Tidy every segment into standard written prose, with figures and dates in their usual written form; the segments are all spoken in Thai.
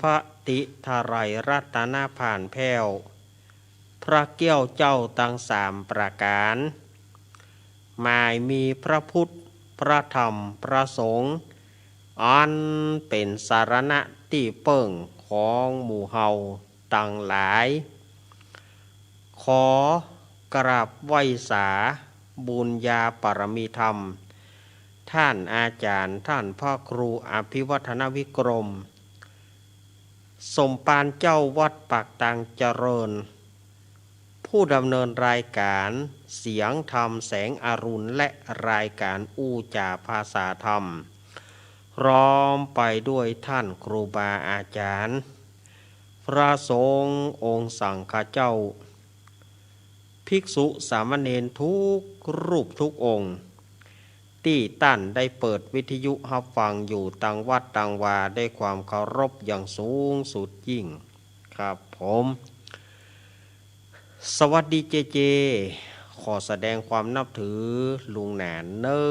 พระติทไรรัตนผ่านแผ้วพระเกี้ยวเจ้าตั้งสามประการหมายมีพระพุทธพระธรรมพระสงฆ์อันเป็นสารณะที่เปิ่งของหมู่เฮาตั้งหลายขอกราบไหว้สาบุญญาปรมีธรรมท่านอาจารย์ท่านพ่อครูอภิวัฒนวิกรมสมปานเจ้าวัดปากตังเจริญผู้ดำเนินรายการเสียงธรรมแสงอรุณและรายการอู้จาภาษาธรรมพร้อมไปด้วยท่านครูบาอาจารย์พระสงฆ์องค์สังฆเจ้าภิกษุสามเณรทุกรูปทุกองค์ที่ท่านได้เปิดวิทยุรับฟังอยู่ต่างวัดต่างวาได้ความเคารพอย่างสูงสุดยิ่งครับผมสวัสดีเจเจขอแสดงความนับถือลุงหนานเนอ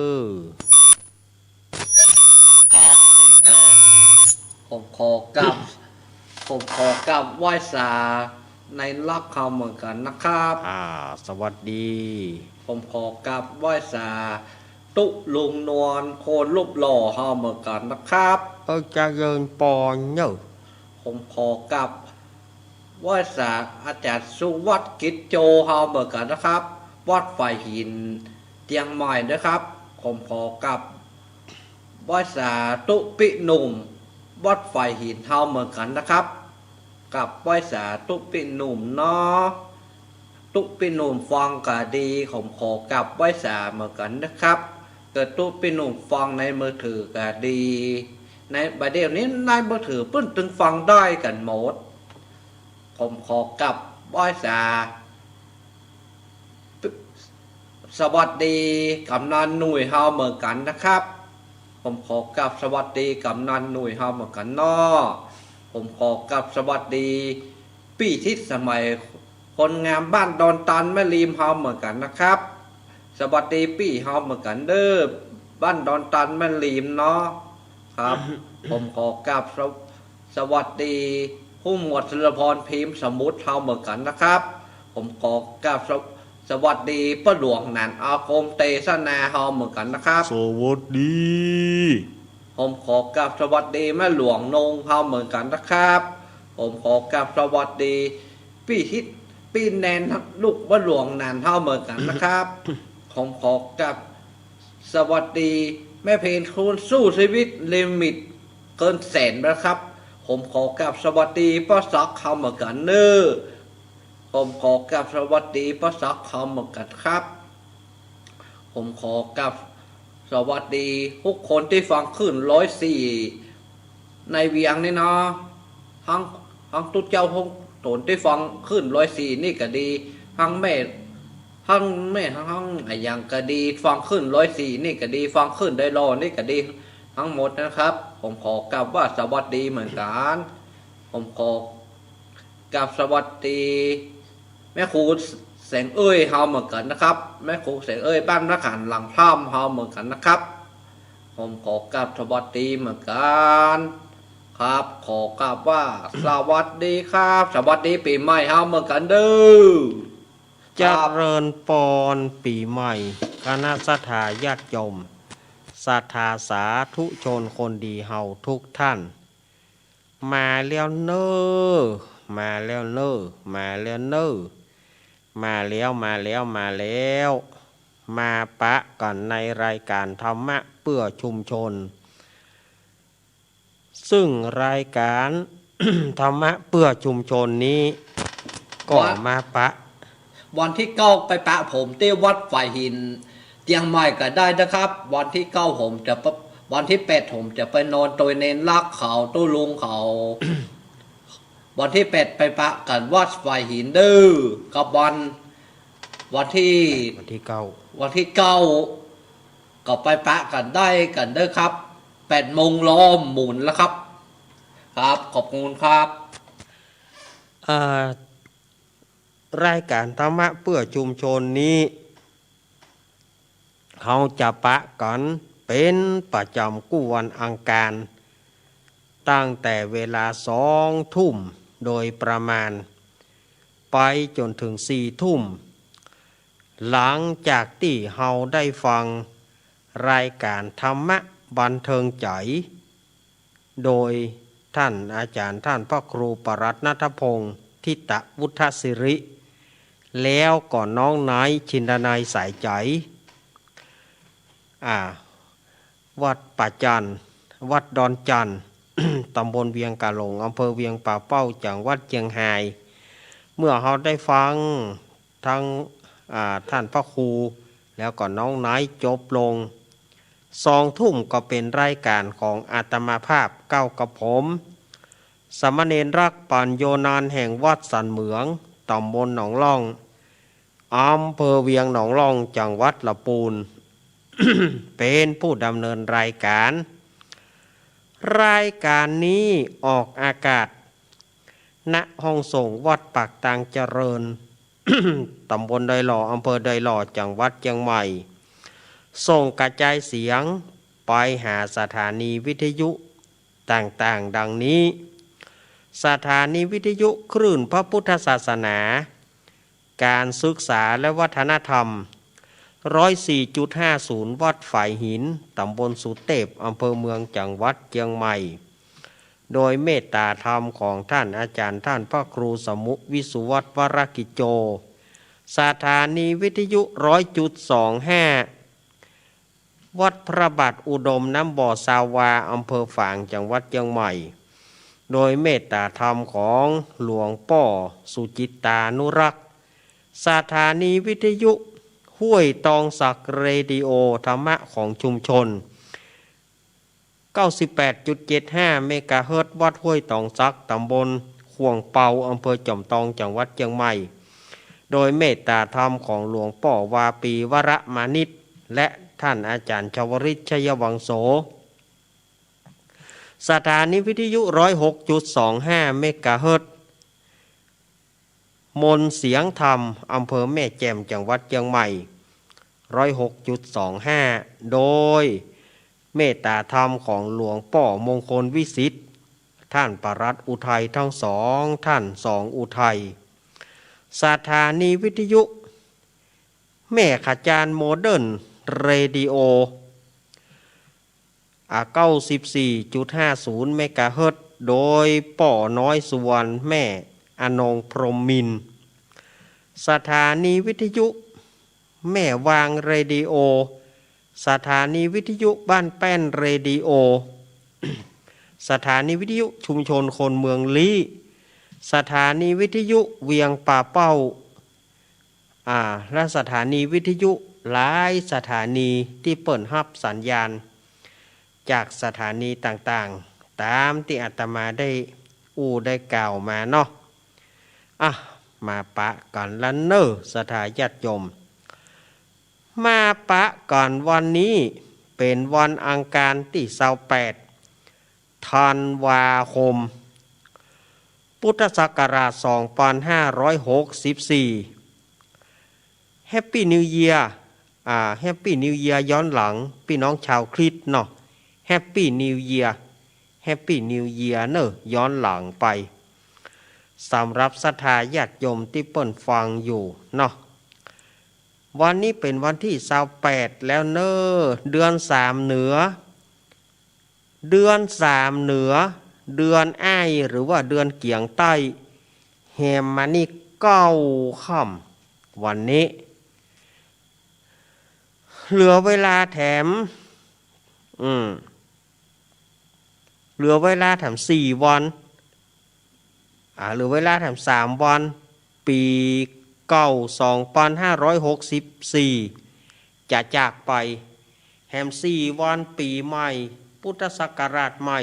ครับผมขอกลับไหว้สาในรักเขาเหมือนกันนะครับสวัสดีผมขอกลับไหว้สาตุลุงนวลโคนรูปหล่อเขาเหมือนกันนะครับจะเยินปอนเนอะผมขอกลับไหว้สาอาจารย์สุวัฒน์กิจโจเขาเหมือนกันนะครับวัดฝ่ายหินเตียงใหม่นะครับผมขอกลับไหว้สาตุปิหนุ่มวัดฝ่ายหินเฮาเหมือนกันนะครับกับไหว้สาตุปิหนุ่มเนาะตุปิหนุ่มฟังก็ดีผมขอกับไหว้สาเหมือนกันนะครับเกิดตุปิหนุ่มฟังในมือถือก็ดีในบัดเดี๋ยวนี้ในมือถือเพิ่นถึงฟังได้กันหมดผมขอกับไหว้สาสวัสดีกำนันหนุ่ยเฮาเหมือนกันนะครับผมขอกับสวัสดีกำนันหนุ่ยเฮาเหมือนกันเนาะผมขอกับสวัสดีปี่ทิศสมัยคนงามบ้านดอนตันแม่ริมเฮาเหมือนกันนะครับสวัสดีปี่เฮาเหมือนกันเด้อบ้านดอนตันแม่ริมเนาะครับ ผมขอกับสวัสดีผู้หมวดศิลพรพิมพ์สมุทรเฮาเหมือนกันนะครับผมขอกับสวัสดีป้าหลวงนันอาคมเตสนาเฮาเหมือนกันนะครับสวัสดีผมขอกราบสวัสดีแม่หลวงนงเฮาเหมือนกันนะครับผมขอกราบสวัสดีพี่ทิศพี่แนนลูกแม่หลวงนันเฮาเหมือนกันนะครับ ผมขอกราบสวัสดีแม่เพนคุณสู้ชีวิตลิมิตเกินแสนนะครับผมขอกราบสวัสดีป้าซักเฮาเหมือนกันเนอผมขอกราบสวัสดีป้าซักเฮาเหมือนกันครับผมขอกราบสวัสดีทุกคนที่ฟังขึ้น104ในเวียงนี่เนาะทั้งตุ๊เจ้าพงโตนที่ฟังขึ้น104นี่ก็ดีทั้งแม่ทั้งไอ้ยังก็ดีฟังขึ้น104นี่ก็ดีฟังขึ้นได้รอนี่ก็ดีทั้งหมดนะครับผมขอกราบว่าสวัสดีเหมือนกันผมขอกราบสวัสดีแม่ครูแสงเอ้ยเฮาเหมือนกันนะครับแม่ครูแสงเอ้ยบ้านนักขันหลังพร่ำเฮาเหมือนกันนะครับผมขอกราบสวัสดีเหมือนกันครับขอกราบว่าสวัสดีครับสวัสดีปีใหม่เฮาเหมือนกันเด้อเจริญปอนปีใหม่คณะสัทธาญาติโยมศรัทธาสาธุชนคนดีเฮาทุกท่านมาแล้วเนอมาแล้วเนอมาแล้วเนอมาแล้วมาปะกันในรายการธรรมะเพื่อชุมชนซึ่งรายการ ธรรมะเพื่อชุมชนนี้ก็มาปะวันที่9ไปปะผมที่วัดฝ่ายหินเตียงใหม่ก็ได้นะครับวันที่9ผมจะวันที่8ผมจะไปนอนตัวเน้นลักเขาตู้ลุงเขา วันที่8ไปปะกันวัดฝ่ายหินเด้อกับวันที่9ก็ไปปะกันได้กันเด้อครับ8 โมงล้อมหมุนแล้วครับครับขอบคุณครับรายการธรรมะเพื่อชุมชนนี้เขาจะปะกันเป็นประจำกู้วันอังคาร ตั้งแต่เวลา20:00 น.โดยประมาณไปจนถึง4:00 น.หลังจากที่เฮาได้ฟังรายการธรรมะบันเทิงใจโดยท่านอาจารย์ท่านพระครูปรัตน์ณัฐพงศ์ทิตวุฒศิริแล้วก่อนน้องนายชินดนัยสายใจวัดป่าจันทร์วัดดอนจันทร์ ตำบลเวียงกาหลงอำเภอเวียงป่าเป้าจังหวัดเชียงรายเมื่อเราได้ฟังทั้งท่านพระครูแล้วก็น้องนายจบลง20:00 น.ก็เป็นรายการของอาตมาภาพเก้ากับผมสามเณรรักปัญโยนานแห่งวัดสันเหมืองตำบลหนองล่องอำเภอเวียงหนองล่องจังหวัดลำพูน เป็นผู้ดำเนินรายการนี้ออกอากาศณห้องส่งวัดปากตางเจริญ ตำบลดอยหล่ออำเภอดอยหล่อจังหวัดเชียงใหม่ส่งกระจายเสียงไปหาสถานีวิทยุต่างๆดังนี้สถานีวิทยุคลื่นพระพุทธศาสนาการศึกษาและวัฒนธรรม 104.50 วัดฝายหินตำบลสุเทพอำเภอเมืองจังหวัดเชียงใหม่โดยเมตตาธรรมของท่านอาจารย์ท่านพระครูสมุวิสุวัตวรกิจโจสถานีวิทยุ 100.25 วัดพระบาทอุดมน้ำบ่อสาวาอำเภอฝางจังหวัดเชียงใหม่โดยเมตตาธรรมของหลวงพ่อสุจิตตานุรักษ์สถานีวิทยุห้วยตองสักเรดิโอธรรมะของชุมชน 98.75 เมกะเฮิรตซ์วัดห้วยตองสักตำบลขวงเปาอำเภอจอมทองจังหวัดเชียงใหม่โดยเมตตาธรรมของหลวงพ่อวาปีวรมานิตและท่านอาจารย์ชวริช ชยวังโสสถานีวิทยุ 106.25 เมกะเฮิรตซ์มนเสียงธรรมอำเภอแม่แจ่มจังหวัดเชียงใหม่ 106.25 โดยเมตตาธรรมของหลวงพ่อมงคลวิสิทธิ์ท่านปรัตน์อุทัยทั้งสองท่านสองอุทัยสถานีวิทยุแม่ขจารโมเดิร์นเรดิโอ94.50 เมกะเฮิรตซ์โดยป่อน้อยสุวรรณแม่อนงพรหมมินทร์สถานีวิทยุแม่วางเรดิโอสถานีวิทยุบ้านแป้นเรดิโอ สถานีวิทยุชุมชนคนเมืองลี้สถานีวิทยุเวียงป่าเป้าและสถานีวิทยุหลายสถานีที่เปิดรับสัญญาณจากสถานีต่างๆตามที่อาตมาได้ได้กล่าวมาเนาะมาปะกันละเนอสถาญาติโยมมาปะกันวันนี้เป็นวันอังคารที่28ธันวาคมพุทธศักราช2564 Happy New Year Happy New Year ย้อนหลังพี่น้องชาวคริสต์เนาะ Happy New Year Happy New Year เนอะย้อนหลังไปสำหรับศรัทธาญาติโยมที่เปิ่นฟังอยู่เนาะวันนี้เป็นวันที่28แล้วเนอะเดือน3เหนือเดือน3เหนือเดือนอ้ายหรือว่าเดือนเกียงใต้แฮมมานี่9 ค่ำวันนี้เหลือเวลาแถมเหลือเวลาแถม4 วันเหลือเวลาแถม3 วันปีเก่า2564จะจากไปแถม4 วันปีใหม่พุทธศักราชใหม่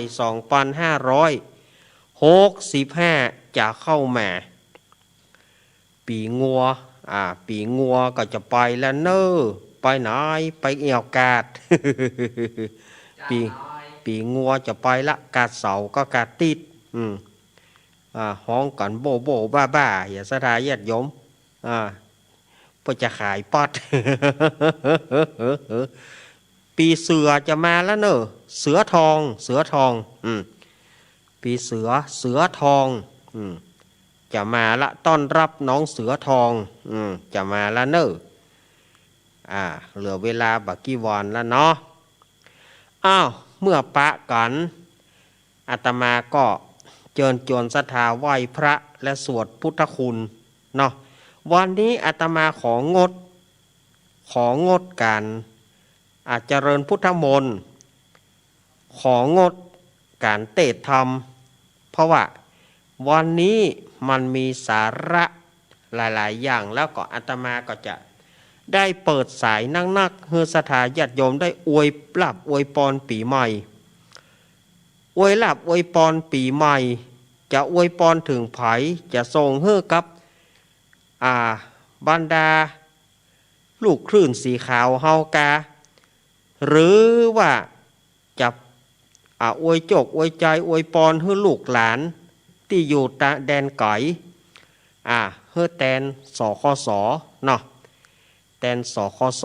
2565จะเข้ามาปีงัวปีงัวก็จะไปแล้วเนอะไปไหนไปเอี่ยวกาด ปีงัวจะไปละกาดเสาก็กาดติดห้องกันโบโบบ้าอย่าสถาญาติโยมเพื่อจะขายปอด ปีเสือจะมาแล้วเนอะเสือทอง ปีเสือเสือทองจะมาละต้อนรับน้องเสือทองจะมาละเนอเหลือเวลาบักกี่วันแล้วเนาะเมื่อปะกันอาตมาก็เจิญจวนศรัทธาไหว้พระและสวดพุทธคุณเนาะวันนี้อาตมาของดการเจริญพุทธมนต์ของดการเทศธรรมเพราะว่าวันนี้มันมีสาระหลายๆอย่างแล้วก็อาตมาก็จะได้เปิดสายนักๆเฮือศรัทธาญาติโยมได้อวยหลับอวยพรปีใหม่อวยหลับอวยพรปีใหม่จะอวยพรถึงไผจะส่งเฮือกับบรรดาลูกคลื่นสีขาวเฮากาหรือว่าจะอวยโจกอวยใจอวยพรให้ลูกหลานที่อยู่แดนไก่เฮือแตนสคสเนาะแตนสคส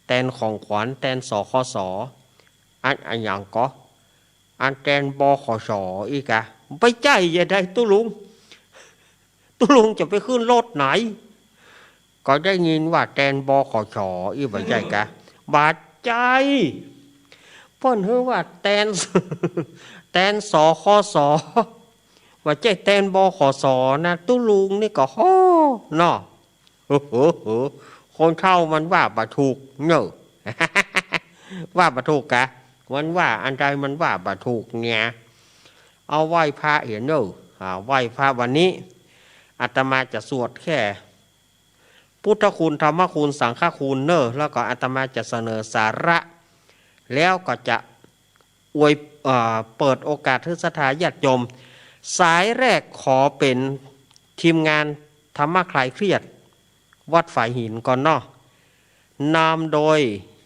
แตนของขวัญแตนสคสอันอย่างก็อันแตนบขสอีกไปใจอย่าได้ตุลุงจะไปขึ้นรถไหนก็ได้ยินว่าแตนบขสอีกไปใจบาดใจเพิ่นเฮือว่าแตนสคสว่าใจแตนบขสนะตุลุงนี่ก็ฮ้อเนาะคนเข้ามันว่าบาถูกเนอะ ว่าบาถูกมันว่าอันใดมันว่าบาถูกเนี่ยเอาไหว้พระเห็นเนอะไหว้พระวันนี้อาตมาจะสวดแค่พุทธคุณธรรมคุณสังฆคุณเนอะแล้วก็อาตมาจะเสนอสาระแล้วก็จะเปิดโอกาสให้ศรัทธาญาติโยมสายแรกขอเป็นทีมงานธรรมะคลายเครียดวัดฝ่ายหินก่อนเนาะนำโดย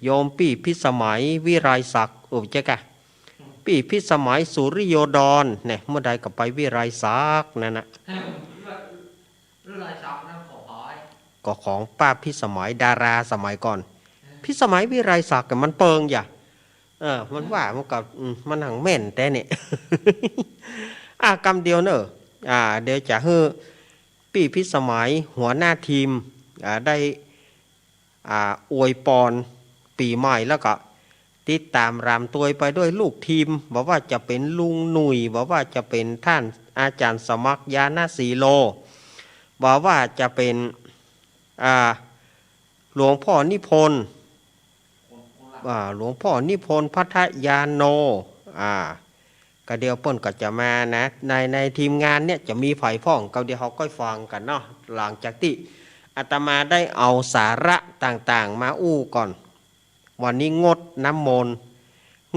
โยมปี่พิสมัยวิไรศักดิ์ปี่พิสมัยสุริโยดรเนี่ยเมื่อใดก็ไปวิไรศักดิ์นั่นนะก็ของป้าพิสมัยดาราสมัยก่อนพิสมัยวิไรศักดิ์มันเปิงมันว่ามันกับมันหังแม่นแต่เนี่ยกำเดียวเนอะเดี๋ยวจะให้ปี่พิสมัยหัวหน้าทีมได้อวยพรปีใหม่แล้วก็ติดตามรำตัวไปด้วยลูกทีมบอกว่าจะเป็นลุงหนุ่ยบอกว่าจะเป็นท่านอาจารย์สมัครยานาสีโลบอกว่าจะเป็นหลวงพ่อนิพนธ์พัทยาโนก็เดียวเปิ้นก็จะมานะในทีมงานเนี่ยจะมีไผ่พ่องก็เดี๋ยวเขาก็ฟังกันเนาะหลังจากที่อาตมาได้เอาสาระต่างๆมาอู้ก่อนวันนี้งดน้ำมนต์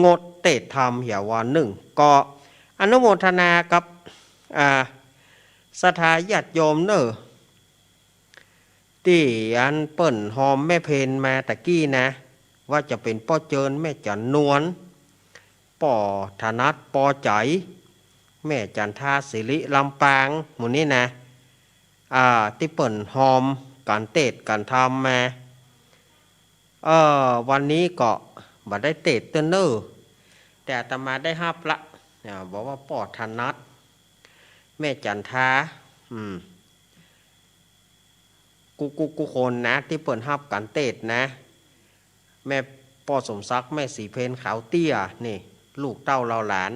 งดเทศธรรมเหี่ยววันหนึ่งก็อนุโมทนากับศรัทธาญาติโยมเนอะที่อันเปิ้นหอมแม่เพนมาตะกี้นะว่าจะเป็นป้อเจิญแม่จันนวลป้อธนัทป้อใจแม่จันทาศิริลำปางหมู่นี้นะที่เปิ่นหอมการเทศการทำมาวันนี้ก็บัดได้เทศเตนเนอร์แต่อาตมาได้5ละบอกว่าป้อธนัทแม่จันทากูคนนะที่เปิ่นฮับการเทศนะแม่ป้อสมศักดิ์แม่สีเพนขาวเตี้ยนี่ลูกเต้าเราหลาน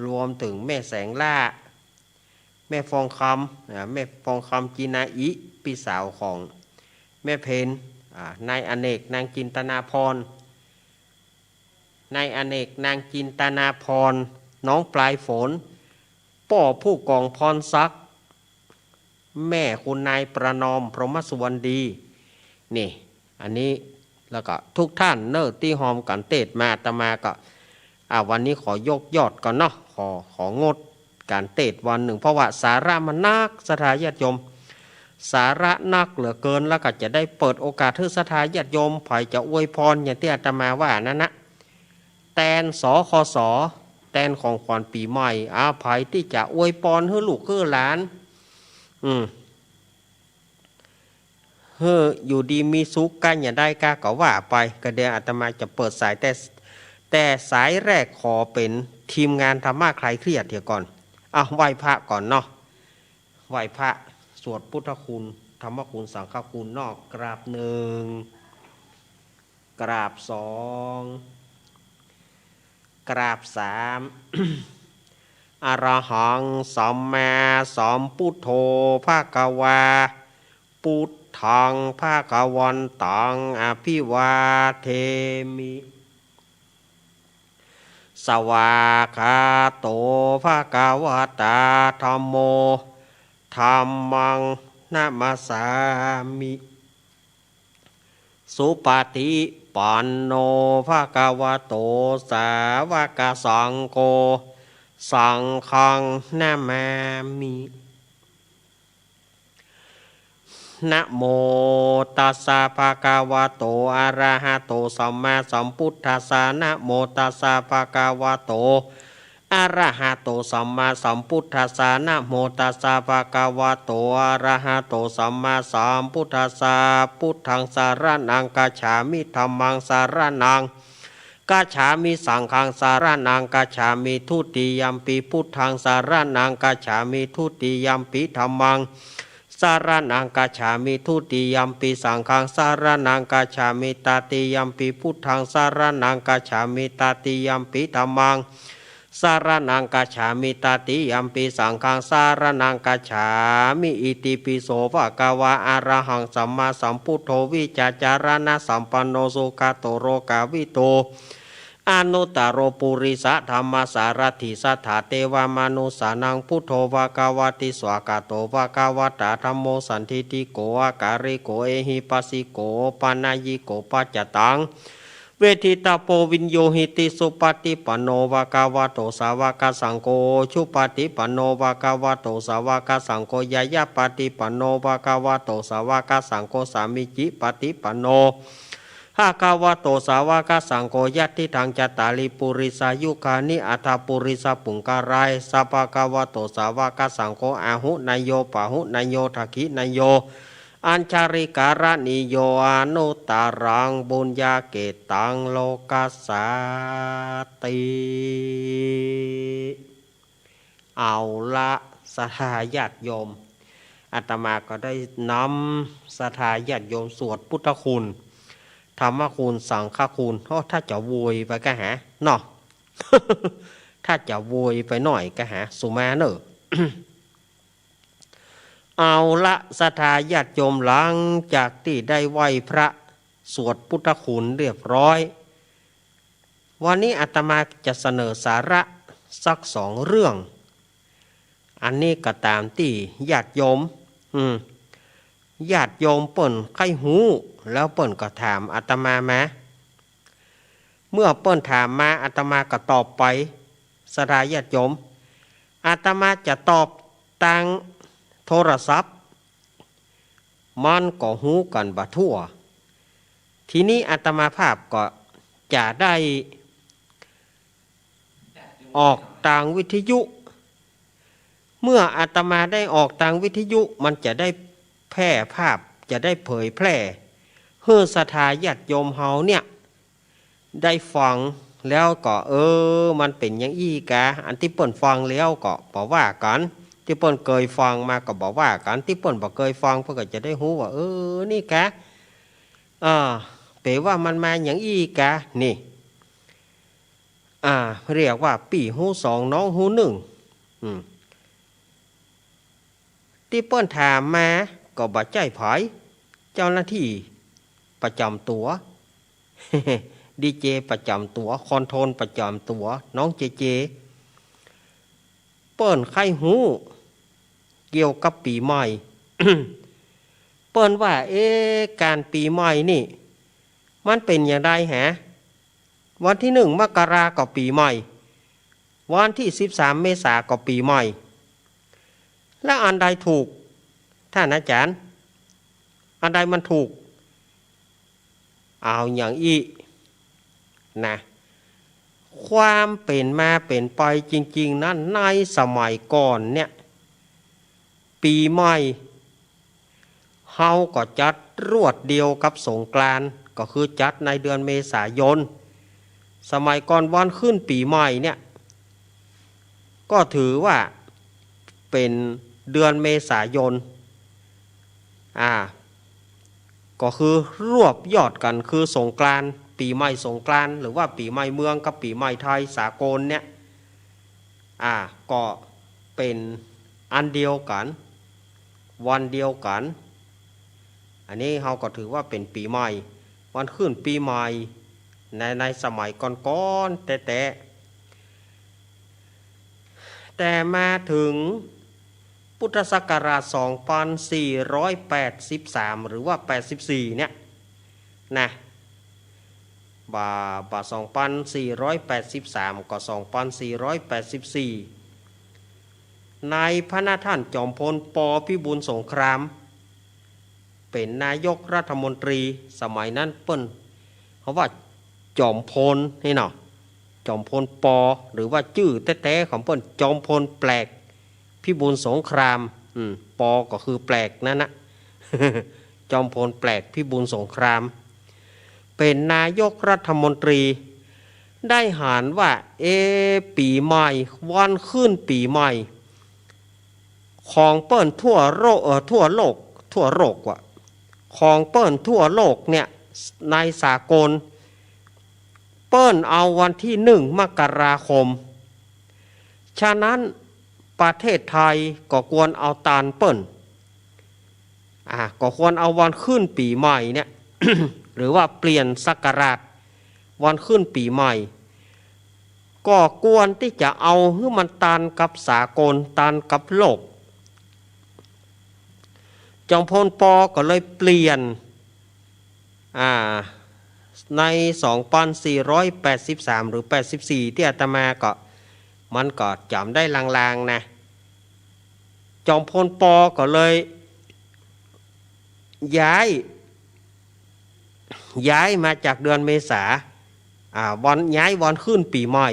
รวมถึงแม่แสงล่าแม่ฟองคำแม่ฟองคำจีนาอิพี่สาวของแม่เพนนายอเนกนางจินตนาพรนายอเนกนางจินตนาพรน้องปลายฝนป้อผู้กองพรศักดิ์แม่คุณนายประนอมพรหมสุวรรณดีนี่อันนี้แล้วก็ทุกท่านเนอร์ที่หอมกันเทศมาอาตมาก็วันนี้ขอยกยอดก่อนเนาะของดการเทศวันหนึ่งเพราะว่าสาระมันนักศรัทธาญาติโยมสาระนักเหลือเกินแล้วก็จะได้เปิดโอกาสให้ศรัทธาญาติโยมไผ่จะอวยพรอย่างที่อาตมาว่านั่นนะแตนสคสแตนของขวัญปีใหม่ไผ่ที่จะอวยพรให้ลูกให้หลานอยู่ดีมีสุขกันอย่าได้ก็ว่าไปก็เดี๋ยวอาตมาจะเปิดสาย แต่สายแรกขอเป็นทีมงานธรรมะคลายเครียดเดี๋ยวก่อนเอาไหว้พระก่อนเนาะไหว้พระสวดพุทธคุณธรรมคุณสังฆคุณนอกกราบหนึ่งกราบสองกราบสาม อรหังสัมมาสัมพุทโธภะคะวาพุทธังภะคะวันตังอภิวาเทมิสวากขาโตภะคะวะตาธัมโมธัมมังนะมัสสามิสุปฏิปันโนภะคะวะโตสาวกสังโฆสังฆังนะมามินะโมตัสสะภะคะวะโตอะระหะโตสัมมาสัมพุทธัสสะนะโมตัสสะภะคะวะโตอะระหะโตสัมมาสัมพุทธัสสะนะโมตัสสะภะคะวะโตอะระหะโตสัมมาสัมพุทธัสสะพุทธังสารนังกัจฉามิธัมมังสารนังกัจฉามิสังฆังสารนังกัจฉามิทุติยัมปิพุทธังสารนังกัจฉามิทุติยัมปิธัมมังสารนังกัจฉามิทุติยัมปิสังฆังสารนังกัจฉามิตติยัมปิพุทธังสารนังกัจฉามิตติยัมปิธัมมังสารนังกัจฉามิตติยัมปิสังฆังสารนังกัจฉามิอิติปิโสภะคะวะอะระหังสัมมาสัมพุทโธวิจาจารณะสัมปันโนสุขโตโรกาวิโตอนุตตโรปุริสธรรมสารถิสัทธาเทวามนุสานังพุทโธภะคะวะติสวากาโตภะคะวะตาธัมโมสันทิฏฐิโกอาการิโกเอหิปัสสิโกปานายิโกปัจจตังเวทิตาโปวินโยหิติสุปฏิปันโนภะคะวะโตสาวกสังโฆชุปฏิปันโนภะคะวะโตสาวกสังโฆยายาปฏิปันโนภะคะวะโตสาวกสังโฆสามิจิปฏิปันโนภะคะวะโตสาวกสังโฆยัตถิทังจตาริปุริสายุคานิอัตถปุริสปุงการายสัพพะคะวะโตสาวกสังโฆอาหุนายโยปะหุนายโยทักขินายโยอัญชาริการนิโยอนุตตรังบุญญาเกตังโลกัสสาติเอาละศรัทธาญาติโยมอาตมาก็ได้นำศรัทธาญาติโยมสวดพุทธคุณธรรมคุณสังฆคุณถ้าจะโวยไปก็หาเนาะ ถ้าจะโวยไปหน่อยก็หาสุมาเนอะ เอาละศรัทธาญาติโยมหลังจากที่ได้ไหว้พระสวดพุทธคุณเรียบร้อยวันนี้อาตมาจะเสนอสาระสัก2 เรื่องอันนี้ก็ตามที่ญาติโยมญาติโยมเปิ่นใครหูแล้วเปิ่นก็ถามอาตมามาเมื่อเปิ่นถามมาอาตมาก็ตอบไปศรัทธาญาติโยมอาตมาจะตอบทางโทรศัพท์มันก็หูกันบะทั่วทีนี้อาตมาภาพก็จะได้ออกทางวิทยุเมื่ออาตมาได้ออกทางวิทยุมันจะได้แพร่ภาพจะได้เผยแพร่เพื่อศรัทธาญาติโยมเฮาเนี่ยได้ฟังแล้วก็มันเป็นอย่างอี้กะอันที่เปิ้นฟังแล้วก็บอกว่ากันที่เปิ้นเคยฟังมาก็บอกว่ากันที่เปิ้นบ่เคยฟังเพิ่นก็จะได้รู้ว่านี่กะแปลว่ามันมาอย่างอี้กะนี่เรียกว่าปี่หู2น้องหู1ที่เปิ้นถามมาก็บ่ใจไผเจ้าหน้าที่ประจำตัว ดีเจประจำตัวคอนโทรลประจำตัวน้องเจเจเปิ้นใครหูเกี่ยวกับปีใหม่ เปิ้นว่าการปีใหม่นี่มันเป็นอย่างไรฮะวันที่1 มกราก็ปีใหม่วันที่13 เมษาก็ปีใหม่แล้วอันใดถูกท่านอาจารย์อันใดมันถูกเอาอย่างอีนะความเป็นมาเป็นไปจริงๆนั้นในสมัยก่อนเนี่ยปีใหม่เฮาก็จัดรวดเดียวกับสงกรานต์ก็คือจัดในเดือนเมษายน สมัยก่อนวันขึ้นปีใหม่เนี่ยก็ถือว่าเป็นเดือนเมษายนก็คือรวบยอดกันคือสงกรานต์ปีใหม่สงกรานต์หรือว่าปีใหม่เมืองกับปีใหม่ไทยสากลเนี่ยก็เป็นอันเดียวกันวันเดียวกันอันนี้เราก็ถือว่าเป็นปีใหม่วันขึ้นปีใหม่ในสมัยก่อนๆแต่มาถึงพุทธศักราช 2483 หรือว่า 84 เนี่ยนะบา2483 ก็ 2484 ในพระนาท่านจอมพล ป.พิบูลสงครามเป็นนายกรัฐมนตรีสมัยนั้นเปิ้นเขาว่าจอมพลนี่เนาะจอมพลป.หรือว่าชื่อแท้ๆของเปิ้นจอมพลแปลกพิบูลสงครามป.ก็คือแปลกนั่นนะ จอมพลแปลกพิบูลสงครามเป็นนายกรัฐมนตรีได้หารว่าปีใหม่วันขึ้นปีใหม่ของเปิ้นทั่วโลกว่ะของเปิ้นทั่วโลกเนี่ยในสากลเปิ้นเอาวันที่1 มกราคมฉะนั้นประเทศไทยก็ควรเอาตามเปิ้นก็ควรเอาวันขึ้นปีใหม่เนี่ย หรือว่าเปลี่ยนศักราชวันขึ้นปีใหม่ก็ควรที่จะเอาให้มันตันกับสากลตันกับโลกจอมพลป.ก็เลยเปลี่ยนใน 2483 หรือ 84 ที่อาตมาก็มันก็จำได้ลางๆนะจอมพลป.ก็เลยย้ายมาจากเดือนเมษาย้ายวันขึ้นปีใหม่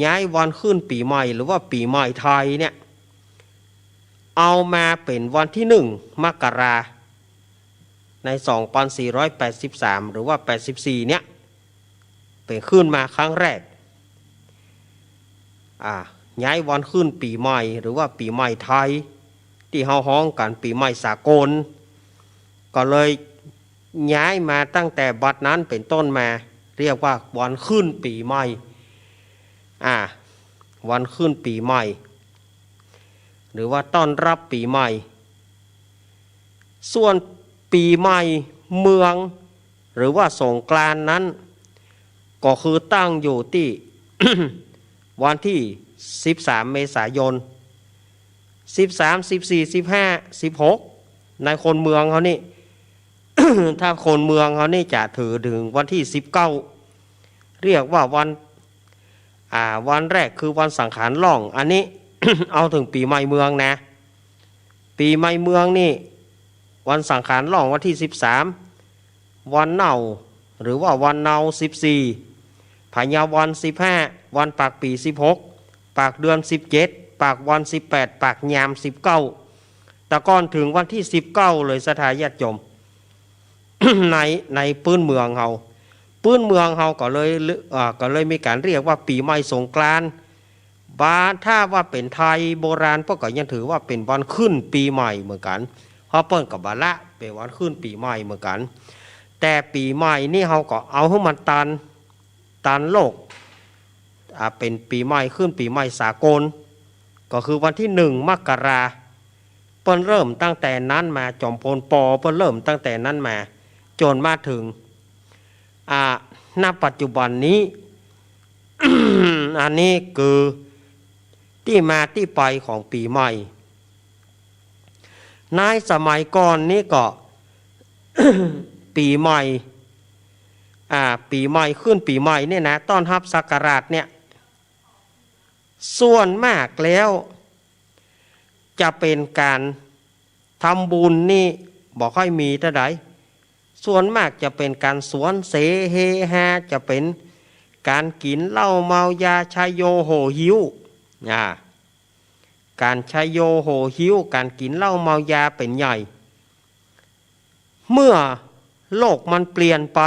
ย้ายวันขึ้นปีใหม่หรือว่าปีใหม่ไทยเนี่ยเอามาเป็นวันที่1 มกราใน 2483 หรือว่า 84 เนี่ยเป็นขึ้นมาครั้งแรกย้ายวันขึ้นปีใหม่หรือว่าปีใหม่ไทยที่เฮาฮ้องกันปีใหม่สากลก็เลยย้ายมาตั้งแต่บัดนั้นเป็นต้นมาเรียกว่าวันขึ้นปีใหม่วันขึ้นปีใหม่หรือว่าต้อนรับปีใหม่ส่วนปีใหม่เมืองหรือว่าสงกรานต์นั้นก็คือตั้งอยู่ที่ วันที่13 เมษายน 13 14 15 16ในคนเมืองเขานี่ ถ้าคนเมืองเขานี่จะถือถึงวันที่19เรียกว่าวันแรกคือวันสังขารล่องอันนี้ เอาถึงปีใหม่เมืองนะปีใหม่เมืองนี่วันสังขารล่องวันที่13วันเน่าหรือว่าวันเนา14พญาวัน15วันปากปี16ปากเดือน17ปากวัน18ปากยาม19แต่ก่อนถึงวันที่19เลยสถาญาติโยม ในปื้นเมืองเฮาก็เลยมีการเรียกว่าปีใหม่สงกรานต์ถ้าว่าเป็นไทยโบราณพวกก็ยังถือว่าเป็นวันขึ้นปีใหม่เหมือนกันเพราะเปิ้นกับบาละเป็นวันขึ้นปีใหม่เหมือนกันแต่ปีใหม่นี่เฮาก็เอาให้มันตันโลกเป็นปีใหม่ขึ้นปีใหม่สากลก็คือวันที่1 มกราเปิ้นเริ่มตั้งแต่นั้นมาจอมพลป.เปิ้นเริ่มตั้งแต่นั้นมาจนมาถึงณปัจจุบันนี้ อันนี้คือที่มาที่ไปของปีใหม่ในสมัยก่อนนี้ก็ ปีใหม่ปีใหม่ขึ้นปีใหม่เนี่ยนะต้อนรับศักราชเนี่ยส่วนมากแล้วจะเป็นการทำบุญนี่บอกค่อยมีเท่าใดส่วนมากจะเป็นการสวนเสเฮฮาจะเป็นการกินเหล้าเมายาชายโยโหหิวการชายโยโหหิวการกินเหล้าเมายาเป็นใหญ่เมื่อโลกมันเปลี่ยนไป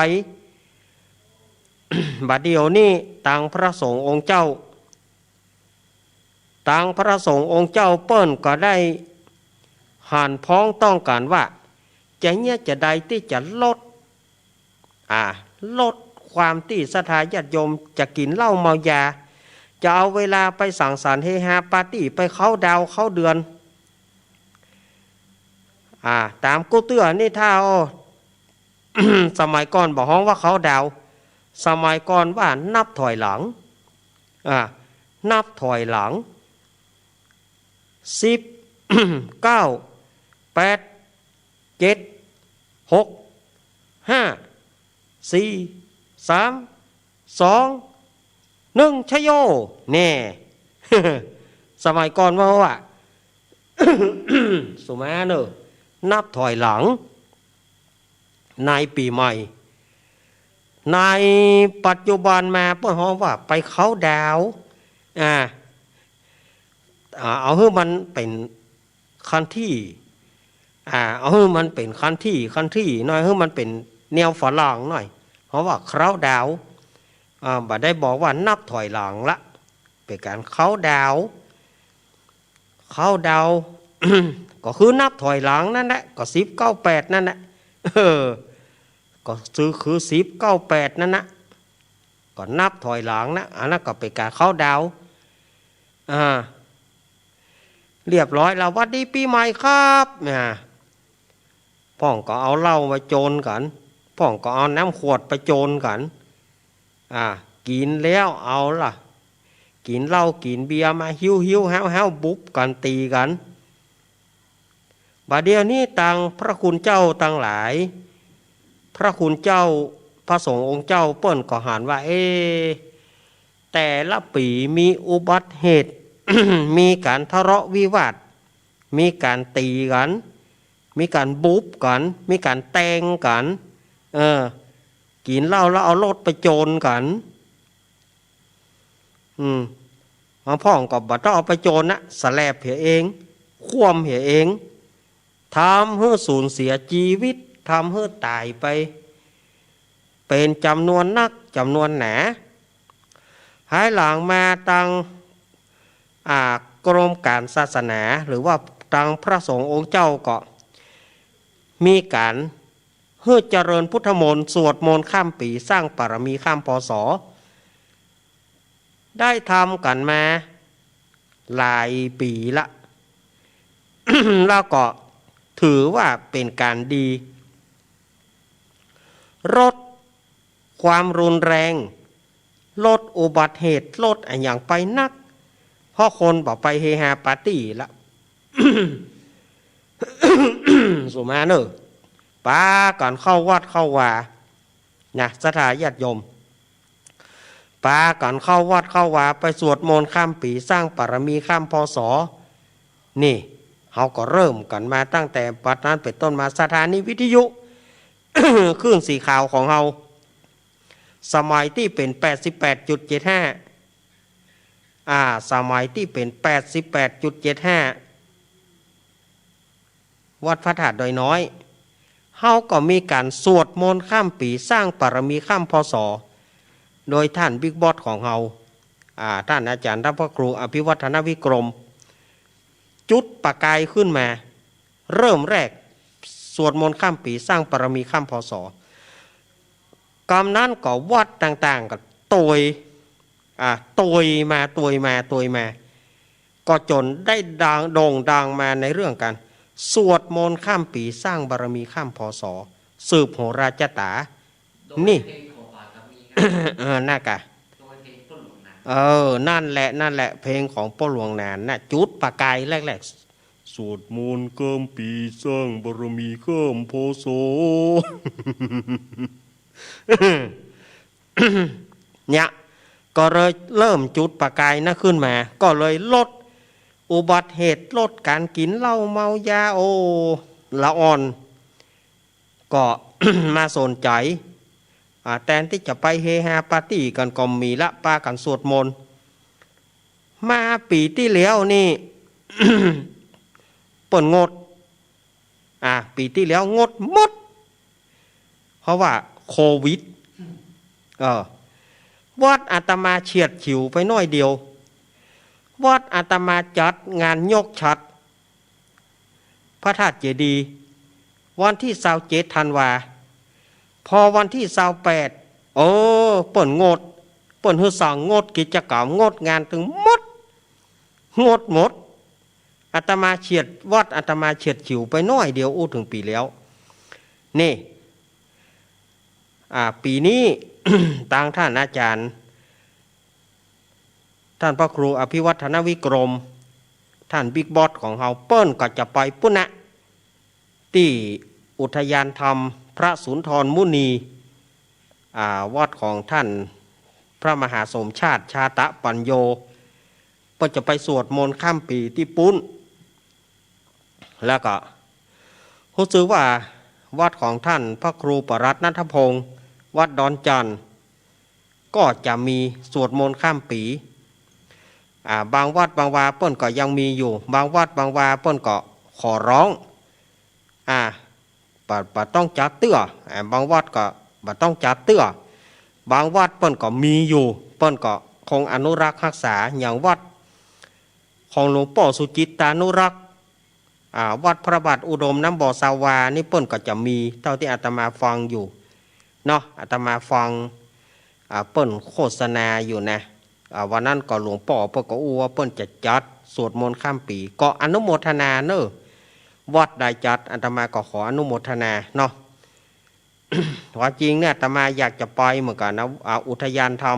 บัดเดียวนี้ตังพระสงฆ์องค์เจ้าตังพระสงฆ์องค์เจ้าเปิ้นก็ได้หันพ้องต้องการว่าจะเนี่ยจะใดที่จะลดความที่ศรัทธาญาติโยมจะกินเหล้าเมายาจะเอาเวลาไปสังสรรค์เฮฮาปาร์ตี้ไปเข้าดาวเข้าเดือนตามกูเตือนี่ถ้าสมัยก่อนบอกฮ้องว่าเขาดาวสมัยก่อนว่านับถอยหลังนับถอยหลัง10 9 8 7 6 5 4 3 2 1ชโยแน่ สมัยก่อนว่า สุมาเนอะนับถอยหลังในปีใหม่ในปัจจุบันมาเพื่อฮ้องว่าไปเขาดาวเอาให้มันเป็นคันที่เอาให้มันเป็นคันที่หน่อยให้มันเป็นแนวฝรั่งหน่อยเพราะว่าเขาดาวบัดได้บอกว่านับถอยหลังละเป็นการเขาดาว ก็คือนับถอยหลังนั่นแหละก็10 9 8นั่นแหละก็คือ10 9 8นั่นนะก็นับถอยหลังนะอันนั้นก็เป็นการเข้าดาวเรียบร้อยแล้ววัดดีปีใหม่ครับพ่องก็เอาเหล้ามาโจรกันพ่องก็เอาน้ำขวดไปโจรกันกินแล้วเอาล่ะกินเหล้ากินเบียร์มาหิวห้าวบุบกันตีกันบัดเดี๋ยวนี้ตังพระคุณเจ้าตังหลายพระคุณเจ้าพระสงฆ์องค์เจ้าเปิ้นก็หันว่าแต่ละปีมีอุบัติเหตุ มีการทะเลาะวิวาทมีการตีกันมีการบุบกันมีการแทงกันกินเหล้าแล้วเอารถไปโจรกันพ่องก็บ่ต้องเอาไปโจรนะสแลบเหียเองคว่ำเหียเองทำให้สูญเสียชีวิตทำให้ตายไปเป็นจำนวนนักจำนวนหนาหายหลังมาตังกรมการศาสนาหรือว่าตังพระสงฆ์องค์เจ้าก็มีการเพื่อเจริญพุทธมนต์สวดมนต์ข้ามปีสร้างปรมีข้ามพศได้ทำกันมาหลายปีละ แล้วก็ถือว่าเป็นการดีลดความรุนแรงลดอุบัติเหตุลดอย่างไปนักเพราะคนบอกไปเฮฮาปาร์ตี้ละ สุมาเนอะป้าก่อนเข้าวัดเข้าวานะศรัทธาญาติโยมป้าก่อนเข้าวัดเข้าวาไปสวดมนต์ข้ามปีสร้างปรมีข้ามพศนี่เขาก็เริ่มกันมาตั้งแต่ปัจจุบันเป็นต้นมาสถานีวิทยุ คลื่นสีขาวของเราสมัยที่เป็น 88.75 สมัยที่เป็น 88.75 วัดพระธาตุดอยน้อยเขาก็มีการสวดมนต์ข้ามปีสร้างปรมีข้ามพศโดยท่านบิ๊กบอสของเราท่านอาจารย์ท่านพระครูอภิวัฒนวิกรมจุดประกายขึ้นมาเริ่มแรกสวดมนต์ข้ามปีสร้างปรมีข้ามพศกำนั้นก็วัดต่างๆก็ตวยมาก็จนได้โด่งดังมาในเรื่องการสวดมนต์ข้ามปีสร้างบารมีข้ามพศสืบโหราจตานี่ น่ากะนั่นแหละเพลงของพ่อหลวงนานนะจุดประกายแรกๆสวดมนต์ข้ามปีสร้างบารมีข้ามพศ เนี่ยก็เลยเริ่มจุดประกายนะขึ้นมาก็เลยลดอุบัติเหตุลดการกินเหล้าเมายาละอ่อนก็ มาสนใจแทนที่จะไปเฮฮาปาร์ตี้กันก็มีละปากันสวดมนต์มาปีที่แล้วนี่ เปิดงดปีที่แล้วงดหมดเพราะว่าโควิด วัดอาตมาเฉียดฉิวไปน้อยเดียววัดอาตมาจัดงานยกฉัตรพระธาตุเจดีย์วันที่27 ธันวาพอวันที่28เปิ่นงดเปิ่นฮือสั่งงดกิจกรรมงดงานถึงหมดอาตมาเฉียดวัดอาตมาเฉียดฉิวไปน้อยเดียวถึงปีแล้วนี่ปีนี้ ทางท่านอาจารย์ท่านพระครูอภิวัฒนวิกรมท่านบิ๊กบอสของเฮาเปิ้นก็จะไปปุณณะที่อุทยานธรรมพระสุนทรมุนีวัดของท่านพระมหาสมชาติชาตะปัญโยเปิ้นจะไปสวดมนต์ข้ามปีที่ปุ้นแล้วก็รู้สึกว่าวัดของท่านพระครูปรัตน์ณัฐพงศ์วัดดอนจันทร์ก็จะมีสวดมนต์ข้ามปีบางวัดบางวาเปิ้นก็ยังมีอยู่บางวัดบางวาเปิ้นก็ขอร้องบ่ต้องจัดเตื้อบางวัดก็บ่ต้องจัดเตื้อบางวัดเปิ้นก็มีอยู่เปิ้นก็คงอนุรักษ์รักษาอย่างวัดของหลวงพ่อสุจิตตานุรักษ์วัดพระบาทอุดมน้ำบ่อสาวานี่เปิ้นก็จะมีเท่าที่อาตมาฟังอยู่เนาะอาตมาฟังเปิ้นโฆษณาอยู่นะวันนั้นก็หลวงพ่อเปิ้นก็ว่าเปิ้นจะจัดสวดมนต์ข้ามปีก็อนุโมทนาเนอะวัดใดจัดอาตมาก็ขออนุโมทนาเนาะ ว่าจริงเนี่ยอาตมาอยากจะไปเหมือนกันนะอุทยานธร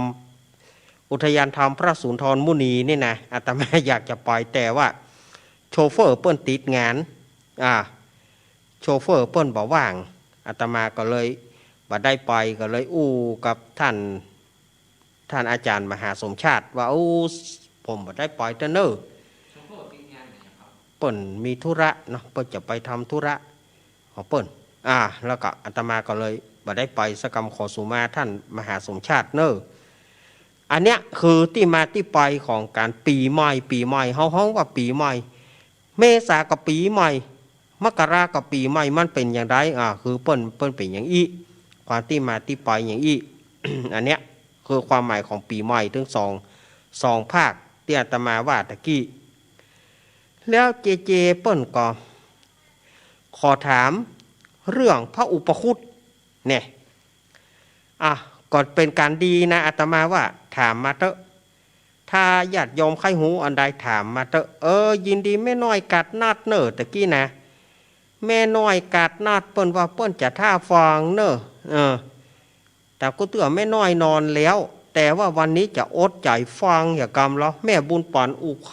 รมพระสุนทรมุนีนี่นะอาตมาอยากจะไปแต่ว่าโชเฟอร์เปิ้นติดงานโชเฟอร์เปิ้นบ่ว่างอาตมาก็เลยบ่ได้ไปก็เลยกับท่านอาจารย์มหาสมชาติว่าผมบ่ได้ไปเด้อเนอะเปิ้นมีธุระเนาะเปิ้นจะไปทำธุระของเปิ้นแล้วก็อาตมาก็เลยบ่ได้ไปสกรรมขอสุมาท่านมหาสมชาติเนอะอันเนี้ยคือที่มาที่ไปของการปีใหม่เฮาฮ้องว่าปีใหม่เมษากับปีใหม่มกรากับปีใหม่มันเป็นอย่างไรคือเปิ้นเป็นอย่างอี้ความที่มาที่ไปอย่างอี้ อันเนี้ยคือความหมายของปีใหม่ถึงสองภาคที่อาตมาว่าตะกี้แล้วเจเปิ้นก็ขอถามเรื่องพระอุปคุตเนี่ยก่อนเป็นการดีนะอาตมาว่าถามมาเถอะถ้าญาติโยมใครหูอันใดถามมาเถอะยินดีแม่น้อยกัดนาดเนอะตะกี้นะแม่น้อยกัดนาดเปิ้นว่าเปิ้นจะท่าฟังเนอะแต่ก็เตือแม่น้อยนอนแล้วแต่ว่าวันนี้จะอดใจฟังอย่ากำหรอแม่บุญปอนอุค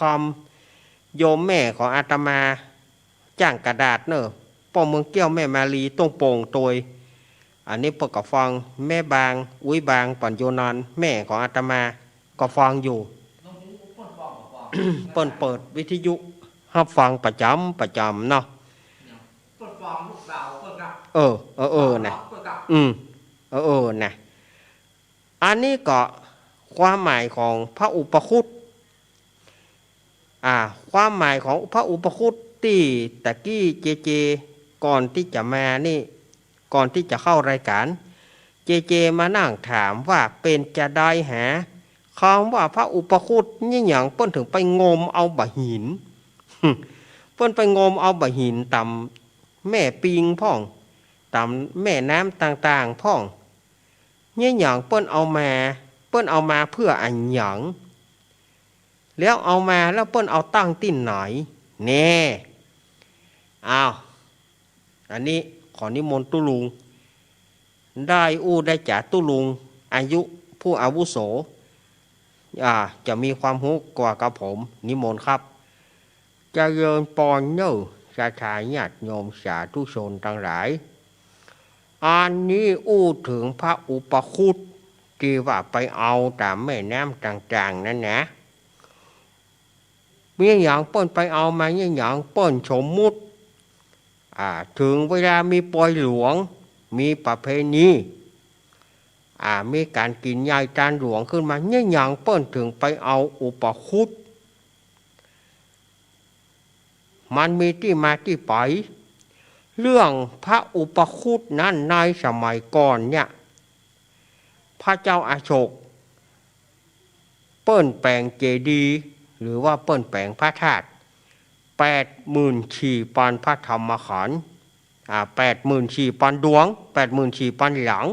ำโยมแม่ของอาตมาจ้างกระดาษเนอะป้อเมืองเกี้ยวแม่มาลีต้องโป่งตัวอันนี้เปิดก็ฟังแม่บางอุ้ยบางปัญโยนานแม่ของอาตมาก็ฟังอยู่ เปิ้นเปิดวิทยุรับฟังประจำเนาะนะนะอันนี้ก็ความหมายของพระอุปคุตความหมายของพระอุปคุตที่ตะกี้เจก่อนที่จะมานี่ก่อนที่จะเข้ารายการเจมานั่งถามว่าเป็นจะได้หาคำว่าพระอุปคุตนี่อย่างเปิ้นถึงไปงมเอาบะหิน เปิ้นไปงมเอาบะหินตำแม่ปิงพ่องตำแม่น้ำต่างๆพ่องนี่อย่างเปิ้นเอามาเพื่ออันหยังแล้วเอามาแล้วเปิ้นเอาตั้งที่ไหนแน่อันนี้ขอนิมนต์ตุลุงได้จากตุลุงอายุผู้อาวุโสจะมีความรู้กว่ากับผมนิมนต์ครับเจริญปอนเนอสาธาญาติโยมสาธุชนทั้งหลายอันนี้ถึงพระอุปคุตที่ว่าไปเอาตามแม่น้ำต่างๆนั่นนะมีอย่างเปิ้นไปเอามาอย่างเปิ้นสมมุติถึงเวลามีปล่อยหลวงมีประเพณีมีการกินยายจานหลวงขึ้นมาอย่างเปิ้นถึงไปเอาอุปคุตมันมีที่มาที่ไปเรื่องพระอุปคุตนั้นในสมัยก่อนเนี่ยพระเจ้าอาโศก เปิ้นแปลงเจดีย์หรือว่าเปิ้นแปลงพระธาตุ84,000ปานพระธรรมขันธ์84,000ปานดวง84,000ปานหลัง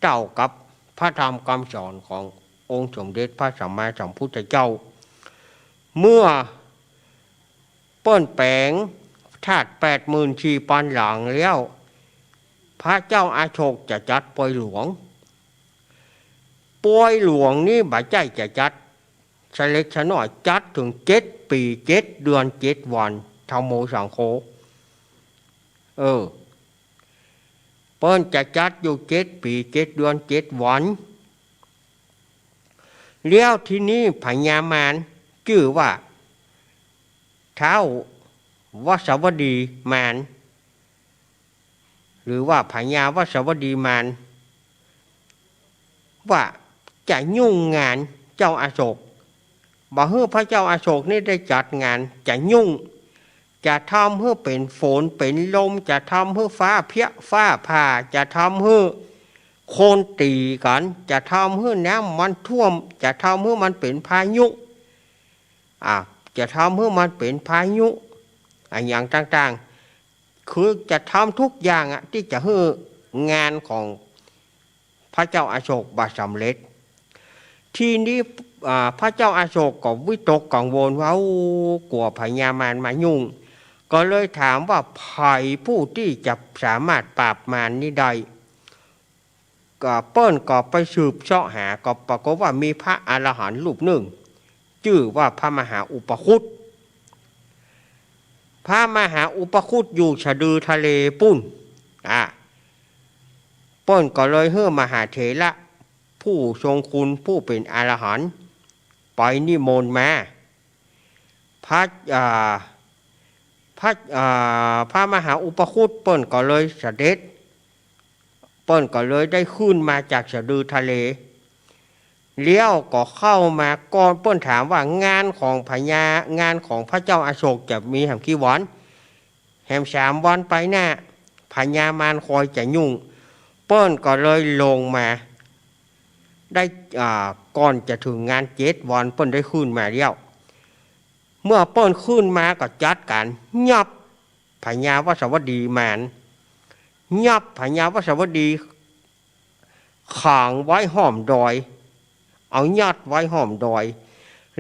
เจ้ากับพระธรรมคำสอนขององค์สมเด็จพระสัมมาสัมพุทธเจ้าเมื่อเปิ้นแปลงธาตุ84,000ปานหลังแล้วพระเจ้าอาโศกจะจัดปล่อยหลวงนี่บ่ใจจะจัดเสล็กสน้อยจัดถึง7 ปี7 เดือน7 วันธรรมโมสังโฆเปิ้นจะจัดอยู่7 ปี7 เดือน7 วันแล้วที่นี้พญามารชื่อว่าท้าววสวดีมารหรือว่าพญาวสวดีมารว่าจะยุ่งงานเจ้าอาโศกบ่ให้พระเจ้าอาโศกนี่ได้จัดงานจะยุ่งจะทำให้เป็นฝนเป็นลมจะทำให้ฟ้าเพี้ยฟ้าผ่าจะทำให้โคนตีกันจะทำให้น้ำมันท่วมจะทำให้มันเป็นพายุจะทำให้มันเป็นพายุอย่างต่างๆคือจะทำทุกอย่างที่จะให้งานของพระเจ้าอาโศกบาสำเร็จทีนี้พระเจ้าอาโศกก็วิตกกังวลว่ากลัวพญามารมายุ่งก็เลยถามว่าใครผู้ที่จะสามารถปราบมารนี้ได้ก็เปิ้นก็ไปสืบเสาะหาก็ปรากฏว่ามีพระอรหันต์รูปหนึ่งชื่อว่าพระมหาอุปคุตพระมหาอุปคุตอยู่สะดือทะเลปุ้นเปิ้นก็เลยเฮื่อมหาเถระผู้ทรงคุณผู้เป็นอรหันต์ไปนิมนต์มาพระมหาอุปคุตเปิ้นก็เลยเสด็จเปิ้นก็เลยได้ขึ้นมาจากสะดือทะเลเลี้ยวก็เข้ามาก่อนเปิ้นถามว่างานของงานของพระเจ้าอาโศกจะมีแหมกี่วันแหม3 วันไปหน้าพญามารคอยจะยุ่งเปิ้นก็เลยลงมาได้ก่อนจะถึงงาน7 วันเปิ้นได้ขึ้นมาเลี้ยวเมื่อเปิ้นขึ้นมาก็จัดการยับพญาวสวดีมารยับพญาวสวดีขังไว้ห้อมดอยเอายัดไว้ห้อมดอย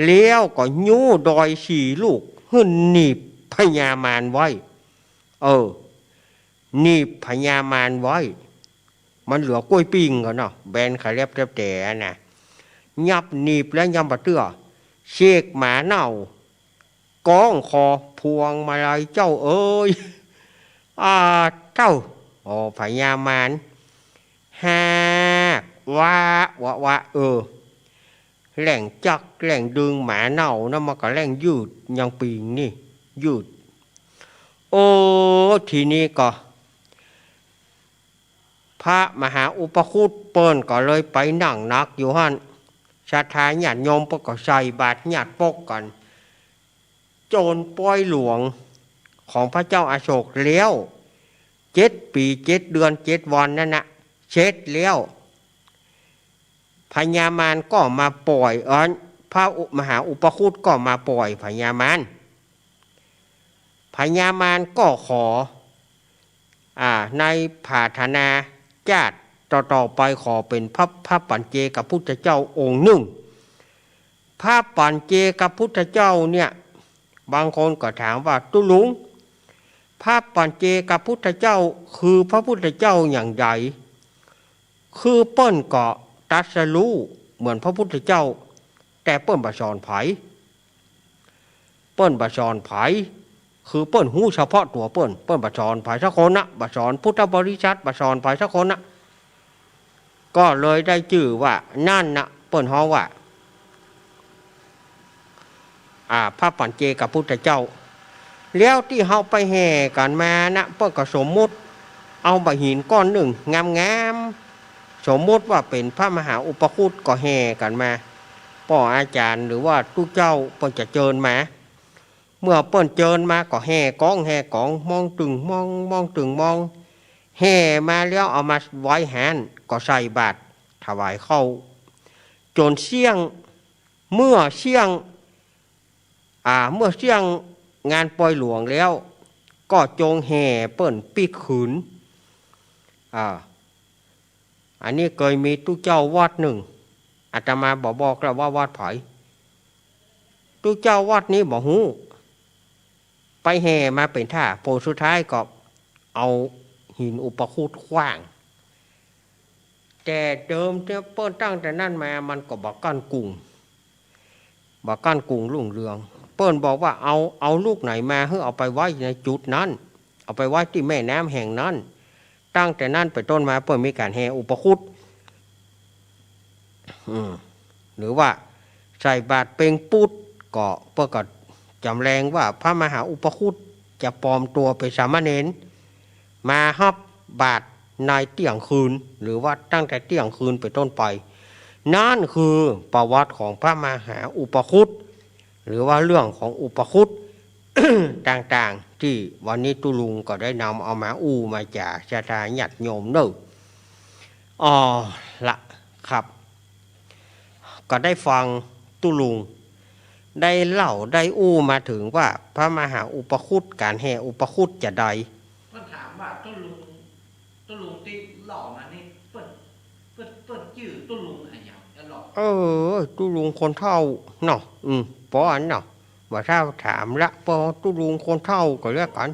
แล้วก็ยู้ดอย4 ลูกหึ่นหนีบพญามารไว้หนีบพญามารไว้มันเหลือกล้วยปิ้งกันเนาะแบนขาเล็บแต่นะยับหนีบและยำบะเตื้อเชกหมาเน่าก้องคอพวงมาลัยเจ้าเอ้ยเจ้าพญามารฮว่าแหล่งจักแหล่งดึงหมาเน่านะมันก็แหล่งยืดยังปิงนี่ยืดทีนี้ก็พระมหาอุปคุตเปิ้นก็เลยไปนั่งนักอยู่หั่นศรัทธาญาติโยมก็ใส่บาตรญาติปกกันโจรปล่อยหลวงของพระเจ้าอาโศกแล้ว7 ปี 7 เดือน 7 วันนั่นนะเช็ดแล้วพญามารก็มาปล่อยพระมหาอุปคุตก็มาปล่อยพญามารก็ขอในผาธนาญาติต่อไปขอเป็นพระปัญเจกพุทธเจ้าองค์หนึ่งพระปัญเจกพุทธเจ้าเนี่ยบางคนก็ถามว่าตุลุงพระปัญเจกพุทธเจ้าคือพระพุทธเจ้าอย่างใดคือเปิ้นก็ตรัสรู้เหมือนพระพุทธเจ้าแต่เปิ้นบ่สอนไผคือเปิ้นหูเฉพาะตัวเปิ้นบ่สอนไผสักคนนะบ่สอนพุทธบริษัทบ่สอนไผสักคนนะก็เลยได้ชื่อว่านั่นนะเปิ้นฮ้อว่าพระปัญเจกพุทธเจ้าแล้วที่เฮาไปแห่กันมานะเปิ้นก็สมมุติเอาใบหินก้อนหนึ่งงามๆสมมุติว่าเป็นพระมหาอุปคุตก็แห่กันมาพ่ออาจารย์หรือว่าทุกเจ้าเปิ้นจะเจิญมาเมื่อเปิ้นเจิญมาก็แห่กองมองตึงมองแห่มาแล้วเอามาไว้แหนก็ใส่บาตรถวายเข้า จนเสี่ยงเมื่อเสี่ยงงานปล่อยหลวงแล้วก็จงแห่เปิ้นปีขืนอันนี้เคยมีตู้เจ้าวัดหนึ่งอาตมาบอกแล้วว่าวัดไผ่ตู้เจ้าวัดนี้บอกฮู้ไปแห่มาเป็นท่าโพสุดท้ายก็เอาหินอุปคุตขว้างแต่เดิมเนี่ยเปิ้นตั้งแต่นั้นมามันก็บอกกั้นกุ้งรุ่งเรืองเปิ้นบอกว่าเอาลูกไหนมาเพื่อเอาไปไว้ในจุดนั้นเอาไปไว้ที่แม่น้ำแห่งนั้นตั้งแต่นั้นไปต้นมาเปิ้นมีการแห่อุปคุตหรือว่าใส่บาตรเป่งปุดก็เพื่อก็จำแรงว่าพระมหาอุปคุตจะปลอมตัวเป็นสามเณรมาฮับบาตรในเที่ยงคืนหรือว่าตั้งแต่เที่ยงคืนไปต้นไปนั่นคือประวัติของพระมหาอุปคุตหรือว่าเรื่องของอุปคุต ต่างๆที่วันนี้ตุลุงก็ได้นำเอามามาจากชาตาญาติโยมเนอะละครับก็ได้ฟังตุลุงได้เล่าได้มาถึงว่าพระมหาอุปคุตการแห่อุปคุตจะใดก็ถามว่าตุลุงที่หล่อมานี่เปิดชื่อตุลุงอะไรอย่างจะหล่อตุลุงคนเฒ่าเนาะเพราะอันเนาะว่าถ้าถามละพอตุลุงคนเฒ่าก็เรียกกัน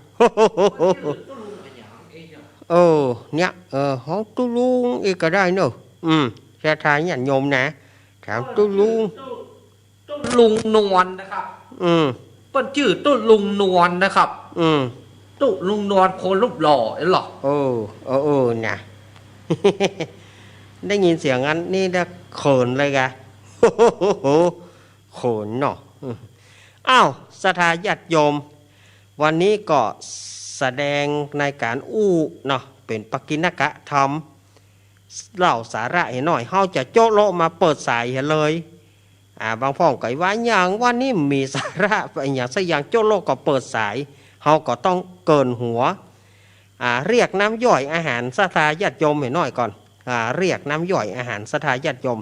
เนี่ยของตุลุงอีกก็ได้เนอะจะทายญาติโยมนะถามตุลุงนวลนะครับเปิ้นชื่อตุลุงนวลนะครับตุลุงนวลคนรูปหล่อหรอนะ ได้ยินเสียงงั้นนี่ได้เขินเลยกะ เขินเนาะอ้าวศรัทธาญาติโยมวันนี้ก็แสดงในการเนาะเป็นปกิณกะธรรมเล่าสาระให้หน่อยเฮาจะโจ๊ะโลมาเปิดสายเลยบางพ่องก็ว่าอย่างวันนี้มีสาระไปอย่างสักอย่างโจ๊ะโลก็เปิดสายเฮาก็ต้องเกินหัวเรียกน้ำย่อยอาหารศรัทธาญาติโยมให้หน่อยก่อนเรียกน้ำย่อยอาหารศรัทธาญาติโยม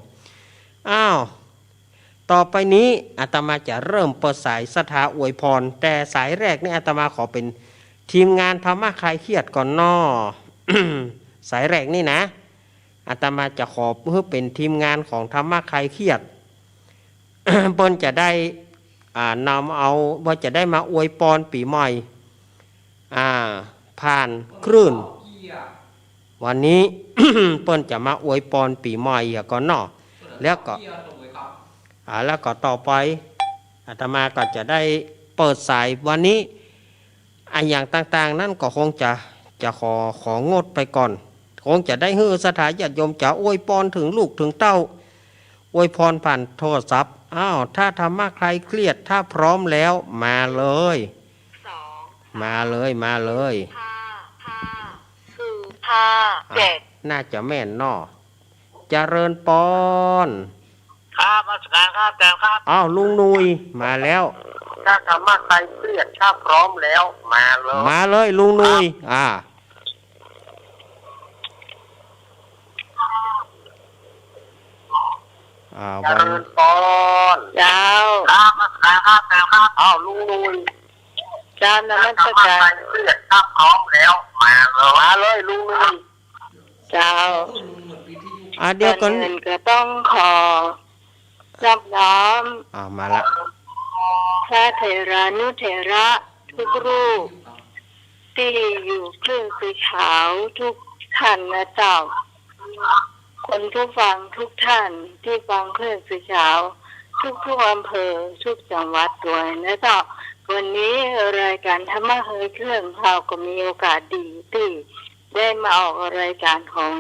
ต่อไปนี้อาตมาจะเริ่มเปิดสายศรัทธาอวยพรแต่สายแรกนี่อาตมาขอเป็นทีมงานธรรมะคลายเครียดก่อนนอ สายแรกนี่นะอาตมาจะขอเพื่อเป็นทีมงานของธรรมะคลายเครียด เปิ้นจะได้นำเอาว่าจะได้มาอวยพรปีใหม่ผ่านคลื่นวันนี้ เปิ้นจะมาอวยพรปีใหม่ก่อนเนาะแล้วก็ต่อไปอาตมาก็จะได้เปิดสายวันนี้อย่างต่างๆนั่นก็คงจะของดไปก่อนคงจะได้ฮือศรัทธาญาติโยมจะอวยพรถึงลูกถึงเต้าอวยพรผ่านโทรศัพท์ถ้าธรรมะใครเครียดถ้าพร้อมแล้วมาเลยมาเลยน่าจะแม่นนอเจริญปอนครับราชการครับแจมครับลุงนุยมาแล้วถ้าธรรมะใครเครียดถ้าพร้อมแล้วมาเลยลุงนุยเจริญปอนเจ้าครับราชการครับแจมครับลุงนุยเจ้านั่นราชการเครียดถ้าพร้อมแล้วมาเลยลุงนุยเจ้าเดี๋ยวก่อนก็ต้องขอรับน้อมมาละพระเถรานุเถระทุกรูปที่อยู่คลื่นสีขาวทุกท่านนะเจ้าคนผู้ฟังทุกท่านที่ฟังคลื่นสีขาวทุกอำเภอทุกจังหวัดด้วยนะเจ้าวันนี้รายการธรรมะเฮยเครื่องเราก็มีโอกาสดีที่ได้มาออกรายการของ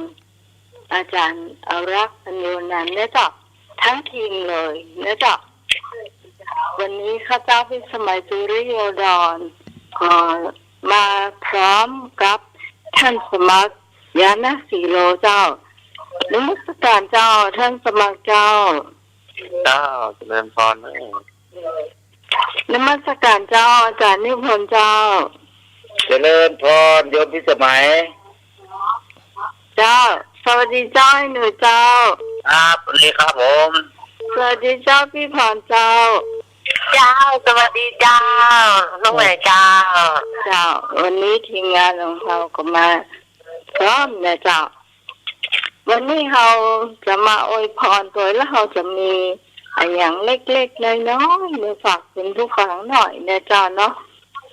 อาจารย์อรักษ์ปัญโยนันท์นะเจ้าทั้งทีมเลยนะเจ้าวันนี้ข้าเจ้าพิสมัยสุริโยดรก็มาพร้อมกับท่านสมัครยานะสีโลเจ้านมัสการเจ้าท่านสมัครเจ้าเจริญพรนมัสการเจ้าอาจารย์นิพนธ์เจ้าเจริญพรโยมพิสมัยเจ้าสวัสดีเจ้าหนูเจ้าครับสวัสดีครับผม สวัสดีเจ้าพี่พรเจ้า เจ้าสวัสดีเจ้าน้องแหวนเจ้า เจ้า วันนี้ทีมงานของเราก็มาพร้อมนะเจ้า วันนี้เราจะมาอวยพรตัวแล้วเราจะมีอย่างเล็กๆน้อยๆมาฝากคุณผู้ฟังหน่อยนะเจ้าเนาะ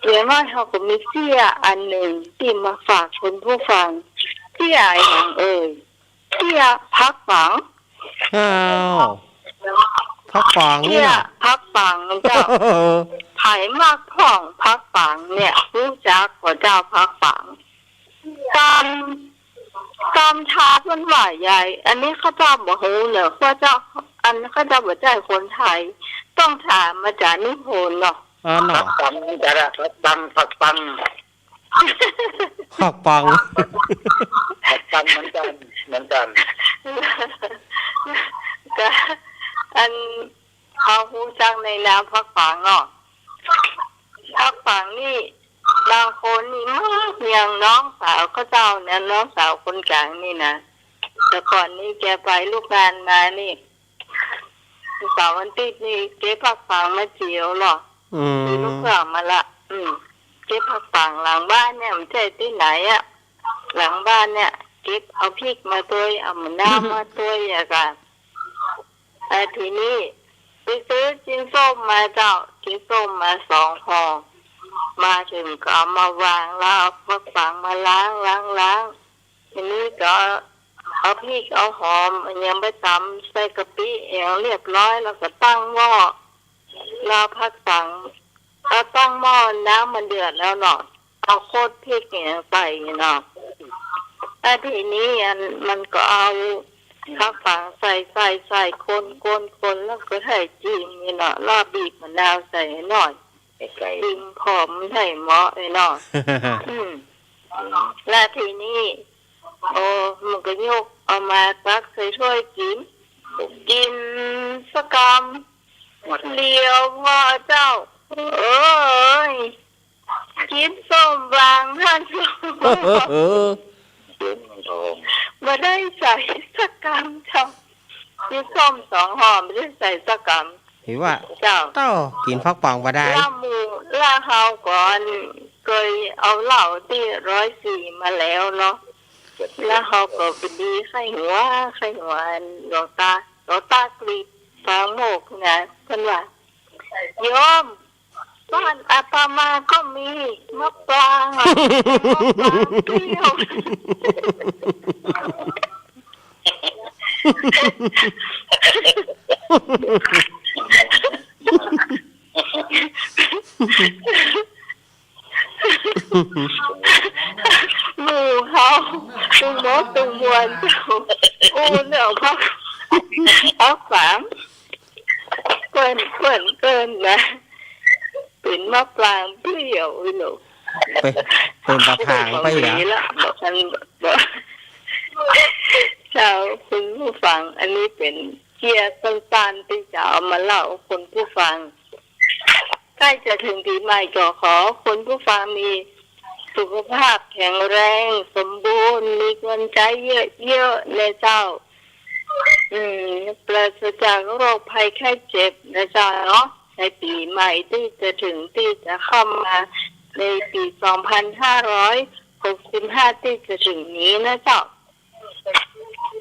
เดี๋ยวว่าเราก็มีเสื้ออันหนึ่งที่มาฝากคุณผู้ฟังเสื้ออย่างเอ่ยเสื้อพักฝัง อ้าวพักฝัง เสื้ นี่ อ นะ พักฝังเจ้า ไผ่มากพ่องพักฝังเนี่ยรู้จักว่าเจ้าพักฝังตามชาเป็นหวายใหญ่ อันนี้เขาเจ้าบอกเฮ้เหรอเขาเจ้าอันเขาเจ้าบอกใจคนไทย ต้องถามมาจากนิพนธ์เนาะ อ๋อเนาะ ปังจะละปังผักปัง พักฝัง ผักปังเหมือนกันก็อันเขารู้จักในนามพักฝังเนาะพักฝังนี่บางคนนี่มากอย่างน้องสาวเขาเจ้าเนี่ยน้องสาวคนกลางนี่นะแต่ก่อนนี่แกไปลูกงานมานี่สาววันติดนี่เก็บผักฝังมาเจียวหรอ มีลูกสาวมาละเก็บผักฝังหลังบ้านเนี่ยมันใช่ที่ไหนอะหลังบ้านเนี่ยเก็บเอาพริกมาตัวเอามะนาวมาตัวอย่างกันทีนี้ไปซื้อจิ้นส้มมาเจ้าจิ้นส้มมา2 ห่อมาถึงก็เอามาวางแล้วเอาผักฝังมาล้างทีนี้ก็เอาพริกเอาหอมยังไปตำใส่กะปิเองเรียบร้อยแล้วก็ตั้งหม้อแล้วผักฝังเอาตั้งหม้อน้ำมันเดือดแล้วเนาะเอาโคตรพริกเนี่ยใส่เนาะทีนี้มันก็เอาผักฝังใส่คนแล้วก็ให้จิ้มนี่เนาะรอบบีบมะนาวใส่หน่อยจิ้มหอมให้หม้อไอ้เนาะ แล้วทีนี้มันก็ยกเอามาตักใส่ถ้วยกินสักกำเลียวว่าเจ้าเอ้ยกินส้มบางท่านมาได้ใส่สักกำเจ้ากินส้ม2 ห่อไม่ได้ใส่สักกำ เห็นว่า เจ้า เต้ากินพักฝังมาได้ ล่าเฮาก่อนเคยเอาเหล้าที่104มาแล้วเนาะแล้วเขาก็ไปดีไข้หัวหลวงตากรีดฟางโมกนะเพิ่นว่าโยมบ้านอาตมาก็มีมะปรางเปรี้ยวหมู่เขาตุ้งมดตุ้งมวนเจ้าเดี๋ยวพักฝังเกินนะเป็นมะปรางเปรี้ยวลูก ไปเป็นปลาพางไปเหรอ แล้วบอกท่านบอกเจ้าคุณผู้ฟังอันนี้เป็นเกียร์สั้นๆที่จะเอามาเล่าคนผู้ฟังใกล้จะถึงปีใหม่ก็ขอคนผู้ฟังมีสุขภาพแข็งแรงสมบูรณ์มีเงินใจเยอะๆในเจ้าปราศจากโรคภัยไข้เจ็บนะเจ้าเนาะในปีใหม่ที่จะถึงที่จะเข้ามาในปี2565ที่จะถึงนี้นะเจ้า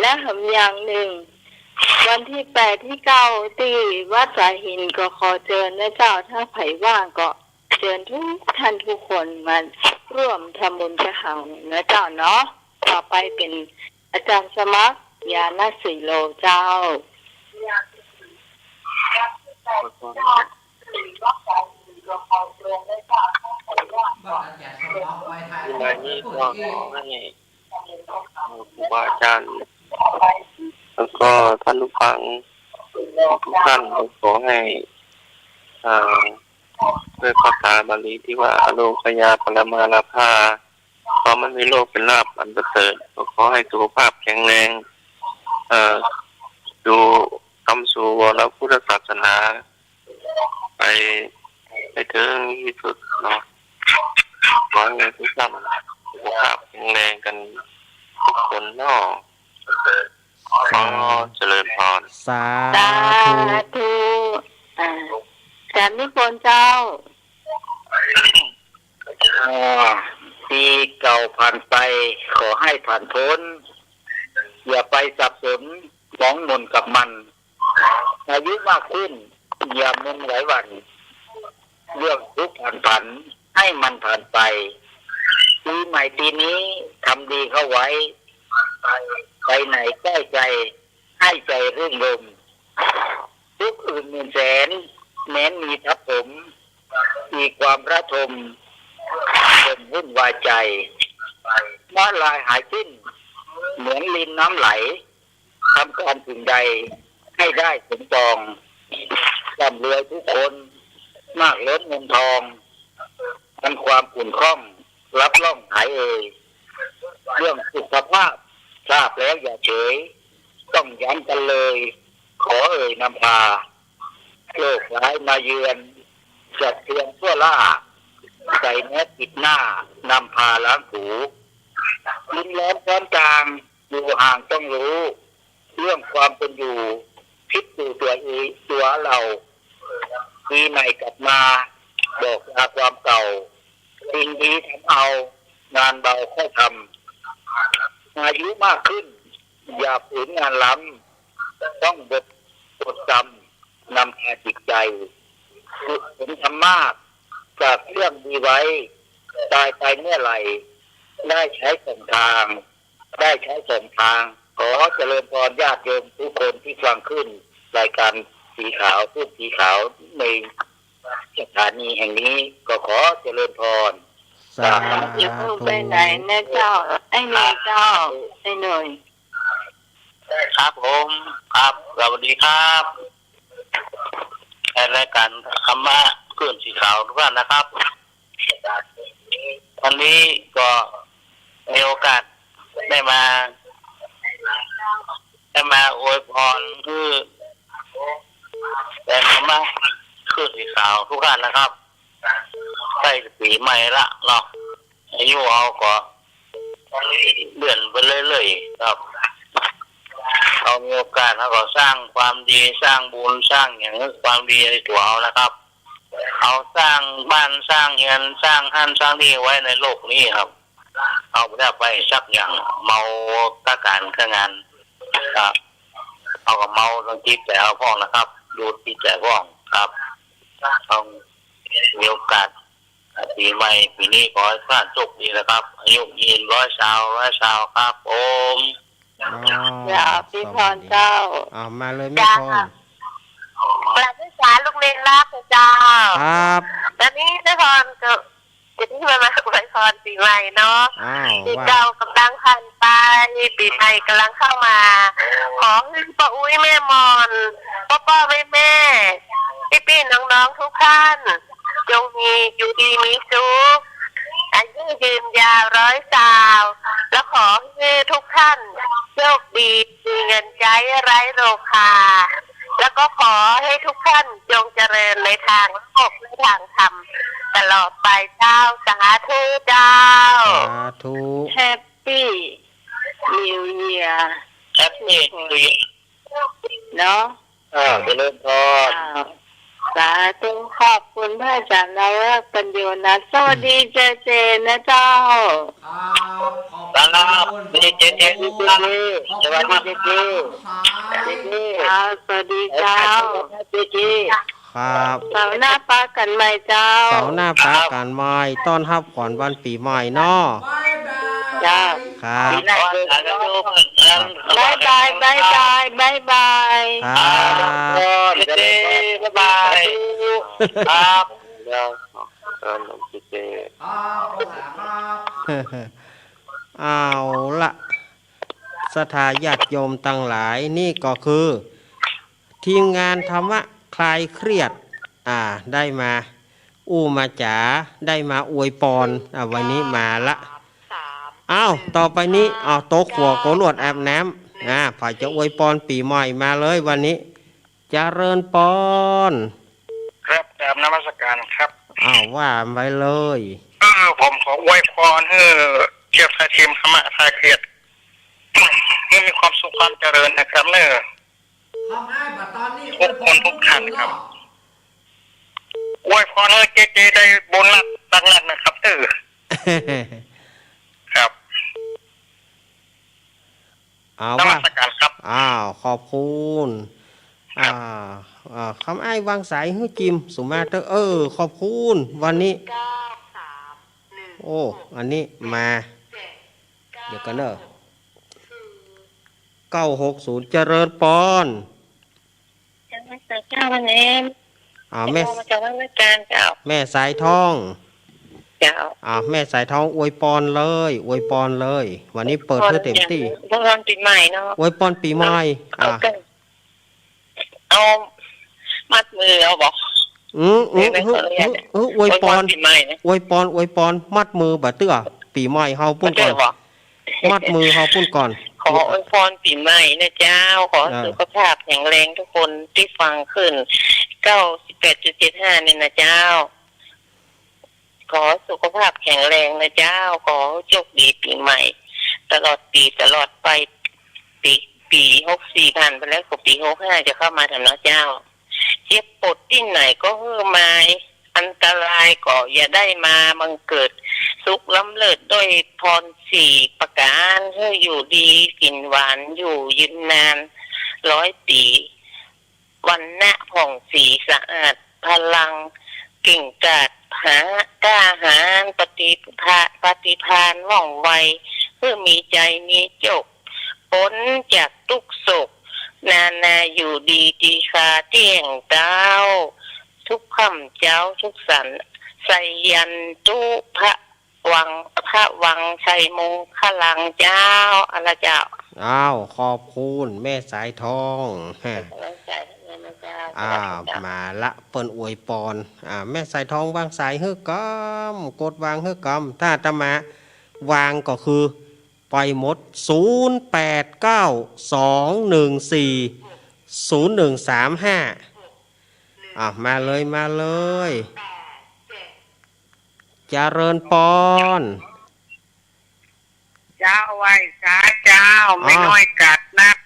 และหำอย่างหนึ่งวันที่8ที่9ที่วัดสายหินก็ขอเชิญนะเจ้าถ้าไผว่างก็เชิญทุกท่านทุกคนมาร่วมทำบุญกระหังนะเจ้าเนาะต่อไปเป็นอาจารย์สมัครยาณศิโลเจ้าที่มานี้ก็ขอให้ครูบาอาจารย์แล้วก็ท่านผู้ฟังทุกท่านขอให้ด้วยภาษาบาลีที่ว่าอโลกยาปรมาลาภาเพราะมันมีโลกเป็นลาภอันประเสริฐก็ขอให้สุขภาพแข็งแรงดูคำสู่วรพุทธศาสนาไปถึงที่สุดเนาะขอให้ทุกท่านสุขภาพแข็งแรงกันทุกคนเนาะ อ๋อเจริญพร สา สา ธุ ธุจากนิพนธ์เจ้า ปีเก่าผ่านไปขอให้ผ่านพ้นอย่าไปสับสนหมองหม่นกับมันอายุมากขึ้นอย่ามุนหลายวันเรื่องทุกข์ผ่านผันให้มันผ่านไปปีใหม่ปีนี้ทำดีเข้าไว้ไปไหนใกล้ใจให้ใจรื่นรมทุกข์อื่นหมื่นแสนแม้นมีทับผมมีความระทมเป็นวุ่นวายใจม้าลายหายสิ้นเหมือนลินน้ำไหลทำการสิ่งใดให้ได้สมปองร่ำรวยทุกคนมากล้นเงินทองอันความอุ่นคล่องรับล่องหายเรื่องสุขภาพทราบแล้วอย่าเฉยต้องย้ำกันเลยขอนำพาโรคร้ายมาเยือนจัดเตือนทั่วล่าใส่แมสปิดหน้านำพาล้างหูลิ้นร้อนช้อนกลางอยู่ห่างต้องรู้ เรื่องความเป็นอยู่คิดดูตัวเองตัวเราปีใหม่กลับมาบอกลาความเก่าสิ่งดีทำเอางานเบาค่อยทำอายุมากขึ้นอย่าฝืนงานล้ำต้องบทจำนำพาจิตใจฝึกฝนทำมากจากเรื่องดีไว้ตายไปเมื่อไหร่ได้ใช้ส่งทางขอเจริญพรญาติโยมทุกคนที่ฟังขึ้นรายการสีขาวพูดสีขาวในสถานีแห่งนี้ก็ขอเจริญพร สา อย่าเพิ่ง ธุ ไปไหนนะเจ้า ไอ้หน่อยเจ้า ไอ้หน่อย ครับผมครับสวัสดีครับในรายการธรรมะเพื่อนสีขาวทุกท่านนะครับวันนี้ก็มีโอกาสได้มาอวยพรคือแต่ธรรมะเพื่อนสีขาวทุกท่านนะครับใกล้ปีใหม่ละเนาะอายุเอาก็เลื่อนไปเรื่อยๆครับเรามีโอกาสเราก็สร้างความดีสร้างบุญสร้างอย่างความดีในตัวเรานะครับเอาสร้างบ้านสร้างเรือนสร้างห้านสร้างนี่ไว้ในโลกนี้ครับเอาไม่ได้ไปสักอย่างเมาตาการข้างานครับเอากับเมาต้องจิตแต่เอาพ้องนะครับดูจิตแต่พ้องครับต้องมีโอกาสปีใหม่ปีนี้ขอให้ท่านโชคดีนะครับอายุยืนร้อยสาวครับผม อย่าพี่พรเจ้า มาเลยแม่พร ปราศจากลูกเล่นรักเจ้า ครับ ตอนนี้แม่พรก็จะที่มาอวยพรปีใหม่เนาะ ปี ว่า เก่ากำลังผ่านไปปีใหม่กำลังเข้ามา ขอให้ป้าอุ้ยแม่มอนป้าแม่พี่น้องๆทุกท่านจงมีอยู่ดีมีสุขอายุยืนยาวร้อยสาวและขอให้ทุกท่านโชคดีมีเงินใจไร้โรคาแล้วก็ขอให้ทุกท่านจงเจริญในทางโลกและทางธรรมตลอดไปเจ้าสาธุเจ้า สาธุ Happy New Year แอปนี่คือ เนาะ เจริญพร สาธุขอบคุณพระอาจารย์นวปัญโยนะสวัสดีเจเจนะเจ้า ครับดีเจเจดีสวัสดีเจเจเจเจ สวัสดีเจ้า เจเจ ครับ เสาร์หน้าปากันใหม่เจ้า เสาร์หน้าปาการไม้ต้อนรับก่อนวันปีใหม่เนาะ จ้า ครับ บายบายบายบายบายบาย ครับ เจเจบ๊ายบายครับ แล้วน้องเจ เอาละสถาญาติโยมตั้งหลายนี่ก็คือ ทีมงานธรรมะคลายเครียดได้มามาจ๋าได้มาอวยพรวันนี้มาละต่อไปนี้โต๊ะขัวโกลวดอาบน้ำฝ่ายจะอวยพรปีใหม่มาเลยวันนี้เจริญพร ครับกราบนมัสการครับ ว่าไปเลย ผมขออวยพรให้เทียบทายทีมธรรมะทายเครียด ให้มีความสุขความเจริญนะครับเนอะ ทำให้บัดตอนนี้ ทุกคนทุกท่านครับ อวยพรให้เจได้โบนัสตั้งหลักนะครับครับ เอา นมั ว่า สการครับ ขอบคุณคำไอ้วางสายฮื้อจิมสุมาเตอร์ขอบคุณวันนี้ 931 โอ้อันนี้มาเดี๋ยวกันเนอะ960เจริญปอน จังหวัดเจ้าวันนี้ แม่ มาจากวัดแม่การเจ้า แม่สายทอง เจ้า แม่สายทองอวยปอนเลยอวยปอนเลย วันนี้เปิดเพื่อเต็มที่ พวกเราปีใหม่เนาะ อวยปอนปีใหม่เอามัดมือเอาบอกอวยปอน ปีใหม่นะ อวยปอนมัดมือบ่เตื้อปีใหม่เฮาปุ้นก่อนมัดมือเฮาปุ้นก่อน ขออวยพรปีใหม่นะเจ้าขอสุขภาพแข็งแรงทุกคนที่ฟังขึ้น 98.75 นี่นะเจ้าขอสุขภาพแข็งแรงนะเจ้าขอโชคดีปีใหม่ ตลอดปีตลอดไปปี64ผ่านไปแล้วก็ปี65จะเข้ามาทำนะเจ้าเจ็บปวดที่ไหนก็เฮือมาอันตรายก็อย่าได้มาบังเกิดสุขล้ำเลิศด้วยพร4ประการเพื่ออยู่ดีกินหวานอยู่ยืนนาน100 ปีวันณะผ่องสีสะอาดพลังเก่งกาจกล้าหาญปฏิภาณว่องไวเพื่อมีใจมีจบพ้นจากทุกโศกนาอยู่ดีดีคาเที่ยงเต้าทุกคำเจ้าทุกสันใส่ยันตุพระวังชัยมงคลังเจ้าอะไรเจ้าขอบคุณแม่สายทองมาละเปิ้นอวยปอนแม่สายทองวางสายฮื้อกำกดวางฮื้อกำถ้าตมาวางก็คือไปหมด0892140135มาเลยเจริญปอนเจ้าไว้สาเจ้าไม่น้อยกัดนัก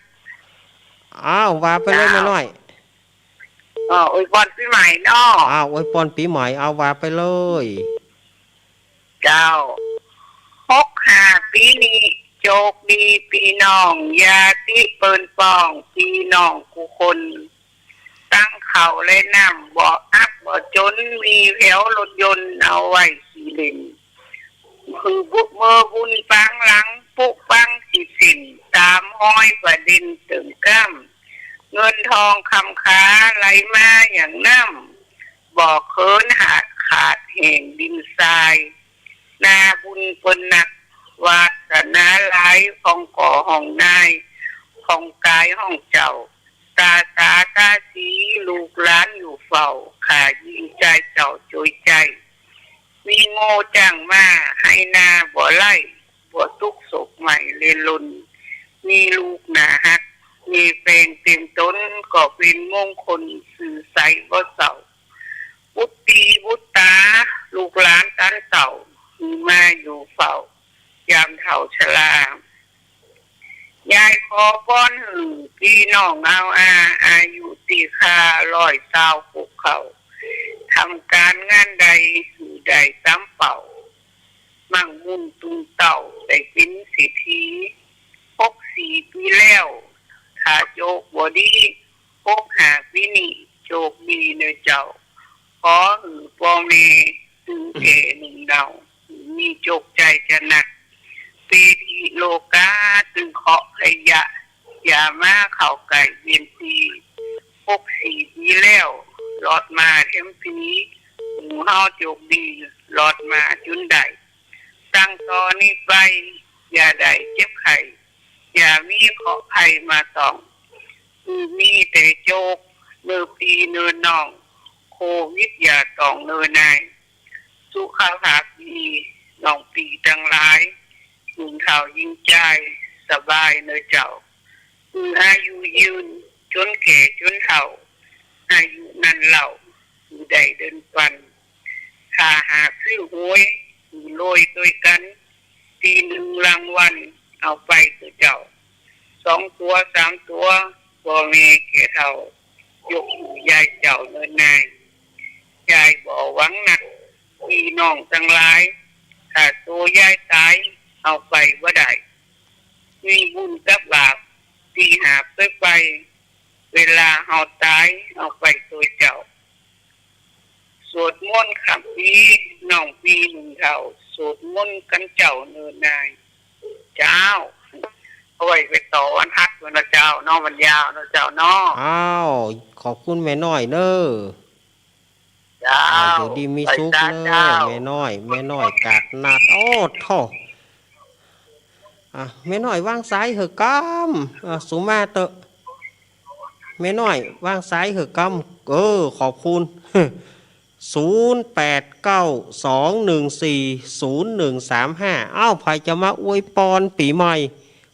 ว่าไปเลยไม่น้อยอวยพรปีใหม่เนาะอวยพรปีใหม่ว่าไปเลยเจ้า65ปีนี้โชคดีพี่น้องยาติเปิ้นปองพี่น้องกูคนตั้งเขาและน้ำบ่อักบ่จนมีแถวรถยนต์เอาไว้ขี่เล่นคือบุกเมื่อบุญปังหลังปุปังสิสินตามห้อยประดินตึงก้ำเงินทองคำค้าไหลมาอย่างน้ำบ่เคินหาดขาดแห่งดินทรายนาบุญเปิ้นหนักวาสนาหลายของก่อห้องนายของกายห้องเจ้าตาสีลูกหลานอยู่เฝ้าขายิงใจเจ้าจุยใจมีโง่จังมาให้นาบ่ไล่บ่ทุกศพใหม่เลลุนมีลูกหนาฮักมีแฟนเต็มต้นก็เป็นมงคลสื่อใสบ่เศร้าบุตรีบุตตาลูกหลานตันเต่ามาอยู่เฝ้ายามเฒ่าชรายายขอป้อนพี่น้องเอาอายุตีคา120ภูเขาทำการงานใดสู่ใดซ้ำเป่ามั่งมุ่นตุงเต่าได้เป็นสิทธิ64 ปีแล้วถ้าโจกบ่ดี65 ปีนี้โจกดีเนเจ้าขอปองเมตึงเกหนึ่งดาวมีโจกใจจะหนักปีที่โลกาตึงเคาะขยะอย่ามาเข่าไก่เวียนปี64 ปีแล้วรอดมาเต็มปีหมู่เฮาโจกดีรอดมาจุนใดตั้งตอนนี้ไปอย่าได้เจ็บไข้อย่ามีเคาะไข้มาต้องมีแต่โจกเนื้อปีเนื้อน้องโควิดอย่าต้องเนื้อนายสุขภาพดีน้องปีทั้งหลายยิงข่าวยิงใจสบายเนื้อเจ้าอายุยืนจนแก่จนเฒ่าอายุนั้นเหล่าอยู่ใดเดินปันถ้าหากซื้อหวยโรยด้วยกันปีหนึ่งรางวัลเอาไปคือเจ้า ท่ายกหูยายเจ้าเนินนายยายบ่หวังหนักพี่น้องทั้งหลายถ้าตัวยายตายเอาไปบ่ได้มีบุญกับบาปที่หาไปเวลาเอาตายเอาไปตัวเจ้าสวดมนต์ขับปีน้องปีหนึ่งเท่าสวดมนต์กันเจ้าเนินนายเจ้าเอาไว้ไปต่อวันฮัทวันเจ้าน้องวันยาวน้องเจ้าน้อง อ้าวขอบคุณแม่น้อยเนอะ เจ้า อยู่ดีมีสุขเน เจ้า อะแม่น้อยกาดนัดโอ้โถแม่น้อยวางสายเหอะกำสุมาเตอะแม่น้อยวางสายเหอะกำขอบคุณ 0892140135อ้าวใครจะมาอวยพรปีใหม่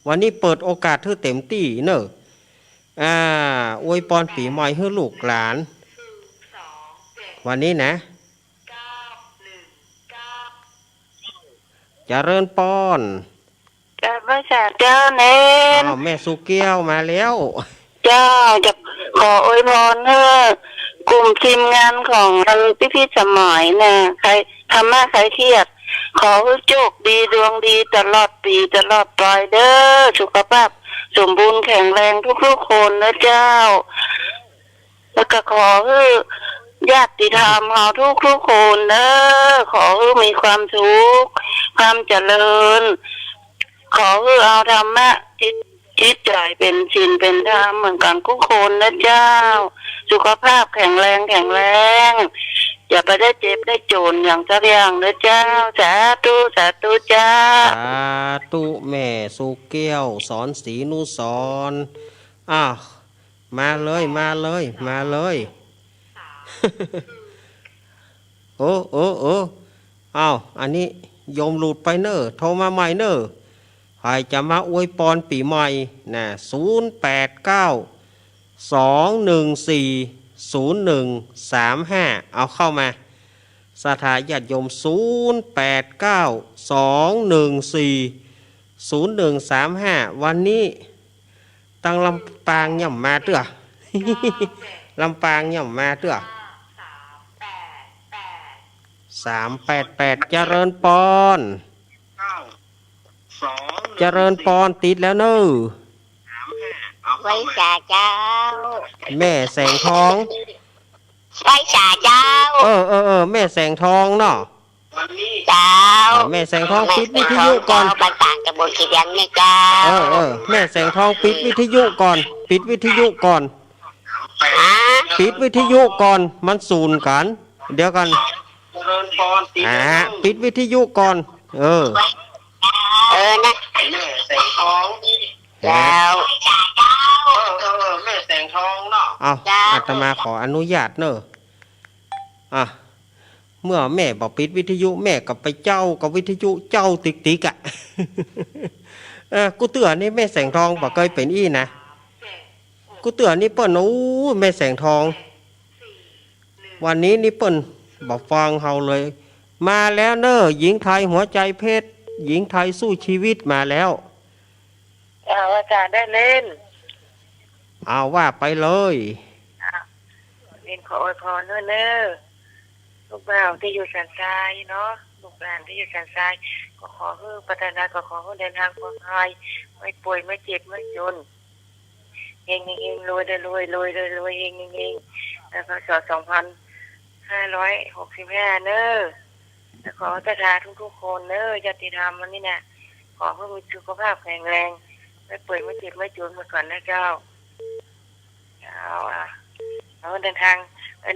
วันนี้เปิดโอกาสเธอเต็มที่เนอะอวยพรปีใหม่ให้ลูกหลาน วันนี้นะเจริญปอน จะไม่สาเจ้าเน้น แม่สุเกี้ยวมาแล้ว เจ้าจะขออวยพรเพื่อกลุ่มทีมงานของพี่สมัยนะใครทำมาใครเครียด ขอให้โชคดีดวงดีตลอดปีตลอดไปเด้อสุขภาพสมบูรณ์แข็งแรงทุกๆคนนะเจ้า แล้วก็ขอให้ญาติธรรมเราทุกคนเด้อขอให้มีความสุขความเจริญ ขอให้เอาธรรมะจิตใจเป็นศีลเป็นธรรมเหมือนกันทุกคนนะเจ้า สุขภาพแข็งแรงอย่าไปได้เจ็บได้จนอย่างสักอย่างนะเจ้าสาธุเจ้า สาธุแม่สุเกี้ยวสอนศรีนุสรณ์มาเลยโอ้อันนี้โยมหลุดไปเนอะโทรมาใหม่เนอะใครจะมาอวยพรปีใหม่นะ0892140135เอาเข้ามาสถาญาติโยม0892140135วันนี้ตั้งลำปางย่ำมาเตื้อ ลำปางย่ำมาเตื้อ388เจริญปอนเจริญปอนติดแล้วเนอะ ไว้จ่าเจ้า แม่แสงทอง ไว้จ่าเจ้า แม่แสงทองเนาะ เจ้า แม่แสงทองปิดวิทยุก่อน บ้านต่างจะบนคิดยังไงเจ้า แม่แสงทองปิดวิทยุก่อนปิดวิทยุก่อนมันสูนกันเดี๋ยวกันปิดวิทยุก่อนนะแสงทองเจ้าแม่แสงทองเนาะอาตมาขออนุญาตเนอะเมื่อแม่บอกปิดวิทยุแม่กับไปเจ้ากับวิทยุเจ้าติ๊กอะ กูเตือนนี่แม่แสงทองบอกเคยเป็นนะกูเตือนนี่เปิ้นแม่แสงทองวันนี้นี่เปิ้นบอกฟังเฮาเลยมาแล้วเนอะหญิงไทยหัวใจเพชรหญิงไทยสู้ชีวิตมาแล้วอาจารย์ได้เล่นเอาว่าไปเลยเล่นขออวยพรเนอะลูกบ่าวที่อยู่สันทรายเนาะลูกหลานที่อยู่สันทรายก็ขอให้พัฒนาก็ขอให้เดินทางปลอดภัยไม่ป่วยไม่เจ็บไม่จนเฮงรวยได้รวยเฮงแล้วก็2565เนอะแล้วขอพัฒนาทุกคนเนอะญาติธรรมวันนี้นะขอให้มีสุขภาพแข็งแรงไม่ป่วยไม่เจ็บไม่จนเหมือนก่อนนะเจ้าเอาเดินทาง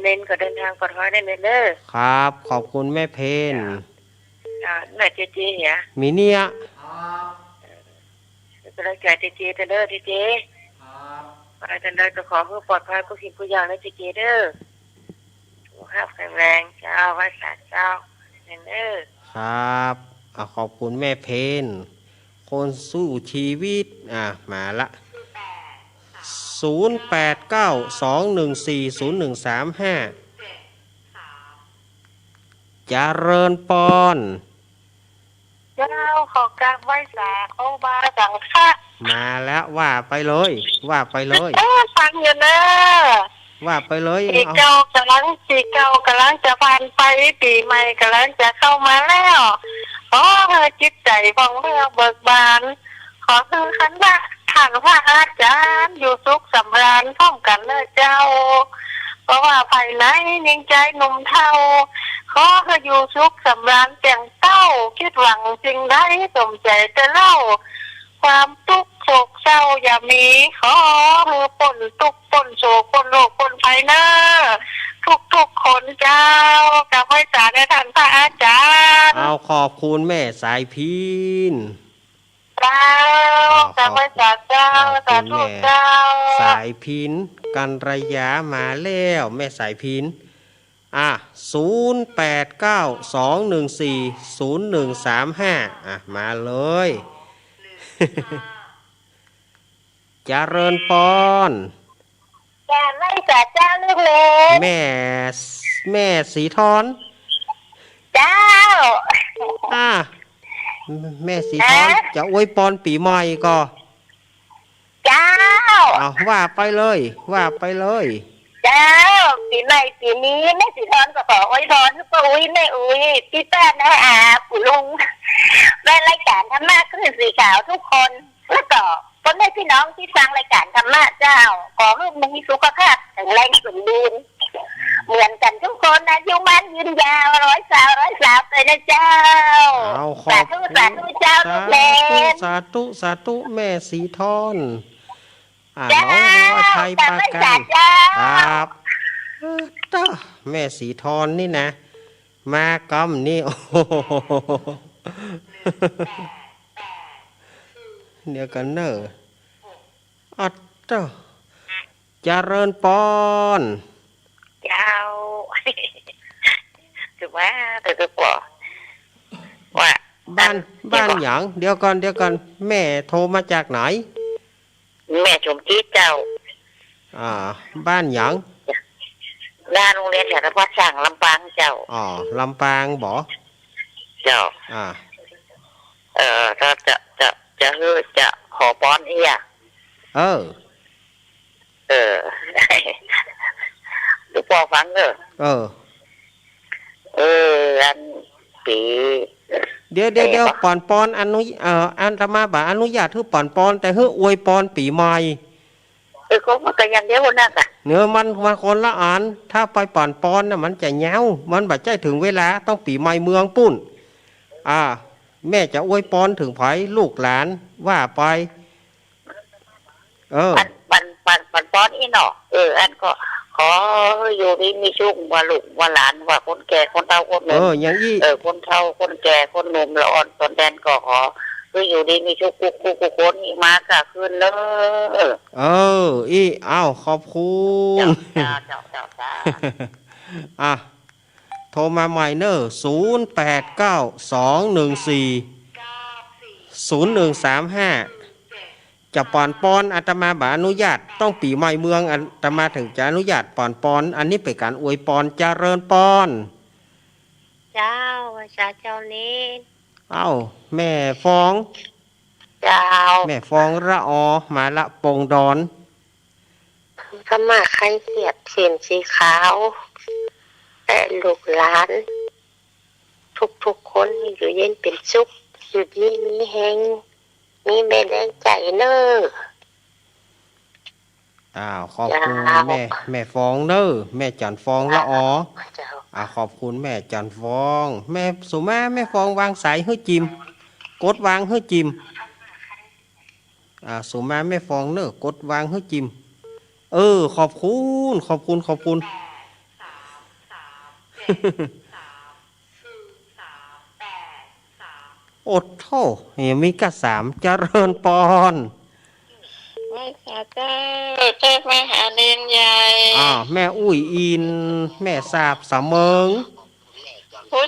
เน้นก็เดินทางปลอดภัยได้เด้อครับขอบคุณแม่เพนแม่เจเหรอมีเนี่ยก็เลยจ่ายเจเด้อเจอะไรกันได้ก็ขอเพื่อปลอดภัยผู้สิ่งผู้อย่างและเจเด้อสุขภาพแข็งแรงเจ้าไว้สาเจ้าเด้อครับขอบคุณแม่เพนคนสู้ชีวิตมาละ0892140135เจริญปอนเจ้าขอกราบไหว้สาเขาบาสังฆะ มาแล้วว่าไปเลย ว่าไปเลย ฟังอยู่นะ ว่าไปเลย ปี เอา เก่ากำลังจะผ่านไปปีใหม่กำลังจะเข้ามาแล้วขอให้จิตใจผ่องเพื่อเบิกบานขอคือขันว่าท่านพระอาจารย์อยู่สุขสำราญพร้อมกันเลยเจ้าเพราะว่าภายในยิ่งใจหนุ่มเทาขอให้อยู่สุขสำราญแต่งเต้าคิดหวังสิ่งใดสมใจจะเล่าความทุกข์โศกเศร้าอย่ามีขอให้ปนทุกข์ปนโศกปนโรคปนภัยเนอทุกคนเจ้ากลับไว้สาในท่านพระอาจารย์ เอาขอบคุณแม่สายพิน เจ้ากลับไว้สาเจ้าสาธุเจ้า สายพินกันระยะมาแล้วแม่สายพิน0892140135มาเลย เจริญปอน แกไม่สาเจ้าลูกเล็ก แม่สีทอน เจ้า แม่สีทอนจะอวยพรปีใหม่ก็ เจ้า ว่าไปเลยว่าไปเลย เจ้าปีใหม่ปีนี้แม่สีทอนก็ขออวยพรป้าอุ้ยแม่อุ้ยพี่ป้าน้าอาปู่ลุงแม่รายการธรรมะขึ้นสีขาวทุกคนแล้วก็พ่อแม่พี่น้องที่ฟังรายการธรรมะเจ้าขอให้มีสุขภาพแข็งแรงสมบูรณ์เหมือนกันทุกคนนะอายุมั่นยืนยาวร้อยสาวเลยนะเจ้า เอาข สา อบ ธุสาธุเจ้าลูกเล็ก สาธุแม่สีทอนเจ้า น้องว่าไทยปา ไม่ กั สาน เจ้า ครับแม่สีทอนนี่นะ มากำนี่โอ้โหเดี๋ยวกันเนอะอัดเจ้าเจริญปอน เจ้าถือว่าถือว่าว่า บ้านหยังเดี๋ยวก่อนแม่โทรมาจากไหน แม่ชมทิศเจ้า บ้านหยัง ด้านโรงเรียนแถวพระสั่งลำปางเจ้า ลำปางบ่ เจ้า ถ้าจะขอป้อนเอียดูพอฟังอันปี เดี๋ยวปอนอันธรรมาบาอนุญาตให้ปอนแต่ให้อวยปอนปีใหม่ ก็มันก็ยังเดียวนั่นอ่ะ เนื้อมันคนละอันถ้าไปปอนน่ะมันจะเงามันบัดใจถึงเวลาต้องปีใหม่เมืองปุ้นแม่จะอวยปอนถึงไผลูกหลานว่าไปปันป้อนอีหนออันก็ขออยู่ดีมีชุกว่าลูกว่าหลานว่าคนแก่คนเฒ่าคนหนุ่มอย่างนี้คนเฒ่าคนแก่คนหนุ่มละอ่อนตนแดนก็ขออยู่ดีมีชุกกุกคนอีมากะคืนเลยขอบคุณเจ้าโทรมาใหม่เนอะ0892140135จะปอนอาตมาบาอนุญาตต้องปีใหม่เมืองอาตมาถึงจะอนุญาตปอนอันนี้เป็นการอวยปอนเจริญปอนเจ้าเจ้านี้แม่ฟองเจ้าแม่ฟองละมาละปงดอนก็มาใครเสียบเสียนสีขาวแต่ลูกหลานทุกคนอยู่เย็นเป็นสุขอยู่ดีมีแหงมีแม่แรงใจเนอขอบคุณแม่ฟองเนอแม่จันฟองละขอบคุณแม่จันฟองแม่สุมาแม่ฟองวางสายให้จิมกดวางให้จิมสุมาแม่ฟองเนอกดวางให้จิมขอบคุณอดโทษยังมีกระสามเจริญปอนไม่ค่ะเจ้าแม่หาเรียนใหญ่แม่อุ้ยอินแม่สาบสามเมิงผู้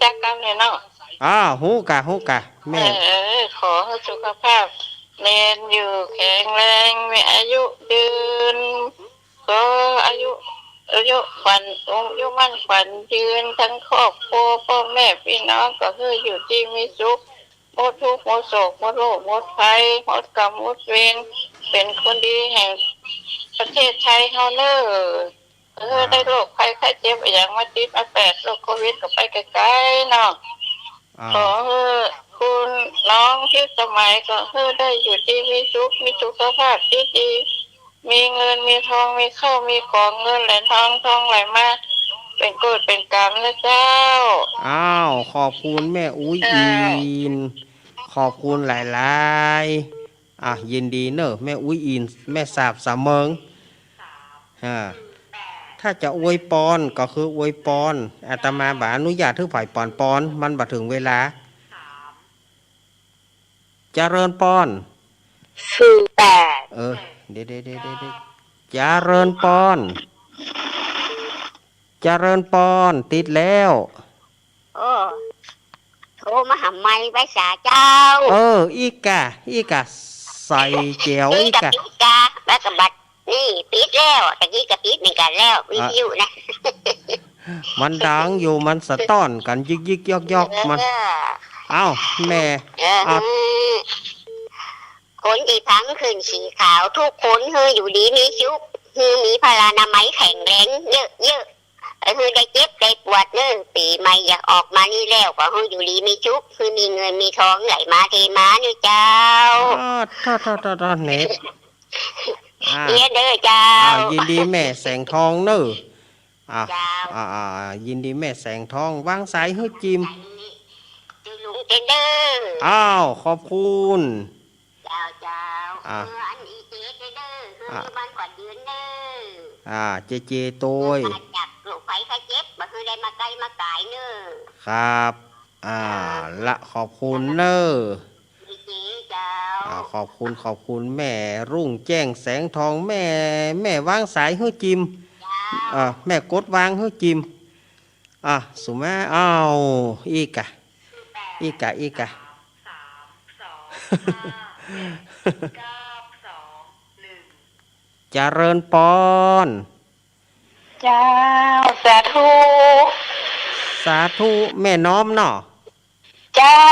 จักกันเลยเนาะหูกะแม่ขอให้สุขภาพเรียนอยู่แข็งแรงมีอายุยืนก็อายุมั่นขวัญยืนทั้งครอบครัวพ่อแม่พี่น้องก็คืออยู่ที่มีสุข หมดทุกข์หมดโศกหมดโรคหมดภัยหมดกรรมหมดเวรเป็นคนดีแห่งประเทศไทยเฮาเนอได้โรคภัยไข้เจ็บอย่างมาติดมาแปดโรคโควิดก็ไปไกลๆเนาะขอคุณน้องที่สมัยก็ได้อยู่ดีมีสุขมีสุขภาพดีๆมีเงินมีทองมีเข้ามีของเงินไหลทองไหลมาเป็นโกฎเป็นกรรมนะเจ้าอ้าวขอบคุณแม่อุ้ยอินขอบคุณหลายๆยินดีเนอะแม่อุ้ยอินแม่สาบสามเมิงถ้าจะอวยปอนก็คืออวยปอนอาตมาบาอนุญาตให้ฝ่ายปอนมันบัดถึงเวลาเจริญปอน48เดี๋ยวเจริญปอนเจริญปอนติดแล้วโทรมาหาไม่ไว้สาเจ้าอีกะใส่แจ๋วอีกะแล้วก็บัดนี่ปิดแล้วตะกี้ก็ปิดเหมือนกันแล้ววิทยุนะมันดังอยู่มันสะต้อนกันยิกยอกมันแม่คนที่ทั้งคืนสีขาวทุกคนอยู่ดีมีชุกมีพลานามัยแข็งแรงเยอะได้เจ็บได้ปวดปีใหม่อยากออกมานี่แล้วก็อยู่ดีมีชุกมีเงินมีทองไหลมาเทมาเนี่ยเจ้าท่าเน็ตเด้อเจ้ายินดีแม่แสงทองเนอะยินดีแม่แสงทองวางสายให้จิมลุงเด้อขอบคุณเจ้าอันนี้เจ๊เด้อบ้านกว่าเดือนเด้อเจตัวจับลูกไฟไฟเจ็บบ่ได้มาไกลมาไกลเนอครับละขอบคุณเนอขอบคุณแม่รุ่งแจ้งแสงทองแม่วางสายให้จิมแม่กดวางให้จิมสุมาอีกะเจริญปอนเจ้าสาธุแม่น้อมเนาะเจ้า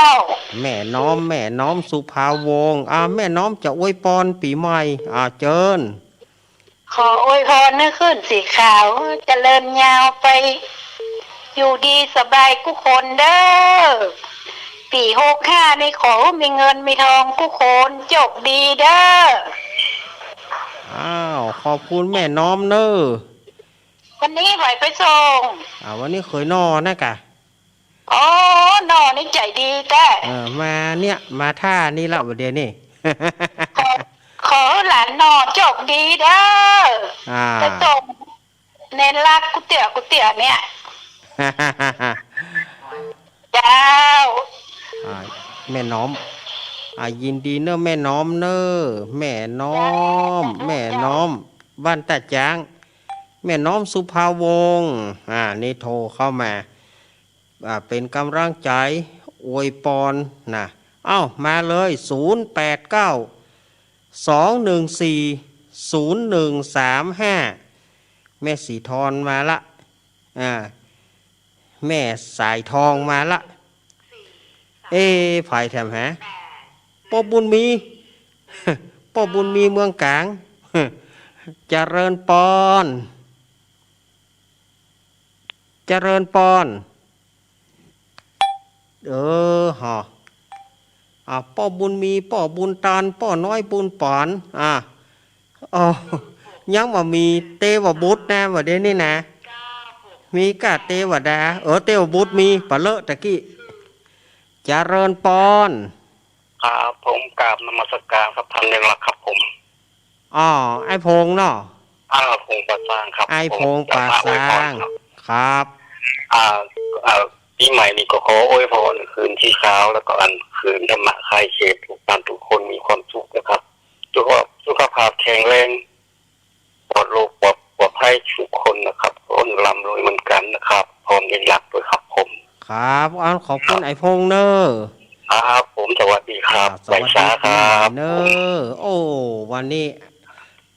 แม่น้อมสุภาวงศ์แม่น้อมจะอวยพรปีใหม่เจิญขออวยพรให้ขึ้นสีขาวเจริญยาวไปอยู่ดีสบายทุกคนเด้อปี65นี่ขอมีเงินมีทองทุกคนจบดีเด้อขอบคุณแม่น้อมเนอวันนี้ไหวไปส่งวันนี้เคยนอนะกะนอนี่ใจดีแต่มาเนี่ยมาท่านี่ละวันเดียวนี่ขอหลานนอจบดีเด้อไปส่งเน้นรักกุเตี๋ยเนี่ยเจ้าแม่น้อมยินดีเนอะแม่น้อมเนอะแม่น้อมบ้านตาจางแม่น้อมสุภาวงศ์นี่โทรเข้ามาเป็นกำลังใจอวยปอนนะมาเลย0892140135แม่สีทอนมาละแม่สายทองมาละฝ่ายแถมป้อบุญมีเมืองกลางเจริญปอนป้อบุญมีป้อบุญตานป้อน้อยบุญปอนยังว่ามีเตวบุตรนะว่าเดี๋ยวนี้นะมีกะเทวดาเทวบุตรมีปะเลอะตะกี้เจริญปอนครับผมกราบนมัสการครับท่านยังรักครับผมไอ้พงเนาะพงป่าสร้างครับไอ้พงป่าสร้างครับปีใหม่นี้ก็ขออวยพรคืนที่เช้าแล้วก็อันคืนธรรมะคลายเขตทุกคนมีความสุขนะครับสุขภาพแข็งแรงปลอดโรคปลอดภัยทุกคนนะครับคนร่ำรวยเหมือนกันนะครับพร้อมยังรักด้วยครับผมครับขอบคุณไอ้พงเนอครับผมสวัสดีครับสวัสดีครับเนอวันนี้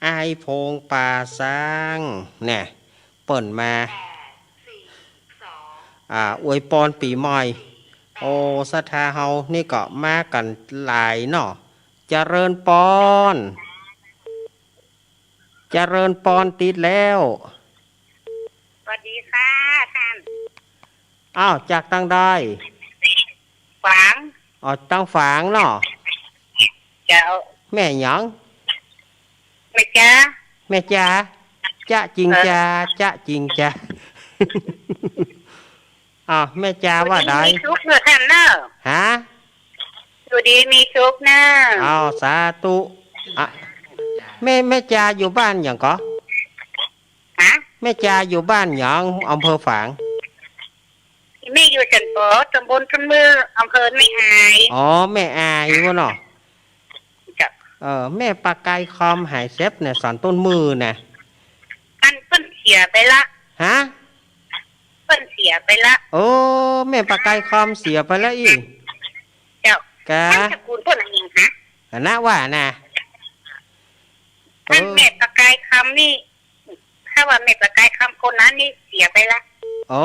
ไอ้พงป่าสร้างเนี่ยเปิ่นมาอวยพรปีใหม่ โอ้ศรัทธาเฮานี่ก็มากันหลายเนาะเจริญปอน เจริญปอนติดแล้ว สวัสดีค่ะท่าน อ้าวจากตั้งได้ ฝัง อ๋อตั้งฝางเนาะ เจ้า แม่หยัง ไม่จ้า แม่จ๋าจะจริงจ้าจะจริงจ้า อ้าวแม่จ๋าว่าได้ มีชุกเนอะท่านเนอะ ฮะ อยู่ดีมีชุกเนอะ อ้าวสาธุอ่ะแม่จ๋าอยู่บ้านหยังก็ ฮะ แม่จ๋าอยู่บ้านหยังอำเภอฝาง ไม่อยู่จันโปตำบลต้นมืออำเภอไม่อาย อ๋อแม่อายวะเนาะ จ้ะ แม่ปลากายคอมหายเซฟเนี่ยสอนต้นมือน่ะ อันเปิ้นเสียไปละ ฮะ เปิ้นเสียไปละ โอ้แม่ปลากายคอมเสียไปแล้วอีก เจ้าก ะ ท่านตระกูลเปิ้นอะไรอย่างฮะ นะว่าน่ะ ท่านแม่ประกายคำนี่ ถ้าว่าแม่ประกายคำคนนั้นนี่เสียไปละ โอ้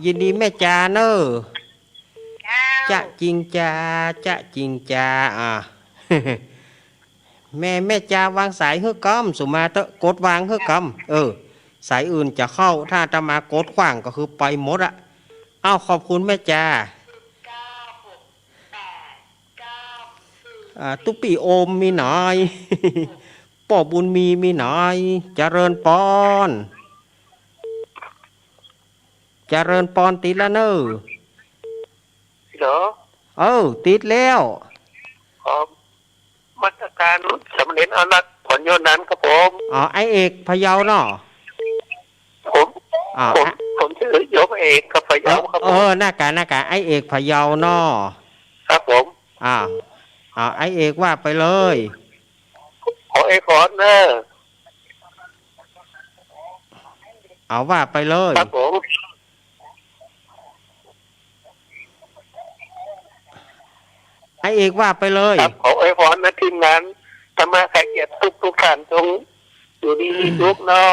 ยินดีแม่จาเนอะ เจ้า จะจริงจ้าจะจริงจ้าแม่จาวางสายเฮือกำสุมาเตะกดวางเฮือกำสายอื่นจะเข้าถ้าจะมากดขว้างก็คือไปหมดอะอ้าวขอบคุณแม่จาตุ๊ปีโอมมีหน่อย ป่อบุญมีหน่อยเจริญปอนเจริญปอนติดแล้วเนอะ เหรอ ติดแล้ว ขอมาตรการสำเร็จเอานักผลโยนนั้นครับผม ไอเอกพะเยาเนาะ ผม อ่า ผมชื่อยกเอกครับพะเยาครับผม หน้ากาไอเอกพะเยาเนาะ ครับผม ไอเอกว่าไปเลย ขอเอกขอเนอร์ เอาว่าไปเลย ครับผม ไอเอกว่าไปเลย ครับขอเอกขอนะทีมงานธรรมะใครเกียรติทุกท่านจงอยู่ดีมีทุกเนาะ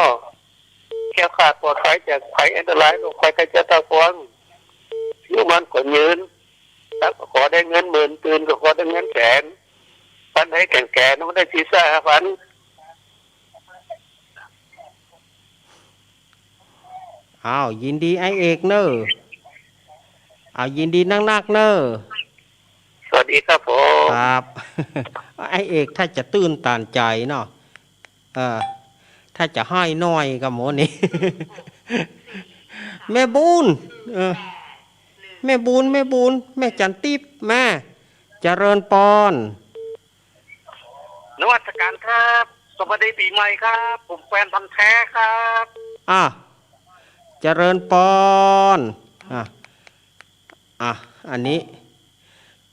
แค่ขาดปลอดภัยจากภัยอันตรายโรคภัยไข้เจ็บตาฟวงอยู่มันก็ยืนครับขอได้เงิน10,000ตื่นก็ขอได้เงิน100,000พันให้แก่ๆน้องได้ศีรษะ5,000 ยินดีไอเอกเนอะยินดีนักเนอะ สวัสดีครับผม ครับ ไอเอกถ้าจะตื่นตานใจเนาะถ้าจะให้น้อยกับหมอนี่ แม่บุญแม่บุญแม่จันทิพย์มาเจริญปอน นวัตการครับสวัสดีปีใหม่ครับผมแฟนพันธุ์แท้ครับ เจริญปอนอันนี้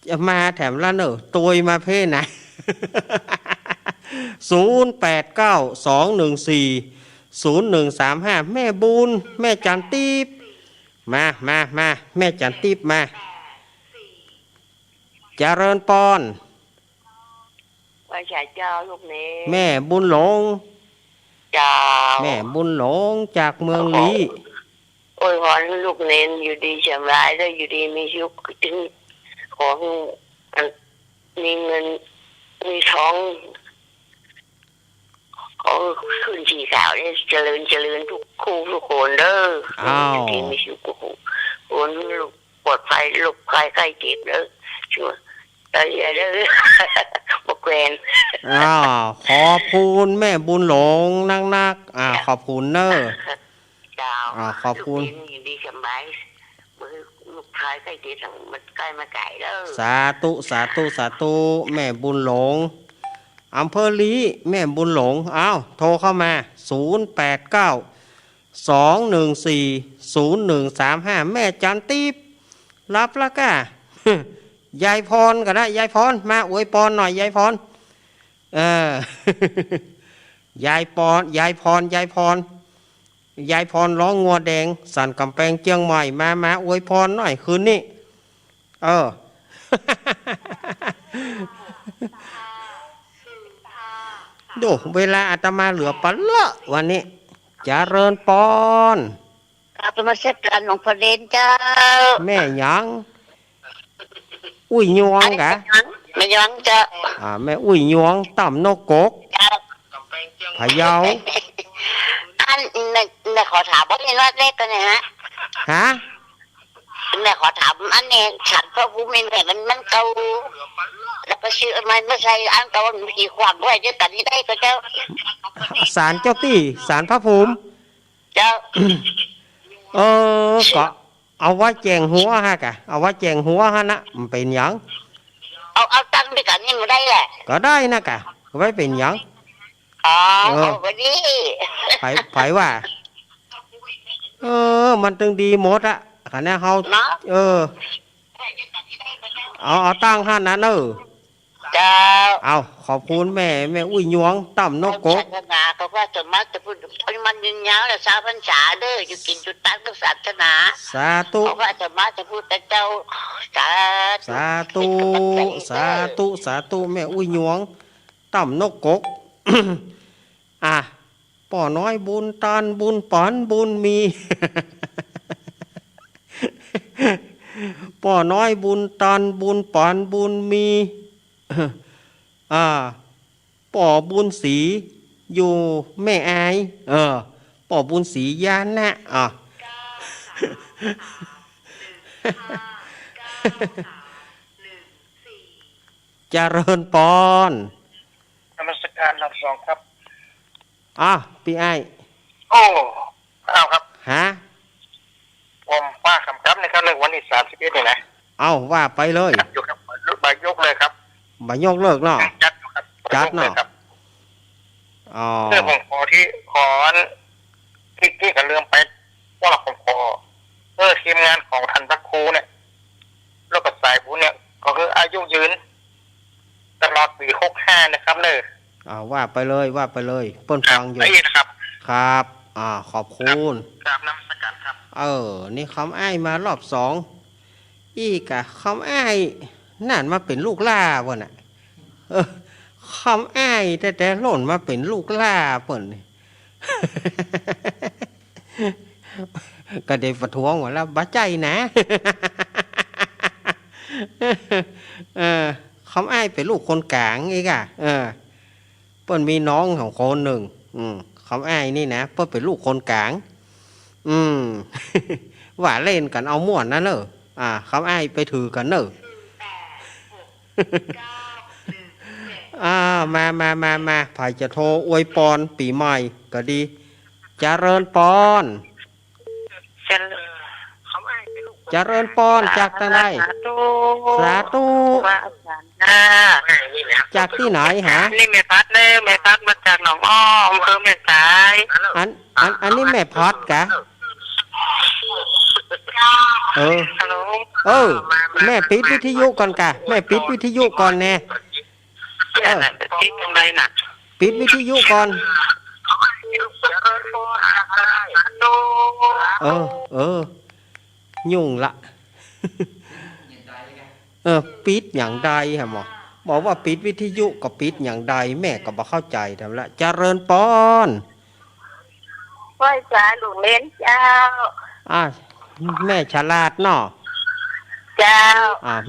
จะมาแถมละเนอะตัวมาเพ่ไหน 0892140135แม่บุญแม่จันทิพย์มาแม่จันทิพย์มาเจริญปอน ว่าชายเจ้าลูกเน แม่บุญหลง เจ้า แม่บุญหลงจากเมืองลี โอ้ยพรลูกเนนอยู่ดีสบายแล้วอยู่ดีมีชุกถึงขอให้มีเงินมีทองขอขึ้นสีขาวได้เจริญทุกคู่ทุกคนเด้ออยู่ดีมีชุกคนลูกปลอดภัยลูกใครเจ็บเด้อช่วยตายเด้อ บอกแกวน ขอบคุณแม่บุญหลงนักขอบคุณเนอะ เจ้า ขอบคุณ ลูกอยู่ดีสบายมือลูกชายใกล้เจ็บมันใกล้มาไก่เด้อ สาธุแม่บุญหลงอำเภอลีแม่บุญหลงโทรเข้ามา0892140135แม่จันทิพย์รับแล้วก็ ยายพรก็ได้ยายพรมาอวยพรหน่อยยายพร ยายพรร้องงัวแดงสั่นกำแพงเชียงใหม่มาอวยพรหน่อยคืนนี้ดูเวลาอาตมาเหลือปะละวันนี้เจริญปอน ค ราบนมัสการหลวงพ่อเด่นเจ้า แม่หยังอุ้ยยวงกะ ไม่ยังเจ้า แม่อุ้ยยวงต่ำนกกก เจ้า พะเยา อันแม่ขอถามว่าเป็นวัดเล็กกันนะฮะ ฮะ แม่ขอถามอันนี้ฉันพระภูมิแม่มันเก่าแล้วก็ชื่อมันไม่ใช่อันเก่ามันมีความด้วยด้วยกันนี้ได้ก็เจ้า ศาลเจ้าตี้ศาลพระภูมิ เจ้า ก็เอาไว้แจงหัวฮะกะเอาไว้แจงหัวฮะนะมันเป็นหยัง เอาตั้งด้วยกันนี่มาได้แหละ ก็ได้นะกะไว้เป็นหยัง อ๋อเอาวันนี้ ไผว่ามันตึงดีหมดอะคะแนนเฮา เนาะ เอาตั้งห้านั้นเจ้า เอาขอบคุณแม่อุ้ยยวงต่ำนกกก ศาสนาเขาว่าจะมาจะพูดมันยืนยาวแล้วสาวพรรษาเด้ออยู่กินจุดตั้งศาสนา สาธุ เขาว่าจะมาจะพูดแต่เจ้าสา สาธุแม่อุ้ยยวงต่ำนกกก ป่อน้อยบุญตานบุญปอนบุญมี ป่อน้อยบุญตานบุญปอนบุญมีป่อบุญสีอยู่แม่อายป่อบุญสียานนะเจริญปอน นมัสการรอบสองครับ พี่ไอ้ โอ้เอาครับ ฮะ ผมป้าคำครับนะครับเรื่องวันที่31นี่นะ เอาว่าไปเลย จัดอยู่ครับใบยกเลยครับ บ่ยกเลิกเนาะ จัดอยู่ครับ จัดเนาะ ยกลยครับ อ๋อ เรื่องผมขอที่กับเรื่องไปว่าเราผมขอทีมงานของท่านพระครูเนี่ยแล้วก็สายบุญเนี่ยก็คืออายุยืนตลอดปี65นะครับเลย ว่าไปเลยเปิ้นฟังอยู่ ไอ้นะครับ ครับ ขอบคุณ กราบนมัสการครับ นี่คำอ้ายมารอบสองอีกะคำอ้ายนั่นมาเป็นลูกล่าวะน่ะคำอ้ายแต่หล่นมาเป็นลูกล่าเปิ้น ก็ได้ประท้วงว่าแล้วบ้าใจนะ คำอ้ายเป็นลูกคนกลางอีกอะเปิ้นมีน้องของคนหนึ่งคำอ้ายนี่นะเปิ้นเป็นลูกคนกลาง ว่าเล่นกันเอาม่วนนะเนอะคำอ้ายไปถือกันเนอะ มาไผจะโทรอวยปอนปีใหม่ก็ดีเจริญปอนเจริญปอนจากทางไหนสาธุจากที่ไหนฮะ นี่แม่พัดเลยแม่พัดมาจากหนองอ้อมอำเภอแม่สาย อันนี้แม่พอดกะฮัลโหล แม่ปิดวิทยุก่อนกะแม่ปิดวิทยุก่อนแน่ คิดยังไงน่ะ ปิดวิทยุก่อนยุ่งละ ปิดอย่างใดฮะหมอบอกว่าปิดวิทยุก็ปิดอย่างใดแม่ก็บ่เข้าใจทำละเจริญปอน ไหว้จ้าหลวงเล่นเจ้า แม่ฉลาดเนาะ เจ้า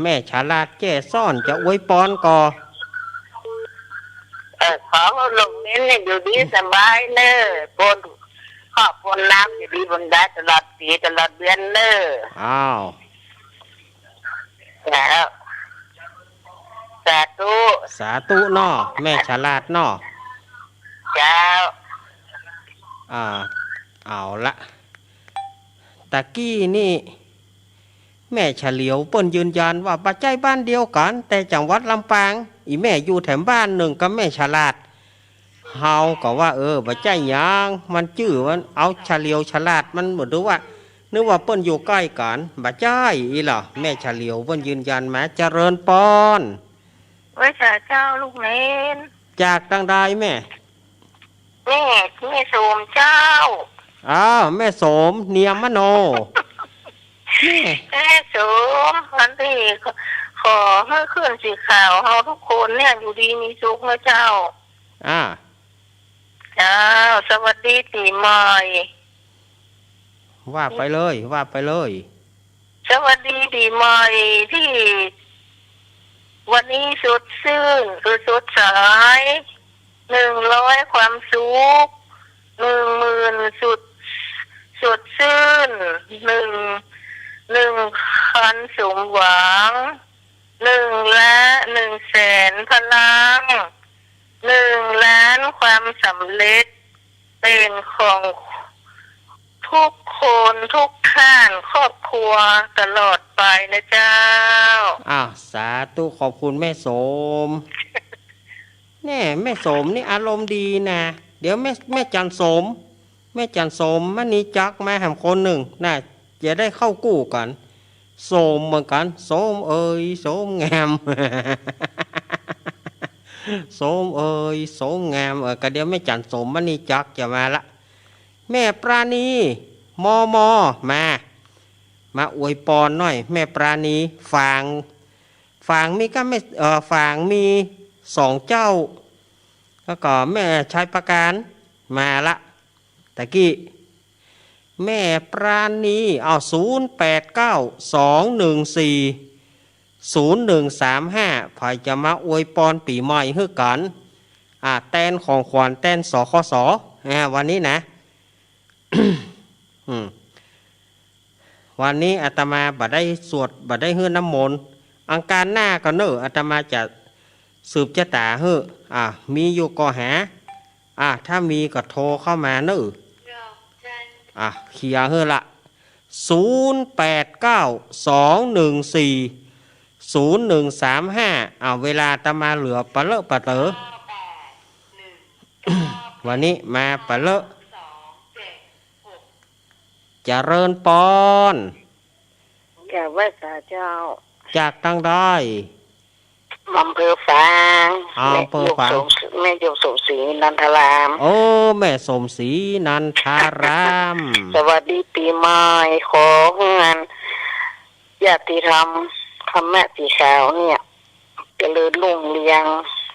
แม่ฉลาดแก้ซ่อนจะอวยปอนก่อ ขอหลวงเล่นเนี่ยอยู่ดีสบายเนอะบนขอบบนน้ำอยู่ดีบนได้ตลอดปีตลอดเดือนเนอะ แล้วสาธุ เนาะแม่ฉลาดเนาะ เจ้า เอาละตะกี้นี่แม่เฉลียวเปิ้นยืนยันว่าปัจจัยบ้านเดียวกันแต่จังหวัดลำปางอีแม่อยู่แถมบ้านหนึ่งกับแม่ฉลาดเฮาก็ว่าปัจจัยหยังมันจื้อมันเอาเฉลียวฉลาดมันบ่รู้ว่านึกว่าเปิ้นอยู่ใกล้กันปัจจัยอีหล่ะแม่เฉลียวเปิ้นยืนยันมาเจริญปอน ไว้เจ้าลูกเล่น จากทางใดแม่ แม่โสมเจ้า แม่โสมเนียมมโน แม่โสมวันที่ขอให้ขึ้นสีขาวเฮาทุกคนเนี่ยอยู่ดีมีสุขนะเจ้า เจ้า สวัสดีปีใหม่ ว่าไปเลยว่าไปเลย สวัสดีปีใหม่ที่วันนี้สดชื่นสดใส100ความสุข10,000สดชื่น1,000สมหวัง1,100,000พลัง1,000,000ความสำเร็จเป็นของทุกคนทุกท่านครอบครัวตลอดไปนะเจ้าสาธุขอบคุณแม่สม แน่แม่สมนี่อารมณ์ดีนะเดี๋ยวแม่จันสมมันนี่จักมาหำคนหนึ่งน่าจะได้เข้ากู้กันสมเหมือนกันสมเอ่ยสมงาม สมเอ่ยสมงามก็เดี๋ยวแม่จันสมมันนี่จักจะมาละแม่ปราณีมมาอวยปอนหน่อยแม่ปราณีฝางมีก็ไม่ฝางมี2เจ้าแล้วก็แม่ชายประการมาละตะกี้แม่ปราณี0892140135พายจะมาอวยปอนปีใหม่ให้กันแตนของขวัญแตนสคสวันนี้นะ วันนี้อาตมาบัดได้สวดบัดได้เฮือน้ำมนต์อังการหน้าก็เนออาตมาจะสืบชะตาเฮือมีอยู่ก็หาถ้ามีก็โทรเข้ามาเนอเคลียร์เฮือละ0892140135เวลาอาตมาเหลือปะเลอะปะเต๋อ วันนี้มาปะเลอะเจริญปอนแก่ว่าสาเจ้าจากตั้งได้อำเภอฝางแม่ยกสมศรีนันทรามแม่สมศรีนันทรามสวัสดีปีใหม่ขอเงินญาติธรรมคำแม่สีขาวเนี่ยเจริญรุ่งเรือง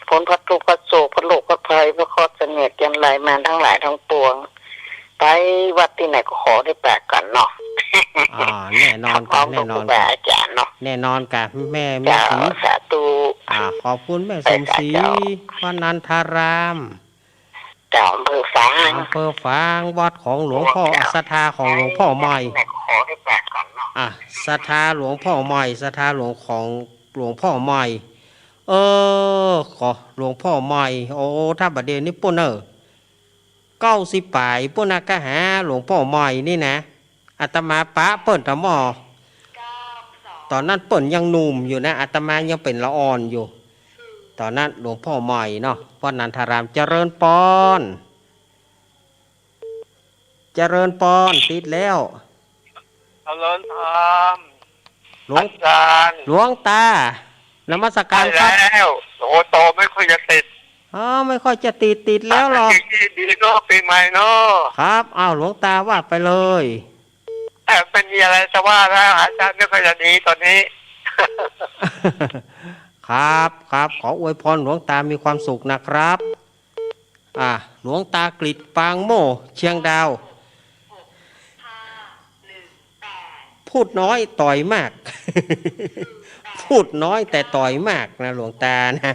พ้นพัดทุกข์พัดโศกพัดโลกพัดภัยพระคอเสน่ห์ยันไหลมาทั้งหลายทั้งปวงไปวัดที่ไหนก็ขอได้แปลกกันเนาะแน่นอนกันแน่นอนแบบอาจารย์เนาะแน่นอนกันแม่ศรีสาธุขอบคุณแม่สมศรีพนันทารามอำเภอฝางวัดของหลวงพ่อศรัทธาของหลวงพ่อใหม่ขอได้แปลกกันเนาะศรัทธาหลวงพ่อใหม่ศรัทธาหลวงของหลวงพ่อใหม่ขอหลวงพ่อใหม่ถ้าบัดเดี๋ยวนี้ปุ่น90 ปลายปุ่นก็หาหลวงพ่อใหม่นี่นะอาตมาปะเปิ่นตะหมอตอนนั้นเปิ่นยังหนุ่มอยู่นะอาตมายังเป็นละอ่อนอยู่ตอนนั้นหลวงพ่อใหม่เนาะพ่อนันทารามเจริญปอนติดแล้วเจริญธรรมหลวงตานมัสการครับแล้วโตไม่ค่อยจะติดไม่ค่อยจะติดแล้วหรอกดีเนาะปีใหม่เนาะครับหลวงตาว่าไปเลยเป็นมีอะไรจะว่าแล้วอาจารย์ไม่ค่อยจะดีตอนนี้ ครับขออวยพรหลวงตามีความสุขนะครับหลวงตากฤษปางโมเชียงดาวพูดน้อยต่อยมาก พูดน้อยแต่ต่อยมากนะหลวงตานะ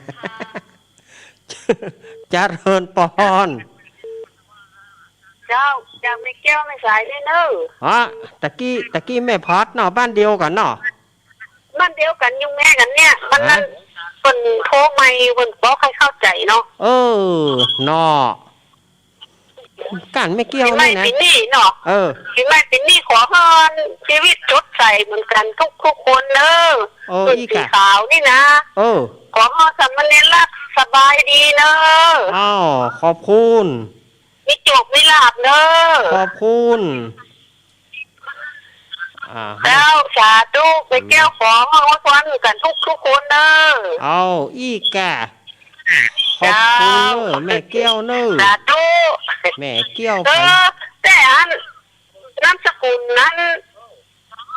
เจริญปอนเจ้าจะไม่แก้วไม่สายเลยเนอะตะกี้แม่พัดเนาะบ้านเดียวกันเนาะบ้านเดียวกันยุ่งแม่กันเนี่ยมันนั้นคนโทรไม่คนบอกใครเข้าใจเนาะเนาะกันไม่เกี่ยวนี่นะปีนี้เนาะปีใหม่ปีนี้ขอพรชีวิตจดใสเหมือนกันทุกคนเนอะสีขาวนี่นะขอพรสามเณรรักสบายดีเนอะขอบคุณมีจบไม่หลับเนอะขอบคุณแล้วสาธุไปแก้วของมาวันกันทุกคนเนอะอีกแกขอบคุณแม่เกี้ยวเนอะสาธุแม่เกี้ยวแต่นามสกุลนั้น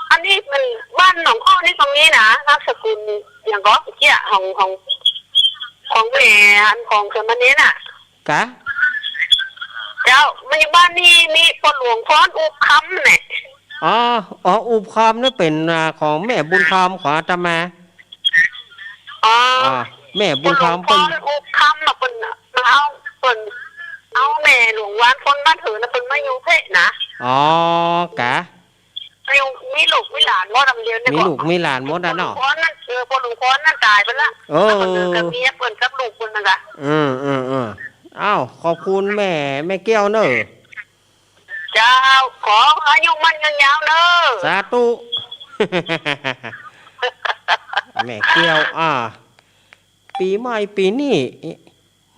อันนี้มันบ้านหนองอ้อนี่ตรงนี้นะนามสกุลอย่างก็เกี่ยของแม่ของสมณเณรน่ะกะเจ้ามันอยู่บ้านนี่มีคนหลวงพรอุคำเนี่ย อ๋ออ๋ออุปคอมนี่เป็นของแม่บุญธรรมของอาตมา อ๋อ อ่าแม่บุ คุณ ญ หล ธร ว รง ม พ่ เป็ อน อุกคำน่ะเป็นเอาเป็นเอาแม่หลวงวานคนบ้านถือน่ะเป็นมาอยู่เพะนะ อ๋อกะ อยู่มีลูกมีหลานว่าทำเดียวเนี่ย มีลูกมีหลานหมดอ่ะเนาะ พอนั่นพอหลวงพ่อนั่นตายไปละ เออ แล้วคนนึงกับเมียเปิ่นกับลูกคนนึงอะ อ้าวขอบคุณแม่แก้วเนอะ เจ้าขออายุมันยืนยาวเนอะ สาธุ แม่แก้วปีใหม่ปีนี้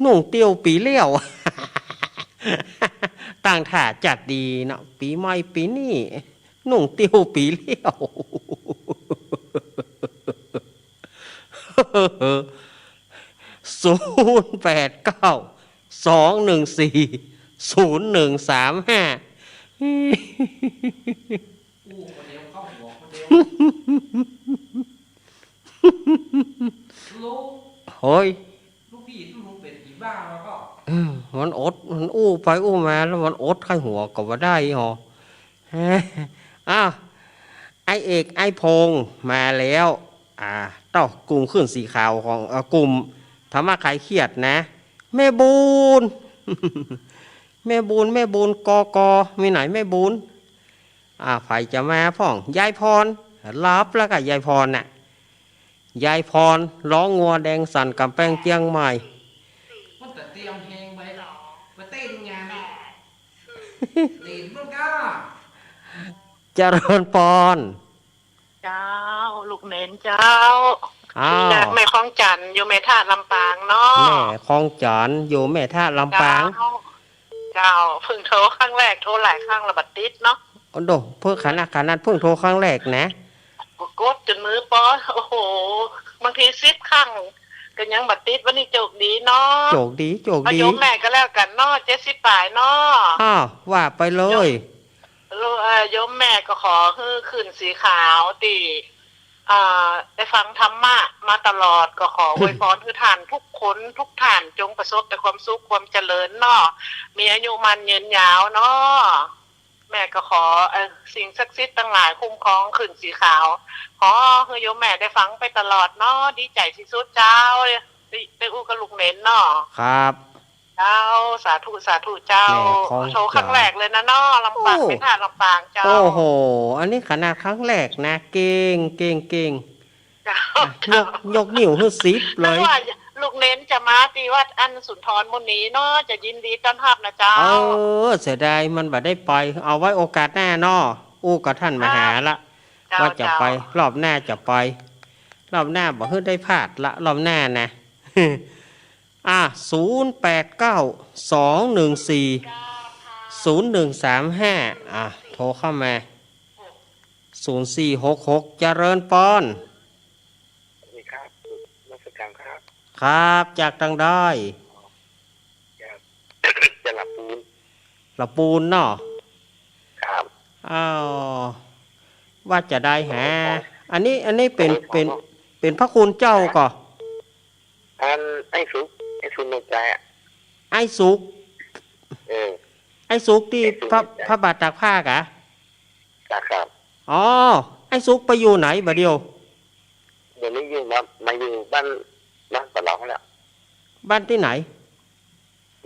หนุ่งเตียวปีเลี้ยว ต่างถ่าจัดดีเนาะปีใหม่ปีนี้หนุ่งเตียวปีเลี้ยว เฮ้ยลูกพี่ลูกเป็ดอีบ้าแล้วก็มันอดมันอู้ไปอู้มาแล้วมันอดไข้หัวก็ว่าได้หรออ้าวไอเอกไอพงมาแล้วต่อกลุ่มขึ้นสีขาวของกลุ่มธรรมะใครเครียดนะแม่บูน แม่บูนกมีไหนแม่บูนไผจะมาพ่องยายพรรับแล้วก็ยายพรน่ะยายพรร้องงัวแดงสั่นกำแพงเจียงใหม่มันจะเตรียมเพลงไปเต้นงานเล่นมันก็เจริญพร เจ้าลูกเน้นเจ้า แม่คลองจันอยู่แม่ท่าลำปางเนาะ แม่คลองจันอยู่แม่ท่าลำปางเจ้าเพิ่งโทรครั้งแรกโทรหลายครั้งระบัดติดเนาะโอ้โหเพิ่งขนาดเพิ่งโทรครั้งแรกนะกดจนมือปอโอ้โหบางที10 ครั้งก็ยังบัดติดวันนี้โจกดีเนาะโจกดีโยมแม่ก็แล้วกันเนาะ70 ปลายเนาะว่าไปเลยโยมแม่ก็ขอขึ้นสีขาวตีได้ฟังธรรมะมาตลอดก็ขออวยพรคือท่านทุกคนทุกท่านจงประสบแต่ความสุขความเจริญเนาะมีอายุมันยืนยาวเนาะแม่ก็ขอสิ่งศักดิ์สิทธิ์ทั้งหลายคุ้มครองขึ้นสีขาวขอให้โยมแม่ได้ฟังไปตลอดเนาะดีใจที่สุดเจ้าได้อู้กับลูกเน้นเนาะครับเจ้าสาธุเจ้าโชว์ครั้งแรกเลยนะเนาะลำปางไม่ท่าลำปางเจ้าโอ้โหอันนี้ขนาดครั้งแรกนะเก่งยกนิ้วให้10เลยว่าลูกเน้นจะมาตีวัดอันสุนทรมุนีเนาะจะยินดีต้อนรับนะเจ้าเสียดายมันบ่ได้ไปเอาไว้โอกาสหน้าเนาะอู้กับท่านมหาละว่าจะไปรอบหน้าจะไปรอบหน้าบ่เพิ่งได้พลาดละรอบหน้านะ0892140135โทรเข้ามา0466เจริญปอนนี่ครับนักศึกษาครับจากทางได้จะหลับปูนเนาะครับว่าจะได้หาอันนี้เป็นพระคุณเจ้าก่อไอ้สุกในใจไอ้สุกไอ้สุกที่พระบาทตากผ้ากะครับไอ้สุกไปอยู่ไหนบ่เดียวเดี๋ยวนี้อยู่มาอยู่บ้านปะเหลาแล้วบ้านที่ไหน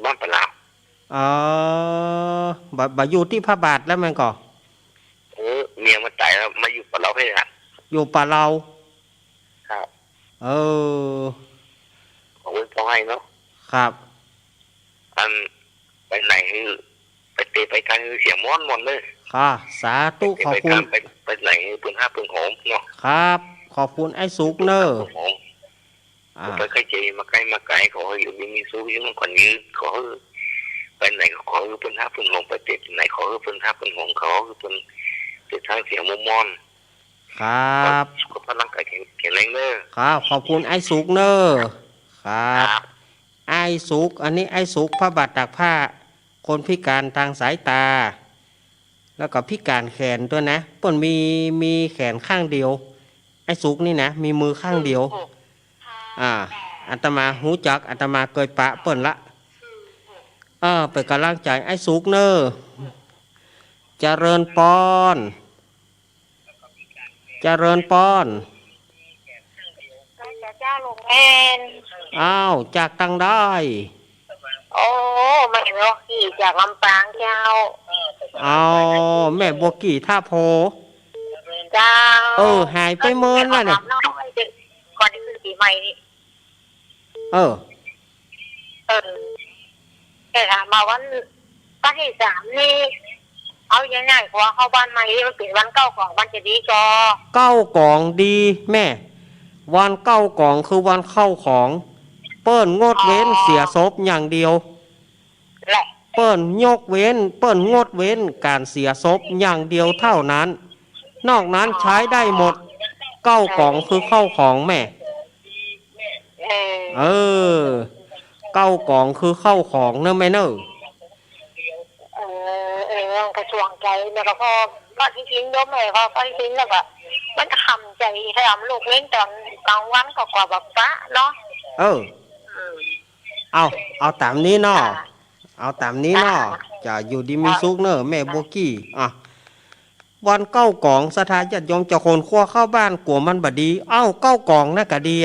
บ้านปะเหลาบ่อยู่ที่พระบาทแล้วมันก่อเมียมาตายแล้วมาอยู่ปะเหลาให้ฮะอยู่ปะเหลาครับขอให้เนาะครับไปไหนไปการเสียม้อนหมดเลยค่ะสาธุขอบคุณไปไหนปืน5 ปืนหอมเนาะครับขอบคุณไอ้สุกเนอะไปใครเจมาใกล้มาไกลขออยู่มีสู้ยังมันก่อนยืดขอไปไหนขอปืน5 ปืนหอมไปติดไหนขอปืน5 ปืนหอมขอปืนติดทางเสียมุมมอนครับสุขภาพร่างกายแข็งแรงเนอะครับขอบคุณไอ้สุกเนอะครับไอ้สุกอันนี้ไอ้สุกพระบาทตากผ้าคนพิการทางสายตาแล้วก็พิการแขนด้วยนะเปิ้นมีแขนข้างเดียวไอ้สุกนี่นะมีมือข้างเดียวอาตมาหูจักอาตมาเคยปะเปิ้นละเป็นกำลังใจไอ้สุกเนอะเจริญปอน เจริญปอน เจ้าลงแม่น อ้าวจากตังได้ โอ้ไม่รู้ขี่จากลำปางเจ้า เอาแม่บัวกี่ท่าโพ เจ้า หายไปเมินแล้วเนี่ย ก่อนที่คือปีใหม่นี่ เออ แต่ถามมาวันที่3นี่เอายังไงกว่าเข้าบ้านใหม่มันเป็นวันเก้าของวันจะดีก็ เก้ากล่องดีแม่ วันเก้ากล่องคือวันเข้าของ เปิ้นงดเว้นเสียศพอย่างเดียว แหละ เปิ้นยกเว้น เปิ้นงดเว้นการเสียศพอย่างเดียวเท่านั้น นอกนั้นใช้ได้หมดเก้ากล่องคือเข้าของแม่ เออเก้ากล่องคือเข้าของเนอะแม่เนอะ กระทรวงใจแล้วก็พอที่ทิ้งยมเลยพอที่ทิ้งแล้วก็มันทำใจทำลูกเล่นตอนกลางวันก็กว่าแบบฟ้าเนาะ เอาตามนี้เนาะเอาตามนี้เนาะจะอยู่ดีมีสุขเนอะแม่โบกี้วันเก้ากล่องสถานจัดยงจะคนขั้วเข้าบ้านกลัวมันบดีเก้ากล่องน่ะก็ดี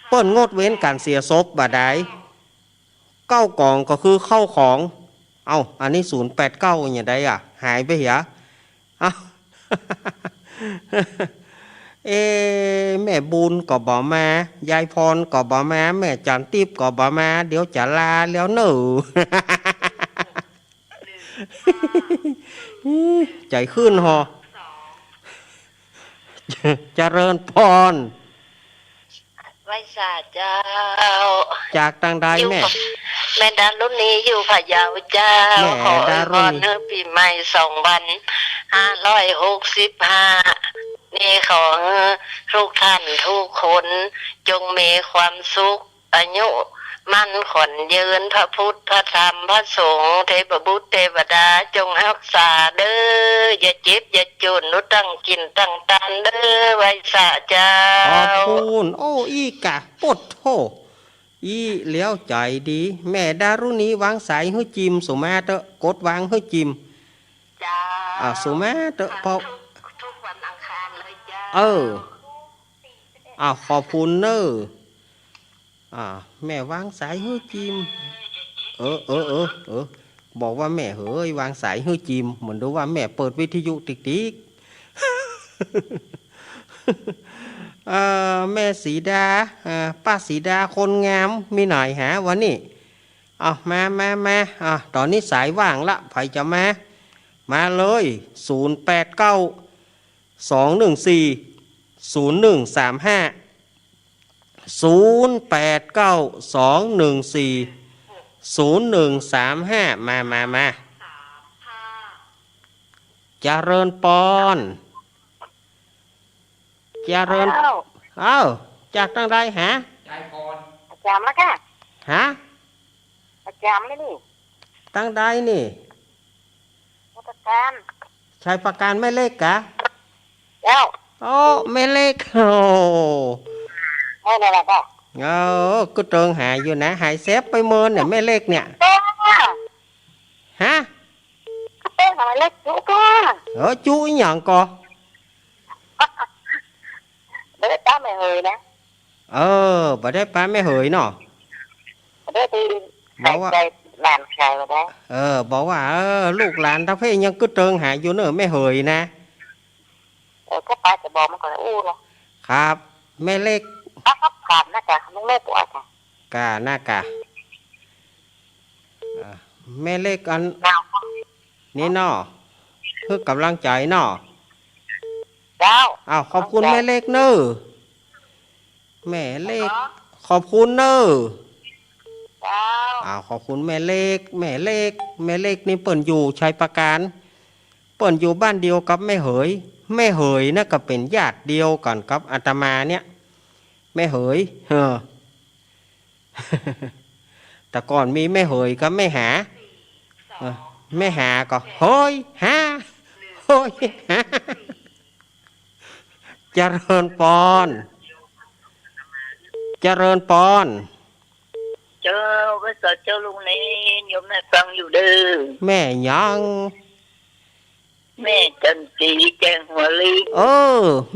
เปิ้นงดเว้นการเสียศพบาดายเก้ากล่องก็คือเข้าของอันนี้089อย่างใดหายไปเหรอแม่บุญก็บ่มายายพรก็บ่มาแม่จันทิพย์ก็บ่มาเดี๋ยวจะลาแล้วหนู ใจขึ้นหอเจริญพร ไว้สาเจ้า จากทางใดแม่ แม่ดารุณีอยู่พะเยาเจ้า แม่ดารุณี ขอเนื้อปีใหม่2565นี่ขอทุกท่านทุกคนจงมีความสุขอายุมั่นขวัญยืนพระพุทธพระธรรมพระสงฆ์เทพบุตรเทวดาจงรักษาเด้ออย่าเจ็บอย่าจนนุตั้งกินตั้งตันเด้อไว้สาเจ้า ขอบคุณอีกะปดโทอีเลี้ยวใจดีแม่ดารุณีวางสายให้จิมสุมาเตอะกดวางให้จิม จ้า สุมาเตอะพอ ทุกวันอังคารเลยจ้า ขอบคุณเนอะแม่วางสายให้จิมบอกว่าแม่เฮ้ยวางสายให้จิมเหมือนดูว่าแม่เปิดวิทยุติ๊กแม่สีดาป้าสีดาคนงามมีหน่อยหาวันนี้มาตอนนี้สายว่างละใครจะมาเลย089 214 0135 089 214 0135มาเจริญปอนเจริญจากทางใดหา ประจำแล้วค่ะ หา ประจำเลยนี่ ทางใดนี่ ประการ ชายประการไม่เล็กกะ แล้ว ไม่เล็กไม่ได้หรอก ก็เติงหายอยู่นะหายเซฟไปเมินเนี่ยไม่เล็กเนี่ยฮะ เป็นอะไรเล็กจุ๊ก็ จุอีหยังก่อ ไม่ได้ป้าไม่เหยนะบ่ได้ป้าไม่เหยเนาะ ไม่ได้ตีใจหลานชายมาได้บอกว่าลูกหลานทัพเพ่ยังก็เติงหายอยู่เนอะไม่เหยนะก็ป้าจะบอกมันก่อนอู้เนาะครับแม่เล็กครับขาดนะจ๊ะน้องเล็กปวดค่ะกาหน้ากาแม่เล็กอันนี่เนาะเพื่อกำลังใจเนาะขอบคุณแม่เล็กเนอะแม่เล็กขอบคุณเนอะขอบคุณแม่เล็กนี่เปิ่นอยู่ชัยประการเปิ่นอยู่บ้านเดียวกับแม่เหยน่ะก็เป็นญาติเดียวกันกับอาตมาเนี่ยแม่เหยแต่ก่อนมีแม่เหยกับแม่หาแม่หาก็เฮ้ยหาเจริญปอนเจ้าพระสัจเจ้าลุงนี่โยมแม่ฟังอยู่เด้อแม่ยัง แม่จันจีแจ้งห หัวลีน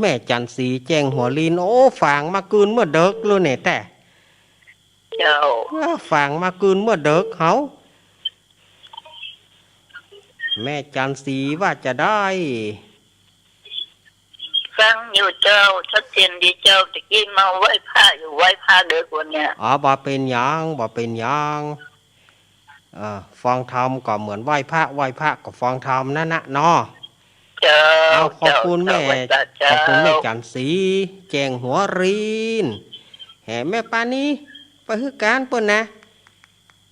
แม่จันสีแจ้งหัวลีนโอ้ฝางมาคืนเมื่อเด็กเลยเนี่ยแต่ เจ้า ฝางมาคืนเมื่อเด็กเขาแม่จันสีว่าจะได้ ฟังอยู่เจ้าชัดเจนดีเจ้าตะกี้มาไหว้พระอยู่ไหว้พระเด็กวันเนี้ย บ่เป็นหยังบ่เป็นหยังฟังธรรมก็เหมือนไหว้พระก็ฟังธรรมนั่นนะเนาะ เจ้า ขอบคุณแม่ เจ้า ขอบคุณแม่จันสีแจงหัวรีนแห่แม่ปานี้ไปฮือการเปิ้นนะ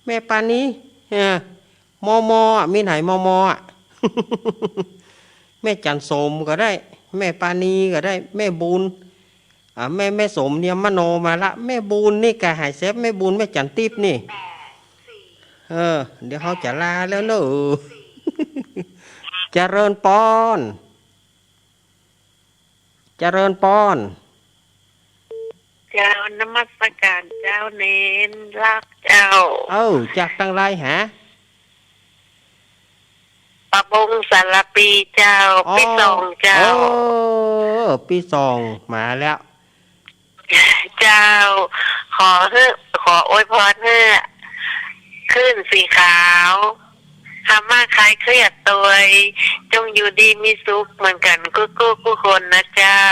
แม่ปานี้มมีไหนมอ่ะ แม่จันสมก็ได้แม่ปานีก็ได้แม่บุญแม่สมเนี่ยมโนมาละแม่บุญนี่กะหายเซฟแม่บุญแม่จันติบนี่เดี๋ยวเขาจะลาแล้วเนอะ เจริญปอนเจริญปอน เจ้านมัสการเจ้าเน้นรักเจ้า จากตั้งไรหา ปะบงสารปีเจ้าปีสองเจ้า ปีสองมาแล้ว เจ้าขออวยพรเพื่อขึ้นสีขาวทำมาคลายเครียดตัวจงอยู่ดีมีสุขเหมือนกันกู้คนนะเจ้า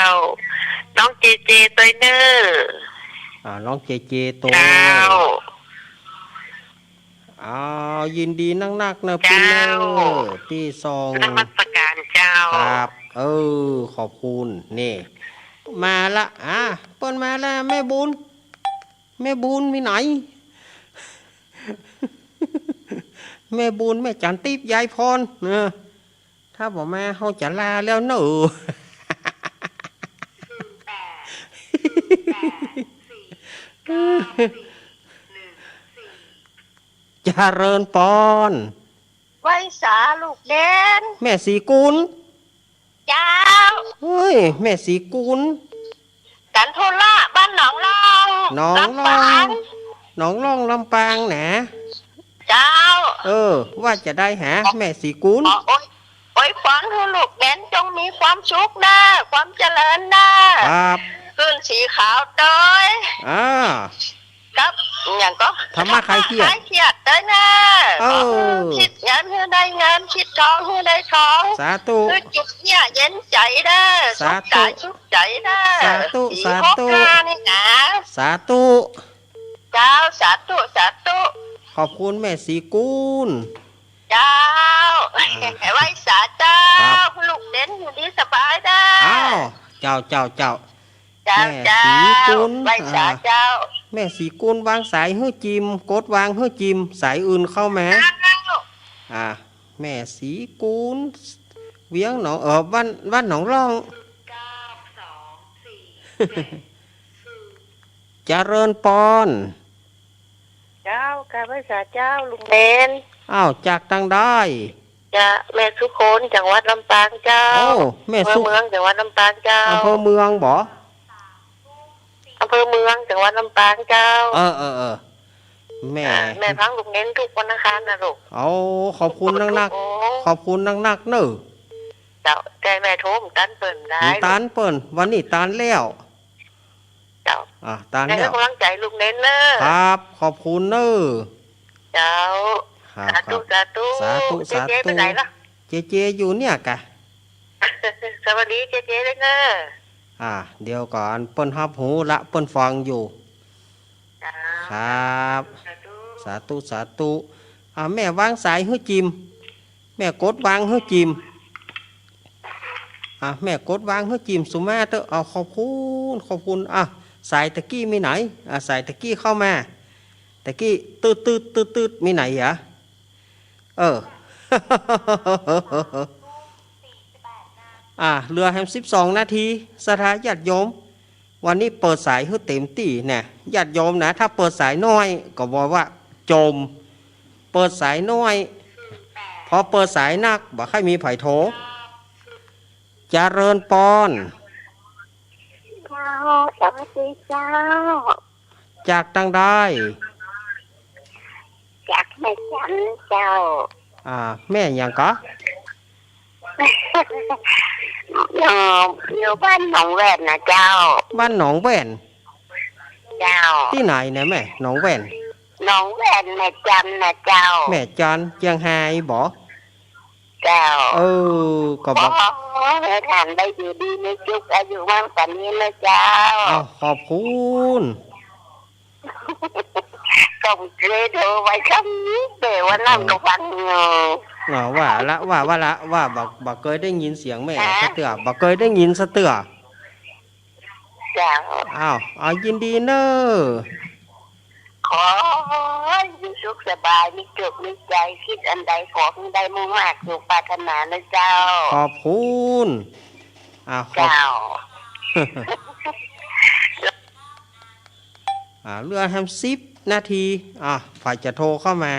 น้องเจเจตัวเนอน้องเจเจตัว เจ้า ยินดีนักๆนะพี่เนอปีสอง นมัสการเจ้าครับขอบคุณนี่มาละเปิ้นมาละแม่บุญมีไหน แม่บุญแม่จันติบยายพรถ้าบอกมาเขาจะลาแล้วเนอะ เจริญปอนไว้สาลูกเด่น แม่สีกุล เจ้า เฮ้ยแม่สีกุล กันโทล่าบ้านหนองลอง หนองลองลำปางนะเจ้าว่าจะได้หาแม่สีกุลโอ้ยฟังเถอะลูกเด่นจงมีความสุขนะความเจริญนะครับขึ้นสีขาวเต้ยครับอย่างก็ทำมาใครเครียดเต้ยนะคิดงานให้ได้งานคิดทองให้ได้ทองสาธุคือจิตเนี่ยเย็นใจนะสาธุสุขใจนะสาธุนี่นะสาธุเจ้าสาธุขอบคุณแม่สีกุลเจ้าไว้สาเจ้าลูกเด่นอยู่ดีสบายได้เจ้าแม่สีกุลไว้สาเจ้าแม่สีกุลวางสายเฮือจิมกดวางเฮือจิมสายอื่นเข้ามาแม่สีกุลเวียงหนองบ้านหนองร่องเจริญปอนเจ้าการไว้สาเจ้าลุงเด่นจากตังได้จะแม่สุโคนจังหวัดลำปางเจ้าแม่สุเมืองจังหวัดลำปางเจ้าอำเภอเมืองบ่อำเภอเมืองจังหวัดลำปางเจ้าแม่พังลุงเน้นทุกวันอังคารนะลูกขอบคุณนักขอบคุณนักเนอะเจ้าแต่แม่โทรมตันเปิ่นได้ตันเปิ่นวันนี้ตันแล้วเจ้าตันแล้วให้กำลังใจลุงเน้นเนอะครับขอบคุณเนอะเจ้าสาธุเจ๊ไปไหนล่ะเจ๊อยู่เนี่ยกะสวัสดีเจ๊เลยเนอะเดี๋ยวก่อนเปิ้นฮับหูละเปิ้นฟังอยู่ครับสาธุแม่วางสายฮื้อจิมแม่กดวางฮื้อจิมแม่กดวางฮื้อจิมสุมาเตอขอบคุณสายตะกี้มีไหนสายตะกี้เข้ามาตะกี้ตืดมีไหนเหรอเรือแฮม12 นาทีสถาญาติโยมวันนี้เปิดสายให้เต็มที่เนี่ยญาติโยมนะถ้าเปิดสายน้อยก็บอกว่าโจมเปิดสายน้อยพอเปิดสายนักบอกให้มีไผ่โถเจริญปอนสวัสดีเจ้าจากตังได้จากแม่จันเจ้าแม่ยังก็ อยู่บ้านหนองแวดนะเจ้า บ้านหนองแว่น เจ้า ที่ไหนเนี่ยแม่หนองแว่น หนองแวดแม่จันนะเจ้า แม่จันเจียงไฮ้บ่ เจ้า ก็บอก ให้ท่านได้อยู่ดีมีสุขอายุมั่นขวัญยืนนะเจ้า อ้าวขอบคุณ ส่งเรโทรไว้คำนี้เดี๋ยววันนั้นก็ฟังอยู่ ว่าละว่าบักเคยได้ยินเสียงแม่สะเตือบักเคยได้ยินสะเตือ เจ้า อ้าวเอายินดีเนอะ ขอให้มีสุขสบายมีเกิดมีใจคิดอันใดขอให้ได้มุ่งมากสุขปรารถนานะเจ้า ขอบคุณอ้าวขอบ เจ้า เรือแฮม10 นาทีฝ่ายจะโทรเข้ามา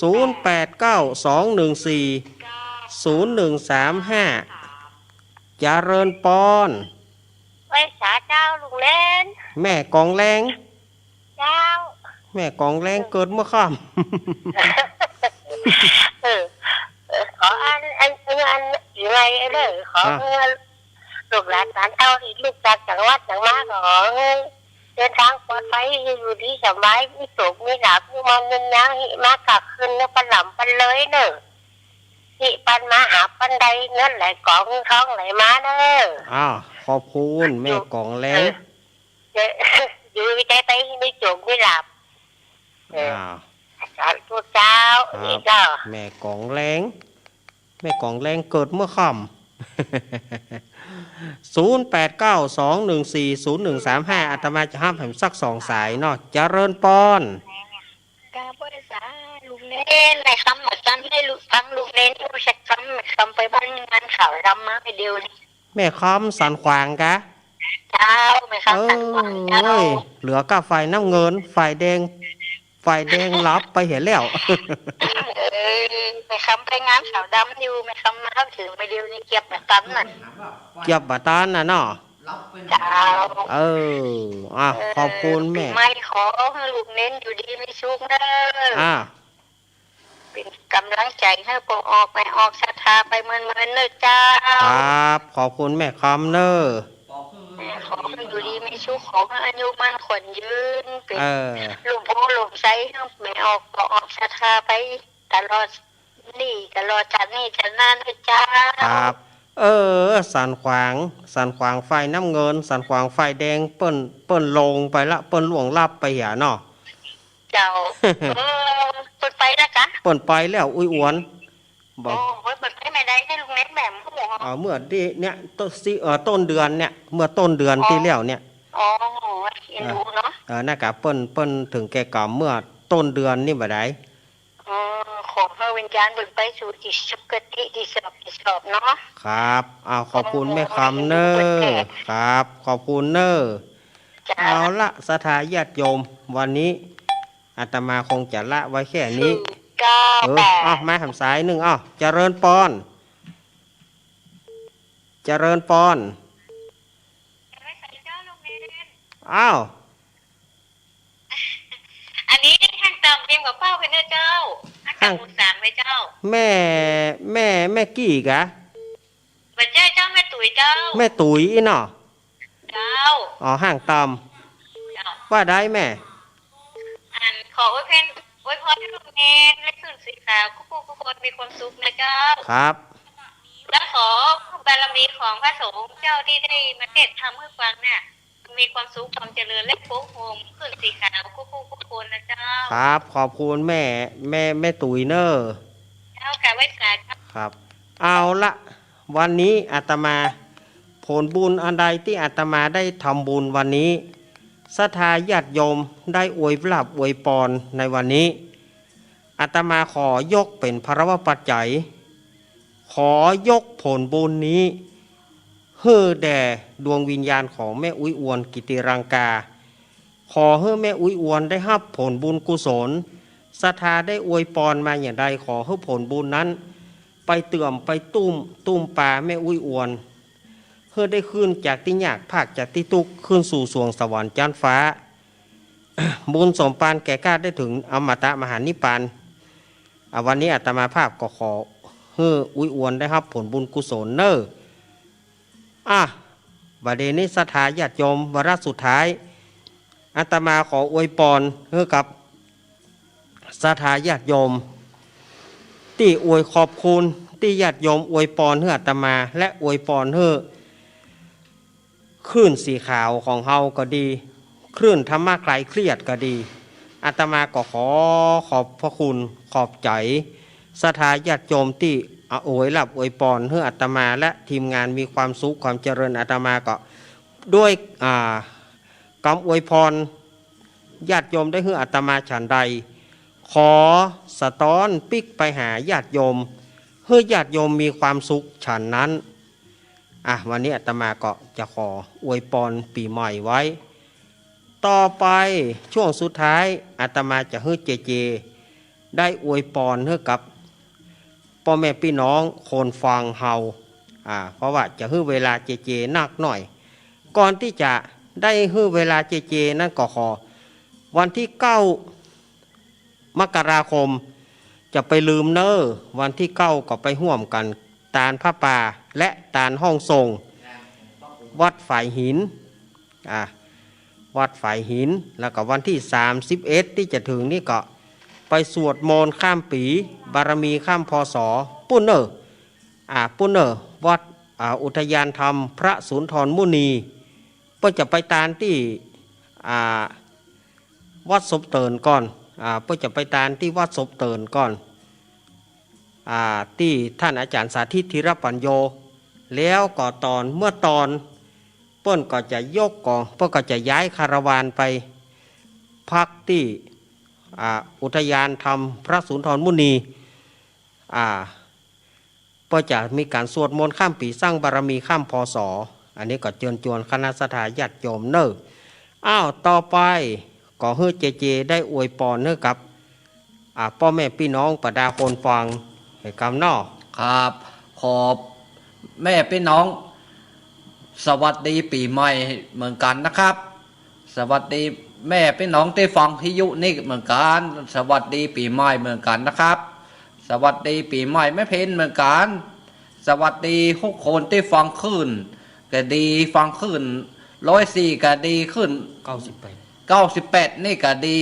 0892140135 เจริญปอน ไว้สาเจ้าลุงเล่น แม่กองแรง เจ้า แม่กองแรงเกิดเมื่อค่ ขออันยังไงเด้อขอเงินลูกหลานเต้าอีกลูกจากจังหวัดจังมาขอเดินทางปลอดภัยอยู่ดีสบายมีสุขมีหลับมีมันยังยังหิมากลับคืนแล้วปันหล่ำปันเลยเนอะหิปันมาหาปันใดเงินไหลกองท้องไหลมาเนอะ ขอบคุณแม่กองแรง อยู่ใจไปมีสุขมีหลับ สาธุเจ้านี่ก็ แม่กองแรงเกิดเมื่อค่ำ 0892140135 อาตมาจะห้ามแผ่มสัก2 สายเนาะเจริญปอน กาบริษาลุงเล่นในคำหมดจันให้ลุงฟังลุงเล่นผู้ชักคำไปบ้านงานข่าวรำมาไปเดียวนี่ แม่คำสันขวางกะ เจ้าไม่คำสั่งว่าเจ้า เหลือกาไฟน้ำเงินไฟแดงรับไปเห็นแล้ว ไม่คำไปงานข่าวดำอยู่ไม่คำมาถึงไปเดียวนี่เก็บแบบตันน่ะ เก็บบัตรานน่ะเนาะ เจ้า ขอบคุณแม่ ไม่ขอให้ลุงเน้นอยู่ดีไม่ชุกเด้อเป็นกำลังใจให้ปกออกไปออกศรัทธาไปเมือนเนอะเจ้า ครับขอบคุณแม่คำเนอะ ขอให้อยู่ดีไม่ชุกขอให้อายุมั่นขวัญยืนเป็น ลูกโพลูกไซไม่ออกก็ออกศรัทธาไปตลอดชาตินี้ชาติหน้านะเจ้า ครับ สันขวางไฟน้ำเงินสันขวางไฟแดงเปิ้นลงไปละเปิ้นหลวงลับไปเนาะ เจ้าเปิดไปแล้วกะ เปิ้นไปแล้วอุ้ยอ้วนบอก เปิดไปไม่ได้ให้ลุงเน็ตแบบหัว เมื่อเนี่ยต้นเดือนเนี่ยเมื่อต้นเดือนที่แล้วเนี่ย เห็นดูเนาะ น่ากะเปิ้นถึงแก่กรรมเมื่อต้นเดือนนี่บ่ได้ขอให้วิญญาณเบิกไปสู่ที่สุคติที่สอบเนาะ ครับขอบคุณแม่คำเนอครับขอบคุณเนอเอาละสถาญาติโยมวันนี้อาตมาคงจะละไว้แค่นี้มาทำสายหนึ่งเจริญปอนอันนี้ท่านตามเรียมกับเป้าเป็นเจ้าท่านบุญสารไว้เจ้าแม่กี่กะบัดเจ้าแม่ตุ๋ยเจ้าแม่ตุ๋ยเนาะเจ้าห่างตามว่าได้แม่ขอไว้พรให้ลูกเนรและขึ้นสีขาวทุกคนมีความสุขนะเจ้าครับและขอบารมีของพระสงฆ์เจ้าที่ได้มาเทศน์ธรรมให้ฟังเนี่ยมีความสุขความเจริญและโค้งโฮมขึ้นสีขาวทุกคนนะเจ้าครับขอบคุณแม่ตุ๋ยเนอเจ้าค่ะไว้สายครับเอาละวันนี้อาตมาผลบุญอันใดที่อาตมาได้ทำบุญวันนี้ศรัทธาญาติโยมได้อวยพระอวยพรในวันนี้อาตมาขอยกเป็นพระวปัจจัยขอยกผลบุญนี้ให้แด่ดวงวิญญาณของแม่อุ้ยอวนกิติรังกาขอให้แม่อุ้ยอวนได้รับผลบุญกุศลศรัทธาได้อวยพรมาอย่างใดขอให้ผลบุญนั้นไปเตื่อมไปตุ้มป่าแม่อุ้ยอวนเพื่อได้ขึ้นจากที่ยากภาคจากที่ทุกข์ขึ้นสู่สวงสวรรค์จันฟ้า บุญสมปานแก่กล้าได้ถึงอมตะมหานิพพานวันนี้อาตมาภาพก็ขอให้อุ้ยอวนได้รับผลบุญกุศลเนอ บัดนี้ศรัทธาญาติโยมวาระสุดท้ายอาตมาขออวยพรให้กับศรัทธาญาติโยมที่อวยขอบคุณที่ญาติโยมอวยพรให้อาตมาและอวยพรให้คลื่นสีขาวของเฮาก็ดีคลื่นธรรมะคลายเครียดก็ดีอาตมาก็ขอบพระคุณขอบใจศรัทธาญาติโยมที่อวยรับอวยพรให้อาตมาและทีมงานมีความสุขความเจริญอาตมาก็ด้วยคำอวยพรญาติโยมได้ให้อาตมาฉันใดขอสะท้อนปิกไปหาญาติโยมให้ญาติโยมมีความสุขฉันนั้นวันนี้อาตมาก็จะขออวยพรปีใหม่ไว้ต่อไปช่วงสุดท้ายอาตมาจะให้เจได้อวยพรให้กับพ่อแม่พี่น้องคนฟังเฮาเพราะว่าจะให้เวลาเจนักหน่อยก่อนที่จะได้ให้เวลาเจนั่นก็ขอวันที่9 มกราคมจะไปลืมวันที่9ก็ไปห่วมกันตาลผ้าป่าและตาลห้องทรงวัดฝ่ายหินวัดฝ่ายหินแล้วก็วันที่31ที่จะถึงนี่ก็ไปสวดมนต์ข้ามปีบารมีข้ามพศปุณเนอร์วัดอุทยานธรรมพระสุนทรมุนีเพื่อจะไปตานที่วัดศพเตินก่อนเพื่อจะไปตานที่วัดศพเตินก่อนที่ท่านอาจารย์สาธิตธีรปัญโยแล้วก็เมื่อตอนเปิ้นก็จะยกกองเปิ้นก็จะย้ายคาราวานไปพักที่อุทยานธรรมพระสุนทรมุนีเพื่อจะมีการสวดมนต์ข้ามปีสร้างบารมีข้ามพศอันนี้ก็เชิญชวนคณะสัตยาติโยมต่อไปก็ให้เจได้อวยพรให้กับพ่อแม่พี่น้องประดาคนฟังให้กำนอกครับขอบแม่พี่น้องสวัสดีปีใหม่เหมือนกันนะครับ สวัสดีแม่พี่น้องที่ฟังที่ยุนี่เหมือนกันสวัสดีปีใหม่เหมือนกันนะครับสวัสดีปีใหม่แม่เพนเหมือนกันสวัสดีทุกคนที่ฟังขึ้นก็ดีฟังขึ้น104ก็ดีขึ้น98นี่ก็ดี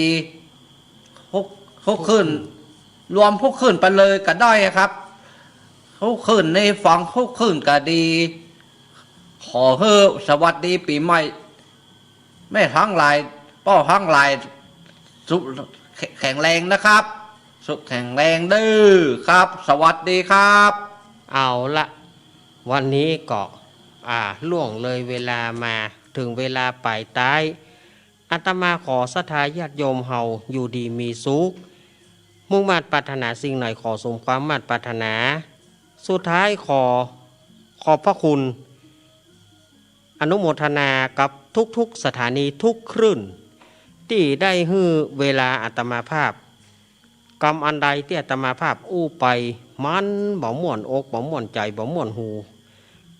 ทุกขึ้นรวมทุกขึ้นไปเลยก็ได้ครับทุกขึ้นในฟังทุกขึ้นก็ดีขอให้สวัสดีปีใหม่แม่ทั้งหลายป้อทั้งหลายสุขแข็งแรงนะครับสุขแข็งแรงดื้อครับสวัสดีครับเอาละวันนี้ก็ล่วงเลยเวลามาถึงเวลาปลายท้ายอาตมาขอศรัทธาญาติโยมเฮาอยู่ดีมีสุขมุ่งมั่นปรารถนาสิ่งไหนขอสมความมั่นปรารถนาสุดท้ายขอบพระคุณอนุโมทนากับทุกสถานีทุกคลื่นที่ได้ให้เวลาอาตมาภาพกรรมอันใดที่อาตมาภาพอู้ไปมันบ่ม่วนอกบ่ม่วนใจบ่ม่วนหู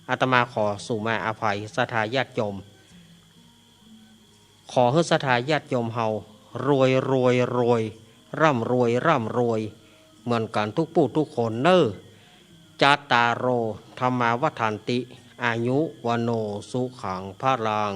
อาตมาขอสู่มาอภัยศรัทธาญาติโยมขอให้ศรัทธาญาติโยมเฮารวยร่ำรวยเหมือนกันทุกผู้ทุกคนจาตารโรธรรมาวัฏันติอายุวโนสุขังพลัง